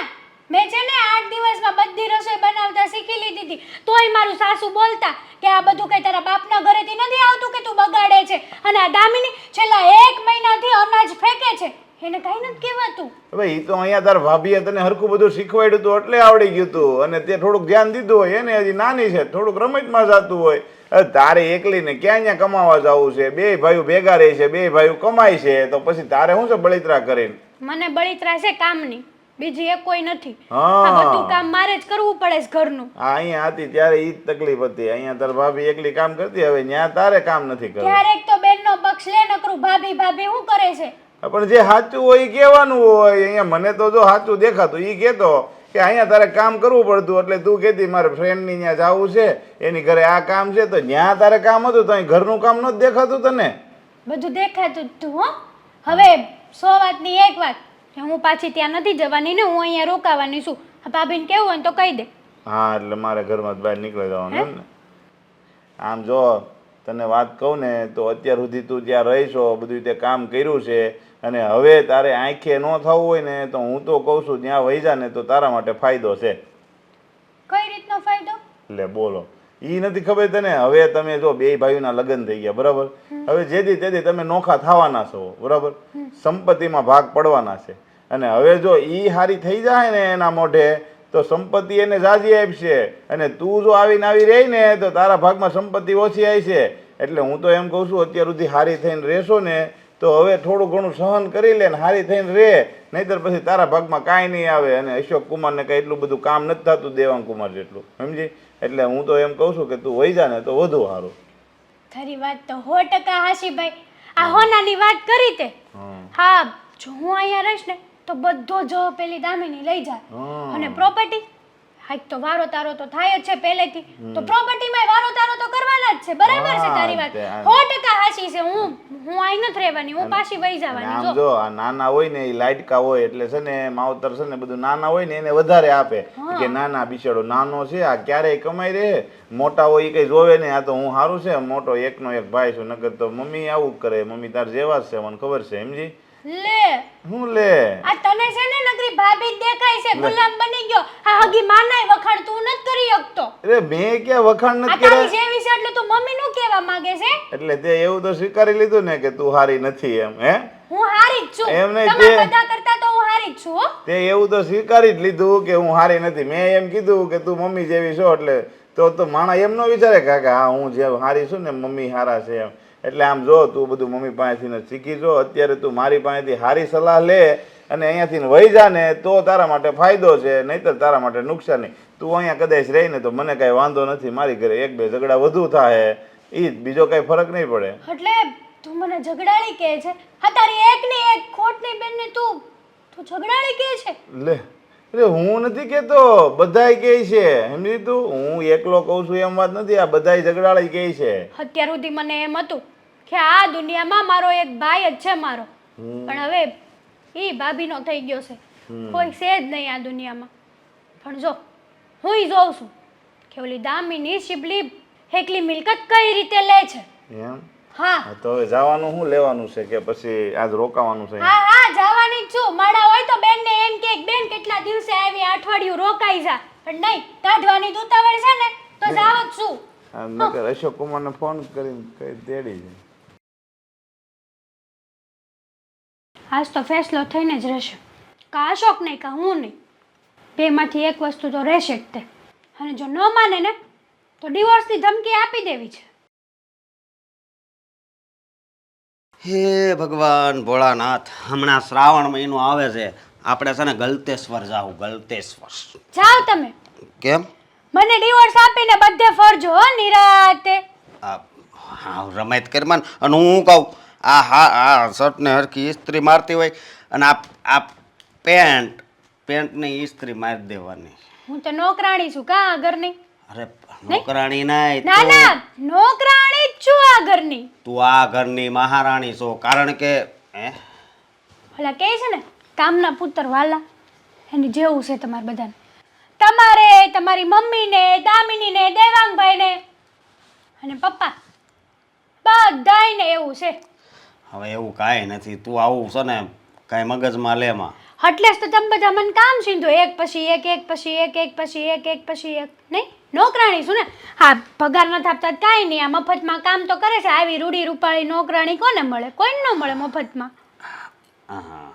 મેં છે ને 8 દિવસમાં બધી રસોઈ બનાવતા શીખી લીધી હતી. તોય મારું સાસુ બોલતા કે આ બધું કઈ તારા બાપના ઘરેથી નથી આવતું કે તું બગાડે છે. અને આ દામિની છેલ્લા 1 મહિનાથી અનાજ ફેંકે છે. એને કઈ નથી કહેવાતું. હવે એ તો અહીંયા તાર ભાભીએ તને હરખું બધું શીખવાડ્યું હતું એટલે આવડી ગયું હતું. અને તે થોડુંક ધ્યાન દીધું હોય. એને હજી નાની છે, થોડુંક રમતમાં જતું હોય. તારે એકલીને ક્યાં ક્યાં કમાવા જવું છે? 2 ભાઈઓ ભેગા રહે છે, 2 ભાઈઓ કમાય છે તો પછી તારે શું છે બળિત્રા કરીને? મને બળિત્રા છે કામની, બીજી એક કોઈ નથી. હા. આ બધું કામ મારે જ કરવું પડે છે ઘરનું. અહીંયા હતી ત્યારે ઈ જ તકલીફ હતી. અહીંયા તાર ભાભી એકલી કામ કરતી, હવે ત્યાં તારે કામ નથી કરવું. ક્યારેક તો બેનનો પક્ષ લે નકરું ભાભી શું કરે છે? પણ જે સાચું હોય એ કહેવાનું હોય. અહીંયા મને તો જો સાચું દેખાતું એ કહેતો કે અહીંયા તારે કામ કરવું પડતું એટલે તું કહેતી મારે ફ્રેન્ડની ત્યાં જવું છે એની ઘરે આ કામ છે તો જ્યાં તારે કામ હતું તો અહીં ઘરનું કામ નહોતું દેખાતું તને? બધું દેખાતું જ તું હો. હવે 100 વાતની એક વાત કે હું પાછી ત્યાં નથી જવાની ને હું અહીંયા રોકાવાની છું. આ ભાભીને કેવું હોય ને તો કહી દે. હા એટલે મારે ઘરમાં બહાર નીકળી જવાનું એમ ને? આમ જો તને વાત કહું ને તો અત્યાર સુધી તું જ્યાં રહીશો બધું તે કામ કર્યું છે અને હવે તારે આંખે ન થવું હોય ને તો હું તો કહું છું જ્યાં વહી જા ને તો તારા માટે ફાયદો છે. કઈ રીતનો ફાયદો? એટલે બોલો એ નથી ખબર તને? હવે તમે જો બે ભાઈઓના લગ્ન થઈ ગયા બરાબર, હવે જેથી તેથી તમે નોખા થવાના છો બરાબર, સંપત્તિમાં ભાગ પડવાના છે અને હવે જો એ હારી થઈ જાય ને એના મોઢે તો સંપત્તિ એને જાજી આપશે અને તું જો આવીને આવી રહી ને તો તારા ભાગમાં સંપત્તિ ઓછી આવી છે. એટલે હું તો એમ કહું છું અત્યાર સુધી હારી થઈને રહેશો ને તો હવે થોડું ઘણું સહન કરી લે ને હારી થઈને રહે, નહીંતર પછી તારા ભાગમાં કાંઈ નહીં આવે. અને અશોક કુમારને કાંઈ એટલું બધું કામ નથી થતું દેવાંગ કુમાર જેટલું, સમજી? એટલે હું તો એમ કહું છું કે તું વહી જા ને તો વધુ સારું. તારી વાત તો 100% હાશી ભાઈ. આ હોનાની વાત કરી તે. હા, જો હું અહીંયા રહીશ ને તો બધો જો પેલી દામિની લઈ જાય અને પ્રોપર્ટી હાઈક તો વારો તારો તો થાય જ છે પહેલેથી, તો પ્રોપર્ટીમાં વારો તારો તો કરવાના જ છે. બરાબર છે તારી વાત 100% હાશી છે. હું અહીં નથી રહેવાની, હું પાછી વહી જવાની. આમ જો આ નાના હોય ને એ લાડકા હોય એટલે છે ને માવતર છે ને બધું નાના હોય ને એને વધારે આપે કે નાના બિચારો નાનો છે આ ક્યારેય કમાઈ રહે, મોટા હોય એ કઈ જોવે ને આ તો હું સારું છે મોટો એકનો એક ભાઈ છું, નકર તો મમ્મી આવું જ કરે. મમ્મી તાર જેવા જ છે મને ખબર છે, સમજી? લે હું લે આ તને છે ને નકરી ભાભી જ દેખાય છે, ગુલામ બની ગયો. આ હગી માનાય વખાણ તું નથી કરી શકતો. અરે મેં ક્યાં વખાણ આ નથી તારી કર્યા? જેવી છે એટલે તું મમ્મી નું કહેવા માંગે છે? એટલે તે એવું તો સ્વીકારી લીધું ને કે તું હારી નથી એમ? હે, હું હારી જ છું. એમ નહીં, તમારા બધા કરતા તો હું હારી જ છું હો. તે એવું તો સ્વીકારી જ લીધું કે હું હારી નથી. મેં એમ કીધું કે તું મમ્મી જેવી છો એટલે તો માણસ એમ ન વિચારે કે હા હું જે હારી છું ને મમ્મી હારા છે એમ. એટલે આમ જો તું બધું મમ્મી પાસેથી શીખી જો. અત્યારે તું મારી પાસેથી સારી સલાહ લે અને અહીંયાથી વહી જા ને તો તારા માટે ફાયદો છે, નહીંતર તારા માટે નુકસાન નહીં. તું અહીંયા કદાચ રહી ને તો મને કાંઈ વાંધો નથી, મારી ઘરે 1-2 ઝઘડા વધુ થાય એ જ, બીજો કાંઈ ફરક નહીં પડે. એટલે તું મને ઝઘડાળી કહે છે? હા, તારી એકની એક ખોટની બેનને તું ઝઘડાળી કહે છે? લે અરે હું નથી કહેતો, બધાય કહે છે, સમજી તું? હું એકલો કહું છું એમ વાત નથી, આ બધાય ઝઘડાળી કહે છે. અત્યાર સુધી મને એમ હતું કે આ દુનિયામાં મારો એક ભાઈ જ છે મારો, પણ હવે એ ભાભીનો થઈ ગયો છે. કોઈ છે જ નહીં આ દુનિયામાં. પણ જો હું જોઉં છું કે ઓલી દામિની શિબલી એકલી મિલકત કઈ રીતે લે છે. એમ? હા તો હવે જવાનું શું લેવાનું છે કે પછી આજ રોકાવાનું છે? હા હા, જવાની જ છું. માડા હોય તો બેનને એમ કે બેન કેટલા દિવસે આવી, અઠવાડિયું રોકાઈ જા, પણ નહીં, કાઢવાની દુતાવળ છે ને તો જાવ જ છું. નકર અશોક કુમારને ફોન કરીને કઈ તેડી જાય. આજ તો ફેસલો થઈને જ રહેશે. કા અશોક નહીં કા હું નહીં, બેમાંથી એક વસ્તુ તો રહેશે જ તે. અને જો ન માને ને તો ડિવોર્સની ધમકી આપી દેવી છે. હે ભગવાન ભોળાનાથ, હમણાં શ્રાવણ મહિનો આવે છે, આપણે છે ને ગલતેશ્વર જાવું. ગલતેશ્વર જાઓ તમે. કેમ? મને ડિવોર્સ આપીને બધે ફરજો હો નિરાતે. હા રમાયત કરમાન. અને હું કહું આ શર્ટને હરખી ઇસ્ત્રી મારતી હોય અને આ પેન્ટની ઇસ્ત્રી મારી દેવાની. હું તો નોકરાણી છું કા આ ઘરની? અરે નોકરાણી નહીં, ના ના, નોકરાણી જ છું આ ઘરની. તું આ ઘરની મહારાણી છો. કારણ કે ઓલા કહે છે ને કામના પુત્ર વાલા, એની જેવું છે તમારે બધાને. તમારે, તમારી મમ્મીને, દામિનીને, દેવાંગભાઈને અને પપ્પા બધાયને એવું છે. હવે એવું કાંઈ નથી. તું આવું છે ને કાંઈ મગજમાં લેમાં. એટલે જ તો તમે બધા મને કામ સીધો એક પછી એક, એક પછી એક, એક પછી એક, એક પછી એક. નહીં, નોકરાણી છું ને. હા, પગાર નથી આપતા કાંઈ નહીં, આ મફતમાં કામ તો કરે છે. આવી રૂડી રૂપાળી નોકરાણી કોને મળે? કોઈને ન મળે મફતમાં. હા,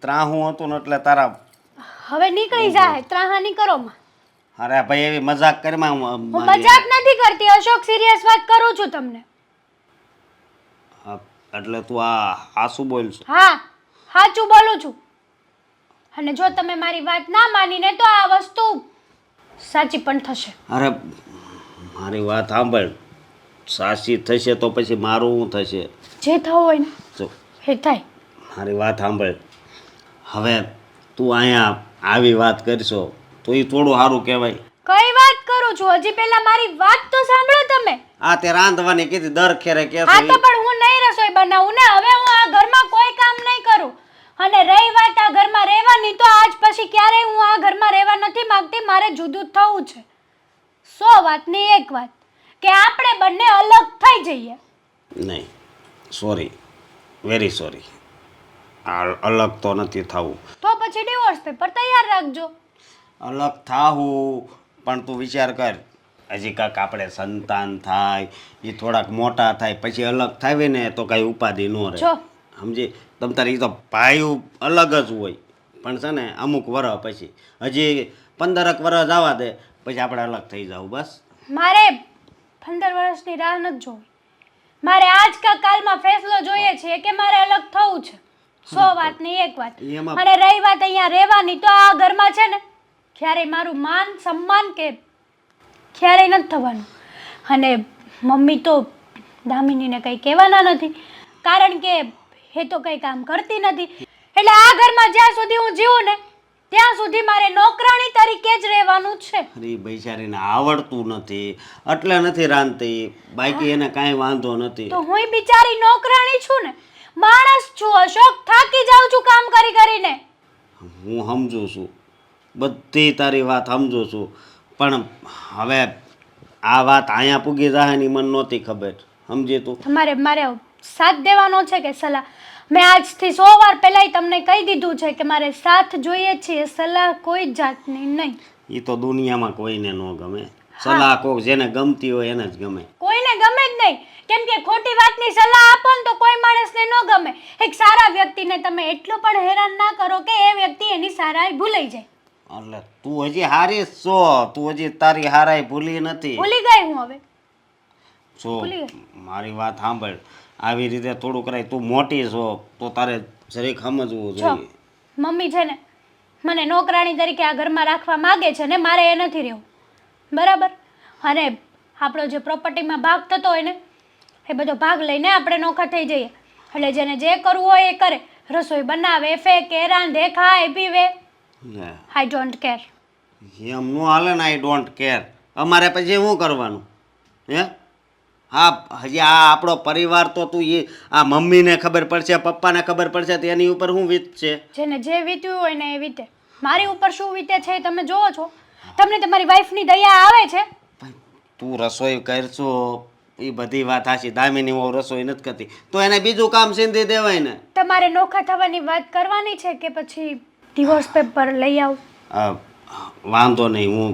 ત્રાહું હતું ને એટલે તારા હવે નીકળી જાય ત્રાહા નહીં કરો માં. અરે ભાઈ એવી મજાક કરીમાં હું મજાક નથી કરતી અશોક, સિરિયસ વાત કરું છું તમને. એટલે તું આ શું બોલશું? હા, સાચું બોલું છું. અને જો તમે મારી વાત ના માનીને તો આ વસ્તુ સાચી પણ થશે. અરે મારી વાત સાંભળ, સાચી થશે તો પછી મારું શું થશે? જે થવું હોય ને જો એ થાય. મારી વાત સાંભળ, હવે તું અહીંયા આવી વાત કરશો તો એ થોડું સારું કહેવાય. કઈ વાત કરું છું? હજી પહેલા મારી વાત તો સાંભળો તમે. આ તે રાંધવાની કીધી દર ખેરે હા તો કહેશો. પણ હું નહીં રસોઈ બનાવું ને. હવે હું આ ઘરમાં કોઈ કામ નહીં કરું. અને રહી વાત આ ઘરમાં રહેવાની, તો આજ પછી ક્યારેય હું આ ઘરમાં રહેવા નથી માંગતી. મારે જુદું થવું છે. 100 વાતની એક વાત કે આપણે બંને અલગ થઈ જઈએ. નહીં, સોરી, વેરી સોરી, અલગ તો નથી થવું. તો પછી ડિવોર્સ પેપર તૈયાર રાખજો. અલગ થાવું, પણ તું વિચાર કર, હજી કાંક આપણે સંતાન થાય, એ થોડાક મોટા થાય પછી અલગ થાય ને તો કાંઈ ઉપાધિ ન રહે. જો સમજી તમ તારી તો ભાઈ અલગ જ હોય, પણ છે ને અમુક વર્ષ પછી, હજી 15 વર્ષ જવા દે પછી આપણે અલગ થઈ જાવ. બસ મારે 15 વર્ષની રાહ નથી જોવી. મારે આજ કા કાલમાં ફેસલો જોઈએ છે કે મારે અલગ થવું છે. 100 વાતની એક વાત. એમાં- અને રહી વાત અહીંયા રહેવાની, તો આ ઘરમાં છે ને ક્યારેય મારું માન સન્માન કે ક્યારેય નથી થવાનું. અને મમ્મી તો દામિનીને કંઈ કહેવાના નથી, કારણ કે એ તો કંઈ કામ કરતી નથી. એટલે આ ઘરમાં જ્યાં સુધી હું જીવું ને ત્યાં સુધી મારે નોકરાણી તરીકે જ રહેવાનું છે. અરે બૈચારીને આવડતું નથી એટલે નથી રાંધતી, બાકી એને કાંઈ વાંધો નથી. તો હું બિચારી નોકરાણી છું ને, માણસ છું. અશોક, થાકી જાઉં છું કામ કરી કરીને. હું સમજુ છું, બધી તારી વાત સમજુ છું, પણ હવે આ વાત અહીંયા પૂગી જાય ની મને નહોતી ખબર. સમજી તું? તમારે મારે સાથ દેવાનો છે કે સલાહ? મેં આજથી 100 વાર પહેલાંય તમને કહી દીધું છે કે મારે સાથ જોઈએ છે, સલાહ કોઈ જાતની નહીં. એ તો દુનિયામાં કોઈને ન ગમે. સલાહ કોક જેને ગમતી હોય એને જ ગમે. કોઈને ગમે જ નહીં, કેમ કે ખોટી વાતની સલાહ આપો ને તો કોઈ માણસને ન ગમે. એક સારા વ્યક્તિને તમે એટલું પણ હેરાન ના કરો કે એ વ્યક્તિ એની સારાઈ ભૂલાઈ જાય. એટલે તું હજી હારી જ છો, તું હજી તારી હારાઈ ભૂલી નથી. ભૂલી ગઈ હું હવે. જો ભૂલી મારી વાત સાંભળ, આવી રીતે થોડું કરાય. તું મોટી છો તો તારે જરીક સમજવું જો જોઈએ. મમ્મી છે ને મને નોકરાણી તરીકે આ ઘરમાં રાખવા માંગે છે ને મારે એ નથી રહેવું, બરાબર? અને આપણો જે પ્રોપર્ટીમાં ભાગ થતો હોય ને એ બધો ભાગ લઈને આપણે નોખા થઈ જઈએ. એટલે જેને જે કરવું હોય એ કરે. રસોઈ બનાવે, ફેંકે, રાંધે, ખાય, પીવે. લે, આઈ ડોન્ટ કેર. એમ નો હાલે ને. I don't care. અમારે પછી શું કરવાનું? હે? હા, હજી આ આપણો પરિવાર તો તું એ આ મમ્મીને ખબર પડશે, પપ્પાને ખબર પડશે તો એની ઉપર શું વીતશે? જેને જે વીત્યું હોય ને એ વીતે. મારી ઉપર શું વીતે છે એ તમે જોવો છો. તમને તમારી વાઈફની દયા આવે છે? તું રસોઈ કરશો એ બધી વાત હાચી. દામિની હું રસોઈ નથી કરતી તો એને બીજું કામ સીંધી દેવાય ને. તમારે નોખા થવાની વાત કરવાની છે કે પછી ડિવોર્સ પેપર લઈ આવું? વાંધો નહીં, હું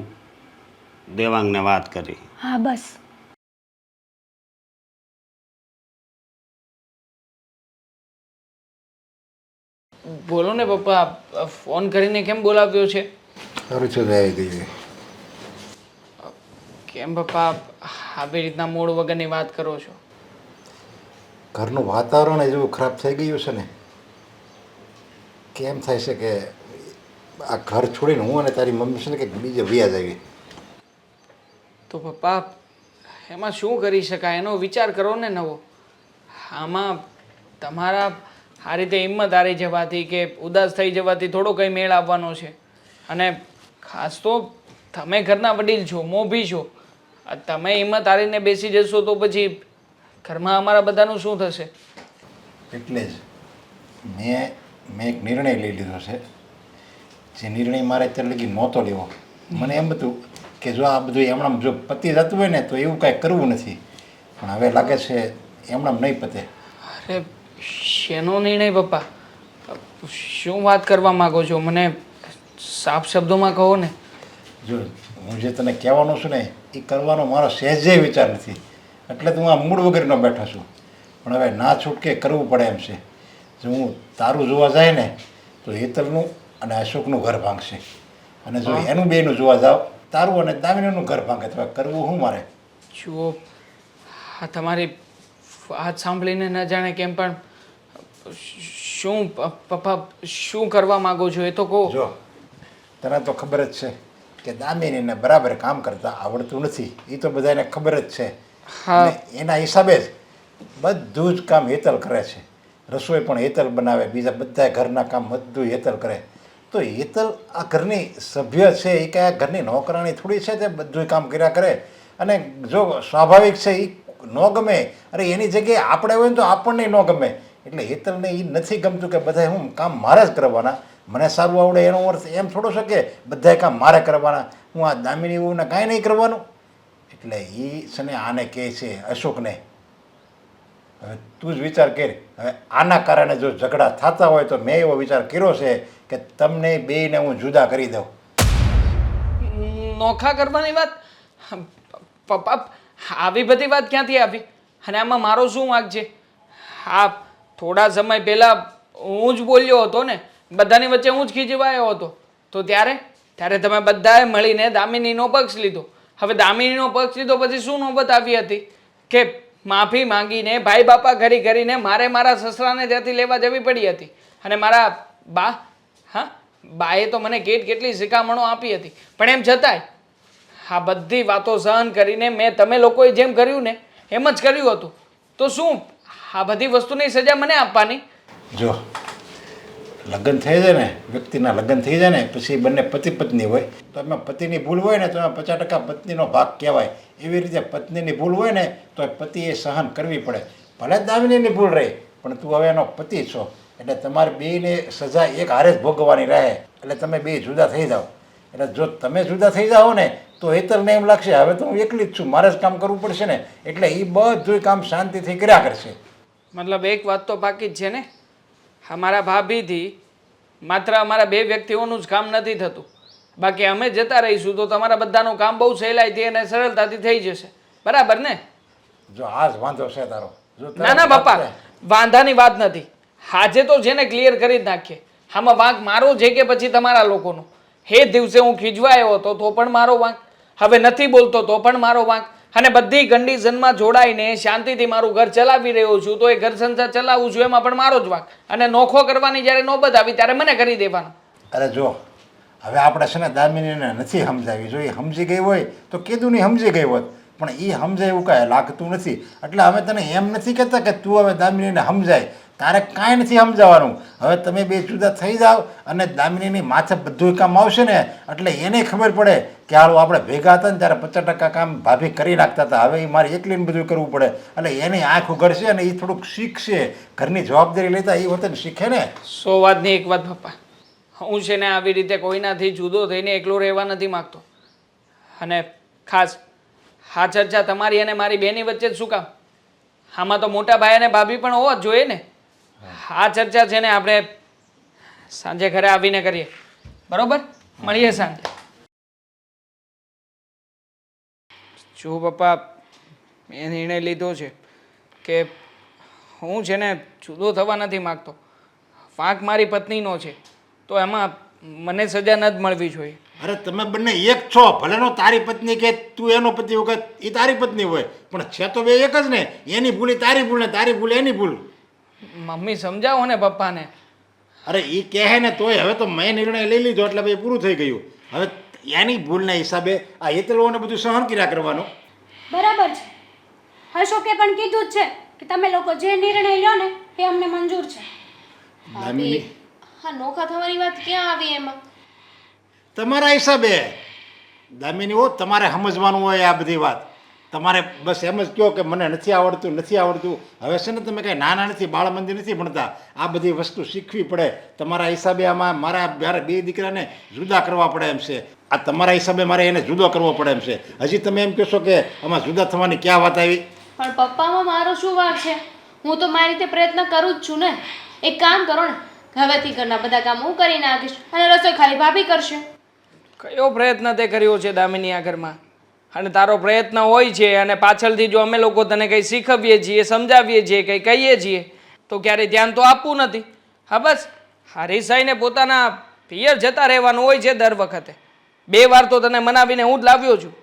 દેવાંગને વાત કરી. હા બસ. બોલો ને પપ્પા, ફોન કરીને કેમ બોલાવ્યો છે? સારું છે, આવી ગઈ. કેમ પપ્પા આવી રીતના મૂળ વગરની વાત કરો છો? ઘરનું વાતાવરણ એવું ખરાબ થઈ ગયું છે ને, કેમ થાય છે કે આ ઘર છોડીને હું અને તારી મમ્મી છે ને કંઈક બીજે વ્યાજ આવી. તો પપ્પા એમાં શું કરી શકાય? એનો વિચાર કરો ને નવો. આમાં તમારા આ રીતે હિંમત હારી જવાથી કે ઉદાસ થઈ જવાથી થોડો કંઈ મેળ આવવાનો છે. અને ખાસ તો તમે ઘરના વડીલ છો, મોભી છો. તમે હિંમત હારીને બેસી જશો તો પછી ઘરમાં અમારા બધાનું શું થશે? એટલે જ મેં એક નિર્ણય લઈ લીધો છે, જે નિર્ણય મારે અત્યારે લગી નહોતો લેવો. મને એમ હતું કે જો આ બધું એમણામ જો પતી જતું હોય ને તો એવું કાંઈ કરવું નથી, પણ હવે લાગે છે એમણામ નહીં પતે. અરે શેનો નિર્ણય પપ્પા? શું વાત કરવા માગો છો? મને સાફ શબ્દોમાં કહો ને. જો હું જે તને કહેવાનું છું ને એ કરવાનો મારો સહેજે વિચાર નથી, એટલે તો હું આ મૂળ વગરનો બેઠો છું. પણ હવે ના છૂટકે કરવું પડે એમ છે. જો હું તારું જોવા જાય ને તો હેતલનું અને અશોકનું ઘર ભાંગશે, અને જો એનું બેનું જોવા જાવ તારું અને દામિનીનું ઘર ભાંગે. તો કરવું શું મારે? જુઓ, આ તમારી વાત સાંભળીને ન જાણે કેમ પણ શું પપ્પા શું કરવા માગો છો એ તો કહો. જો તને તો ખબર જ છે કે દામિનીને બરાબર કામ કરતા આવડતું નથી, એ તો બધાને ખબર જ છે. હા. અને એના હિસાબે જ બધું જ કામ હેતલ કરે છે. રસોઈ પણ હેતલ બનાવે, બીજા બધા ઘરના કામ બધું હેતલ કરે. તો હેતલ આ ઘરની સભ્ય છે એ કાંઈ આ ઘરની નોકરાણી થોડી છે તે બધું કામ કર્યા કરે. અને જો સ્વાભાવિક છે એ ન ગમે, અરે એની જગ્યાએ આપણે હોય ને તો આપણને ન ગમે. એટલે હેતલને એ નથી ગમતું કે બધાય હું કામ મારે જ કરવાના, મને સારું આવડે એનો અર્થ એમ થોડો છે કે બધાય કામ મારે કરવાના, હું આ દામિની વહુને કાંઈ નહીં કરવાનું. એટલે એ છે ને આને કહે છે અશોકને, હવે તું જ વિચાર કર. હવે આના કારણે જો ઝઘડા થતા હોય તો મેં એવો વિચાર કર્યો છે કે તમને બેયને હું જુદા કરી દઉં. નોખા કરવાની વાત? પપ્પા, આવી બધી વાત ક્યાંથી આવી? અને આમાં મારો શું વાંક છે? હા, થોડા સમય પહેલાં હું જ બોલ્યો હતો ને, બધાની વચ્ચે હું જ ખીજવાયો હતો. તો ત્યારે તમે બધાએ મળીને દામિનીનો પક્ષ લીધો. હવે દામિનીનો પક્ષ લીધો પછી શું નોબત આવી હતી કે માફી માંગીને ભાઈ બાપા કરીને મારા સસરાને ત્યાંથી લેવા જવી પડી હતી. અને મારા બાએ તો મને કેટલી શિખામણો આપી હતી. પણ એમ છતાંય આ બધી વાતો સહન કરીને મેં તમે લોકોએ જેમ કર્યું ને એમ જ કર્યું હતું. તો શું આ બધી વસ્તુની સજા મને આપવાની? જો લગ્ન થઈ જાય ને, વ્યક્તિના લગ્ન થઈ જાય ને પછી બંને પતિ પત્ની હોય તો એમાં પતિની ભૂલ હોય ને તો એમાં 50% પત્નીનો ભાગ કહેવાય. એવી રીતે પત્નીની ભૂલ હોય ને તો પતિએ સહન કરવી પડે. ભલે દામિનીની ભૂલ રહી પણ તું હવે એનો પતિ છો એટલે તમારે બેયને સજા એક હારે જ ભોગવવાની રહે. એટલે તમે બે જુદા થઈ જાઓ. એટલે જો તમે જુદા થઈ જાઓ ને તો હેતલને એમ લાગશે હવે તો હું એકલી જ છું, મારે જ કામ કરવું પડશે ને. એટલે એ બધું કામ શાંતિથી કર્યા કરશે. મતલબ એક વાત તો બાકી જ છે ને, અમારા ભાભીથી માત્ર અમારા બે વ્યક્તિઓનું જ કામ નથી થતું. બાકી અમે જતા રહીશું તો તમારા બધાનું કામ બહુ સહેલાઈથી અને સરળતાથી થઈ જશે. બરાબર ને? જો આ જ વાંધો છે તારો. જો ના ના બાપા, વાંધાની વાત નથી. આજે તો જેને ક્લિયર કરી જ નાખીએ. આમાં વાંક મારો છે કે પછી તમારા લોકોનો? એ દિવસે હું ખીજવાયો હતો તો પણ મારો વાંક, હવે નથી બોલતો તો પણ મારો વાંક. અને બધી કન્ડિશનમાં જોડાઈને શાંતિથી મારું ઘર ચલાવી રહ્યો છું તો એ ઘર સંસાર ચલાવું છું એમાં પણ મારો જ વાંક. અને નોખો કરવાની જ્યારે નોબત આવી ત્યારે મને કરી દેવાનું. અરે જો હવે આપણે છે ને દામિનીને નથી સમજાવી. જો એ સમજી ગઈ હોય તો કીધું નહીં સમજી ગઈ હોત, પણ એ સમજાય એવું કાંઈ લાગતું નથી. એટલે અમે તને એમ નથી કહેતા કે તું હવે દામિનીને સમજાય, તારે કાંઈ નથી સમજાવવાનું. હવે તમે બે જુદા થઈ જાઓ અને દામિનીની માથે બધું કામ આવશે ને એટલે એને ખબર પડે કે હાલો આપણે ભેગા હતા ને ત્યારે 50% કામ ભાભી કરી નાખતા હતા, હવે એ મારે એકલીને બધું કરવું પડે. એટલે એની આંખ ઉઘડશે અને એ થોડુંક શીખશે, ઘરની જવાબદારી લેતા એ વખતે શીખે ને. 100 વાતની એક વાત પપ્પા, હું છે ને આવી રીતે કોઈનાથી જુદો થઈને એકલો રહેવા નથી માગતો. અને ખાસ આ ચર્ચા તમારી અને મારી બેની વચ્ચે જ શું કામ? આમાં તો મોટા ભાઈ અને ભાભી પણ હોવા જ જોઈએ ને. આ ચર્ચા છે ને આપણે સાંજે ઘરે આવીને કરીએ. બરોબર? મળીએ સાંજે. જો પપ્પા, મેં નિર્ણય લીધો છે કે હું છે ને જુદો થવા નથી માગતો. વાંક મારી પત્નીનો છે તો એમાં મને સજા ન જ મળવી જોઈએ. અરે તમે બંને એક છો, ભલેનો તારી પત્ની કે તું એનો પતિ વખત એ તારી પત્ની હોય પણ છે તો બે એક જ ને. એની ભૂલ એ તારી ભૂલ ને તારી ભૂલ એની ભૂલ. મમ્મી સમજાવો ને પપ્પાને. અરે એ કહે ને તોય હવે તો મેં નિર્ણય લઈ લીધો એટલે ભાઈ પૂરું થઈ ગયું. હવે એની ભૂલના હિસાબે આ હેતલોને બધું સહન કર્યા કરવાનું. બરાબર છે. અશોકે પણ કીધું જ છે કે તમે લોકો જે નિર્ણય લો ને એ અમને મંજૂર છે. દામિની, હા, નોખા થવાની વાત ક્યાં આવી એમાં? તમારા હિસાબે દામિની હો, તમારે સમજવાનું હોય આ બધી વાત. તમારે બસ એમ જ કહો કે મને નથી આવડતું. હવે છે ને તમે કાંઈ નાના નથી, બાળ મંદિર નથી ભણતા. આ બધી વસ્તુ શીખવી પડે. તમારા હિસાબે આમાં મારા બે દીકરાને જુદા કરવા પડે એમ છે. આ તમારા હિસાબે મારે એને જુદો કરવો પડે એમ છે. હજી તમે એમ કહેશો કે આમાં જુદા થવાની ક્યાં વાત આવી? પણ પપ્પામાં મારો શું વાંક છે? હું તો મારી રીતે પ્રયત્ન કરું જ છું ને. એક કામ કરો ને, હવેથી ઘરના બધા કામ હું કરી નાખીશ અને રસોઈ ખાલી ભાભી કરશે. કયો પ્રયત્ન તે કર્યો છે દામિની આ ઘરમાં? અને તારો પ્રયત્ન હોય છે અને પાછળથી જો અમે લોકો તને કંઈ શીખવીએ છીએ, સમજાવીએ છીએ, કંઈ કહીએ છીએ તો ક્યારેય ધ્યાન તો આપવું નથી. હા, બસ હા રિસાઈને પોતાના પિયર જતા રહેવાનું હોય છે દર વખતે. 2 વાર તો તને મનાવીને હું જ લાવ્યો છું.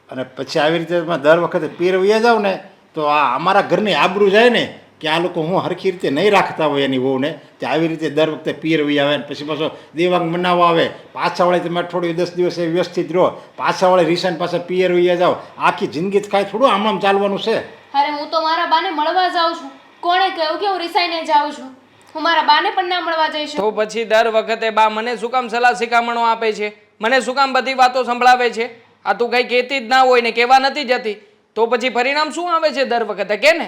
અને પછી આવી રીતે તમે દર વખતે પીર વયા જાવ ને તો આ અમારા ઘરની આબરૂ જાય ને કે આ લોકો હું હરખી રીતે નહીં રાખતા હોય એની વહુને, તે આવી રીતે દર વખતે પીર વહી આવે ને પછી પાછો દેવાંગ મનાવવા આવે. પાછા વળે તમે અઠવાડિયું 10 દિવસ વ્યવસ્થિત રહો, પાછા વળે રિસાઈને પાછા પિયર વયા જાઓ. આખી જિંદગી કાંઈ થોડું આમ ચાલવાનું છે? અરે હું તો મારા બાને મળવા જાઉં છું. કોણે કહ્યું કે હું રિસાઈને જાઉં છું? હું મારા બાને પણ ના મળવા જઈ શકું. તો પછી દર વખતે બા મને શું કામ સલાહ શિખામણો આપે છે, મને શું કામ બધી વાતો સંભળાવે છે? આ તું કંઈ કહેતી જ ના હોય ને કહેવા નથી જતી, તો પછી પરિણામ શું આવે છે દર વખતે? કે ને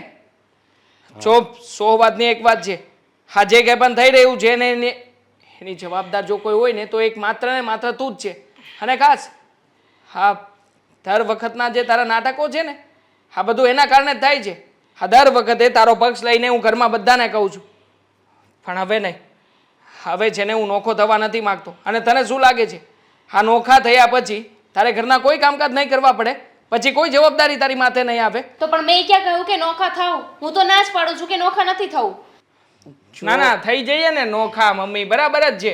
જો 100 વાતની એક વાત છે, હા જે કંઈ પણ થઈ રહ્યું છે ને એની જવાબદાર જો કોઈ હોય ને તો એક માત્ર ને માત્ર તું જ છે. અને ખાસ હા દર વખતના જે તારા નાટકો છે ને આ બધું એના કારણે જ થાય છે. હા દર વખતે તારો પક્ષ લઈને હું ઘરમાં બધાને કહું છું, પણ હવે નહીં. હવે છે ને હું નોખો થવા નથી માગતો. અને તને શું લાગે છે આ નોખા થયા પછી તારે ઘરના કોઈ કામકાજ નહીં કરવા પડે, પછી કોઈ જવાબદારી તારી માથે નહીં આવે? તો પણ મેં ક્યાં કહ્યું કે નોખા થાવ? હું તો ના જ પાડું છું કે નોખા નથી થવું. ના ના થઈ જઈએ ને નોખા મમ્મી, બરાબર જ છે.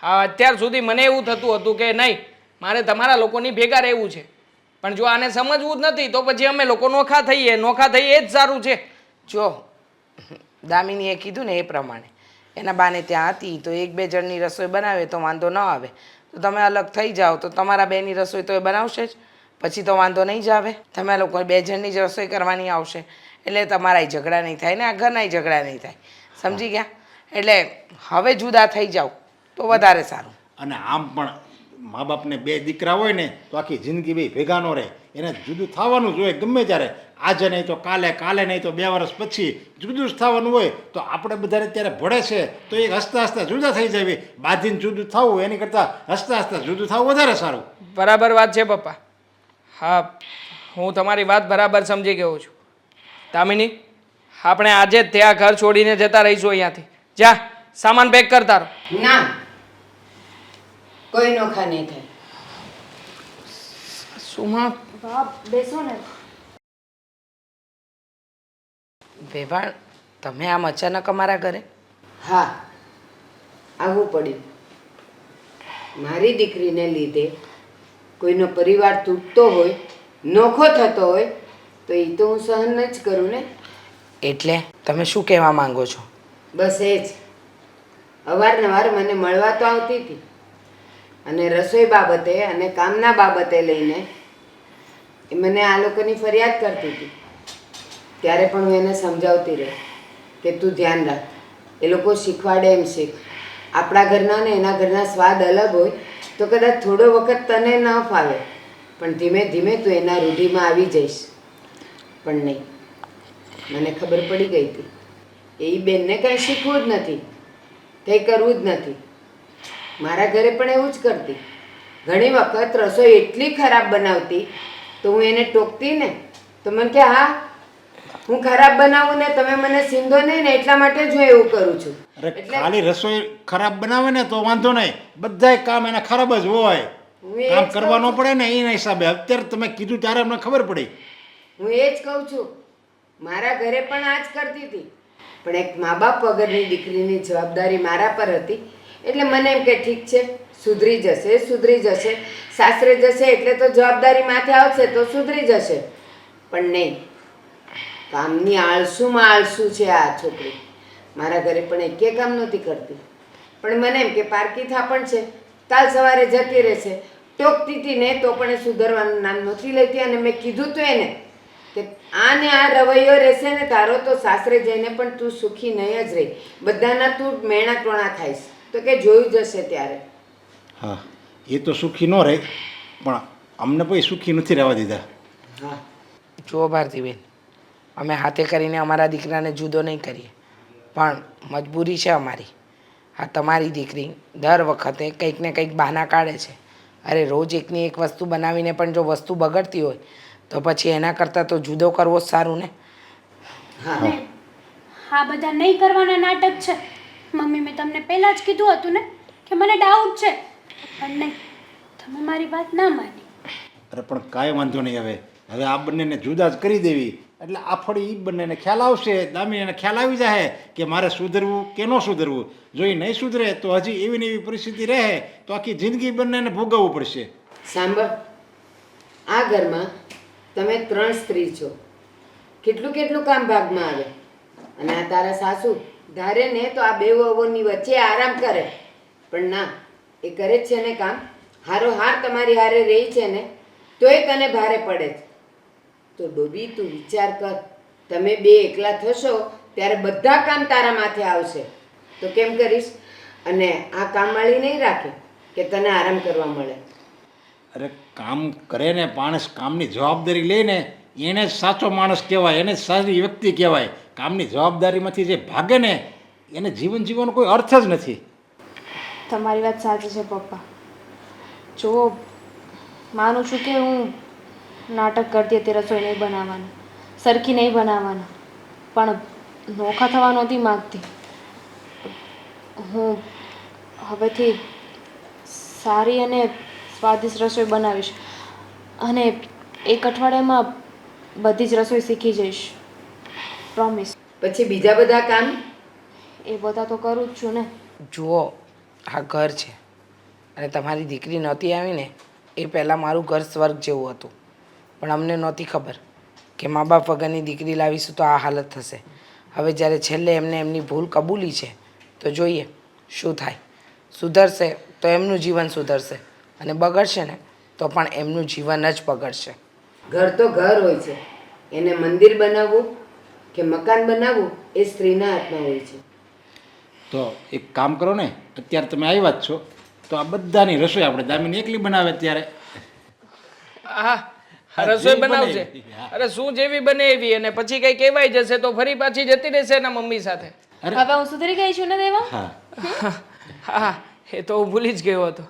હા અત્યાર સુધી મને એવું થતું હતું કે નહીં મારે તમારા લોકોની ભેગા રહેવું છે, પણ જો આને સમજવું જ નથી તો પછી અમે લોકો નોખા થઈએ એ જ સારું છે. જો દામિનીએ કીધું ને એ પ્રમાણે એના બાને ત્યાં હતી તો 1-2 જણની રસોઈ બનાવે તો વાંધો ન આવે. તો તમે અલગ થઈ જાઓ તો તમારા બેની રસોઈ તો એ બનાવશે જ, પછી તો વાંધો નહીં જ આવે. તમે લોકો 2 જણની જ રસોઈ કરવાની આવશે એટલે તમારાય ઝઘડા નહીં થાય ને આ ઘરનાય ઝઘડા નહીં થાય. સમજી ગયા? એટલે હવે જુદા થઈ જાઓ તો વધારે સારું. અને આમ પણ મા બાપને 2 દીકરા હોય ને તો આખી જિંદગી બે ભેગા ન રહે, એને જુદું થવાનું જોઈએ ગમે ત્યારે. આજે નહીં તો કાલે, કાલે નહીં તો 2 વર્ષ પછી જુદું જ થવાનું હોય. તો આપણે બધાને ત્યારે ભળે છે તો એક હસતા હસતા જુદા થઈ જાય. બાંધીને જુદું થવું એની કરતાં હસતા હસતા જુદું થવું વધારે સારું. બરાબર વાત છે પપ્પા. હા હું તમારી વાત બરાબર સમજી ગયો છું. દામિની આપણે આજે જ ત્યાં ઘર છોડીને જતા રહીશું અહીંયાથી. જા સામાન પેક કરતા રહો. ના, કોઈ નોખા નહીં થાય. સુમા બાપ બેસો ને. વેવાણ તમે આમ અચાનક અમારા ઘરે? હા, આવવું પડ્યું. મારી દીકરીને લીધે કોઈનો પરિવાર તૂટતો હોય, નોખો થતો હોય તો એ તો હું સહન જ કરું ને. એટલે તમે શું કહેવા માંગો છો? બસ એ જ. અવારનવાર મને મળવા તો આવતી હતી અને રસોઈ બાબતે અને કામના બાબતે લઈને એ મને આ લોકોની ફરિયાદ કરતી હતી. ત્યારે પણ હું એને સમજાવતી રહી કે તું ધ્યાન રાખ, એ લોકો શીખવાડે એમ શીખ. આપણા ઘરના ને એના ઘરના સ્વાદ અલગ હોય તો કદાચ થોડો વખત તને ન ફાવે, પણ ધીમે ધીમે તું એના રૂઢિમાં આવી જઈશ. પણ નહીં, મને ખબર પડી ગઈ હતી એ બેનને કંઈ શીખવું જ નથી, કંઈ કરવું જ નથી. મારા ઘરે પણ એવું જ કરતી. ઘણી વખત રસોઈ એટલી ખરાબ બનાવતી તો હું એને ટોકતી ને તો મને કે હા હું ખરાબ બનાવું ને તમે મને સીંધો નહીં ને એટલા માટે જ હું એવું કરું છું. અરે ખાલી રસોઈ ખરાબ બનાવે ને તો વાંધો નહીં, બધાય કામ એના ખરાબ જ હોય. હું એ કામ જ કરવા કહું ન પડે ને એના હિસાબે. અત્યારે તમે કીધું ત્યારે અમને ખબર પડી. હું એ જ કહું છું. મારા ઘરે પણ આ જ કરતી હતી, પણ એક મા બાપ વગરની દીકરીની જવાબદારી મારા પર હતી એટલે મને એમ કે ઠીક છે સુધરી જશે, સુધરી જશે, સાસરે જશે એટલે તો જવાબદારી માથે આવશે તો સુધરી જશે. પણ નહીં, કામની આળસુમાં આળસુ છે આ છોકરી. મારા ઘરે પણ એકે કામ નહોતી કરતી, પણ મને એમ કે પારકી થાપણ છે, કાલ સવારે જતી રહેશે. ટોકતી હતી ને તો પણ એ સુધરવાનું નામ નહોતી લેતી. અને મેં કીધું તો એને કે આ ને આ રવૈયો રહેશે ને તારો તો સાસરે જઈને પણ તું સુખી નહીં જ રહી, બધાના તું મેણા ટોણા થાઈશ. તો કે જોયું જશે ત્યારે. હા એ તો સુખી ન રહે, પણ અમને પછી સુખી નથી રહેવા દીધા. હા, જુઓ ભારતીબેન, અમે હાથે કરીને અમારા દીકરાને જુદો નહીં કરીએ, પણ મજબૂરી છે અમારી. આ તમારી દીકરી દર વખતે કંઈક ને કંઈક બહાના કાઢે છે. અરે રોજ એકની એક વસ્તુ બનાવીને પણ જો વસ્તુ બગડતી હોય તો પછી એના કરતાં તો જુદો કરવો જ સારું ને. હા, આ બધા નહીં કરવાના નાટક છે. મમ્મી મેં તમને પહેલાં જ કીધું હતું ને કે મને ડાઉટ છે, પણ નહીં, તમે મારી વાત ના માની. અરે પણ કાંઈ વાંધો નહીં. હવે આ બંનેને જુદા જ કરી દેવી એટલે આ ફળી એ બંનેને ખ્યાલ આવશે. દામિનીને ખ્યાલ આવી જાય કે મારે સુધરવું કે ન સુધરવું. જો એ નહીં સુધરે તો હજી એવી ને એવી પરિસ્થિતિ રહે તો આખી જિંદગી બંનેને ભોગવવું પડશે. સાંભળ, આ ઘરમાં તમે 3 સ્ત્રી છો, કેટલું કેટલું કામ ભાગમાં આવે. અને આ તારા સાસુ ધારે ને તો આ 2 વહુઓની વચ્ચે આરામ કરે, પણ ના, એ કરે જ છે ને કામ. હારો હાર તમારી હારે રહી છે ને તોય તને ભારે પડે છે. તો ડોબી તું વિચાર કર, તમે 2 એકલા થશો ત્યારે બધા કામ તારા માથે આવશે. તો કેમ કરીશ? અને આ કામવાળી નહીં રાખે કે તને આરામ કરવા મળે. અરે કામ કરે ને માણસ, કામની જવાબદારી લે ને એને જ સાચો માણસ કહેવાય, એને જ સારી વ્યક્તિ કહેવાય. કામની જવાબદારીમાંથી જે ભાગે ને એને જીવન જીવવાનો કોઈ અર્થ જ નથી. તમારી વાત સાચી છે પપ્પા. જો માનું છું કે હું નાટક કરતી હતી રસોઈ નહીં બનાવવાનું, સરખી નહીં બનાવવાનું, પણ નોખા થવા નહોતી માગતી. હું હવેથી સારી અને સ્વાદિષ્ટ રસોઈ બનાવીશ અને એક અઠવાડિયામાં બધી જ રસોઈ શીખી જઈશ. પ્રોમિસ. પછી બીજા બધા કામ એ બધા તો કરું જ છું ને. જુઓ, આ ઘર છે અને તમારી દીકરી નહોતી આવીને એ પહેલાં મારું ઘર સ્વર્ગ જેવું હતું. પણ અમને નહોતી ખબર કે મા બાપ વગરની દીકરી લાવીશું તો આ હાલત થશે. હવે જ્યારે છેલ્લે એમને એમની ભૂલ કબૂલી છે તો જોઈએ શું થાય. સુધરશે તો એમનું જીવન સુધરશે અને બગડશે ને તો પણ એમનું જીવન જ બગડશે. ઘર તો ઘર હોય છે, એને મંદિર બનાવવું કે મકાન બનાવવું એ સ્ત્રીના હાથમાં હોય છે. તો એક કામ કરો ને, અત્યારે તમે આવ્યા જ છો તો આ બધાની રસોઈ આપણે દામીને એકલી બનાવે ત્યારે. હા રસોઈ બનાવશે. અરે શું જેવી બને એવી, અને પછી કઈ કહેવાય જશે તો ફરી પાછી જતી રહેશે એના મમ્મી સાથે. હવે હું સુધરી ગઈ છું ને દેવા. હા હા એ તો હું ભૂલી જ ગયો હતો.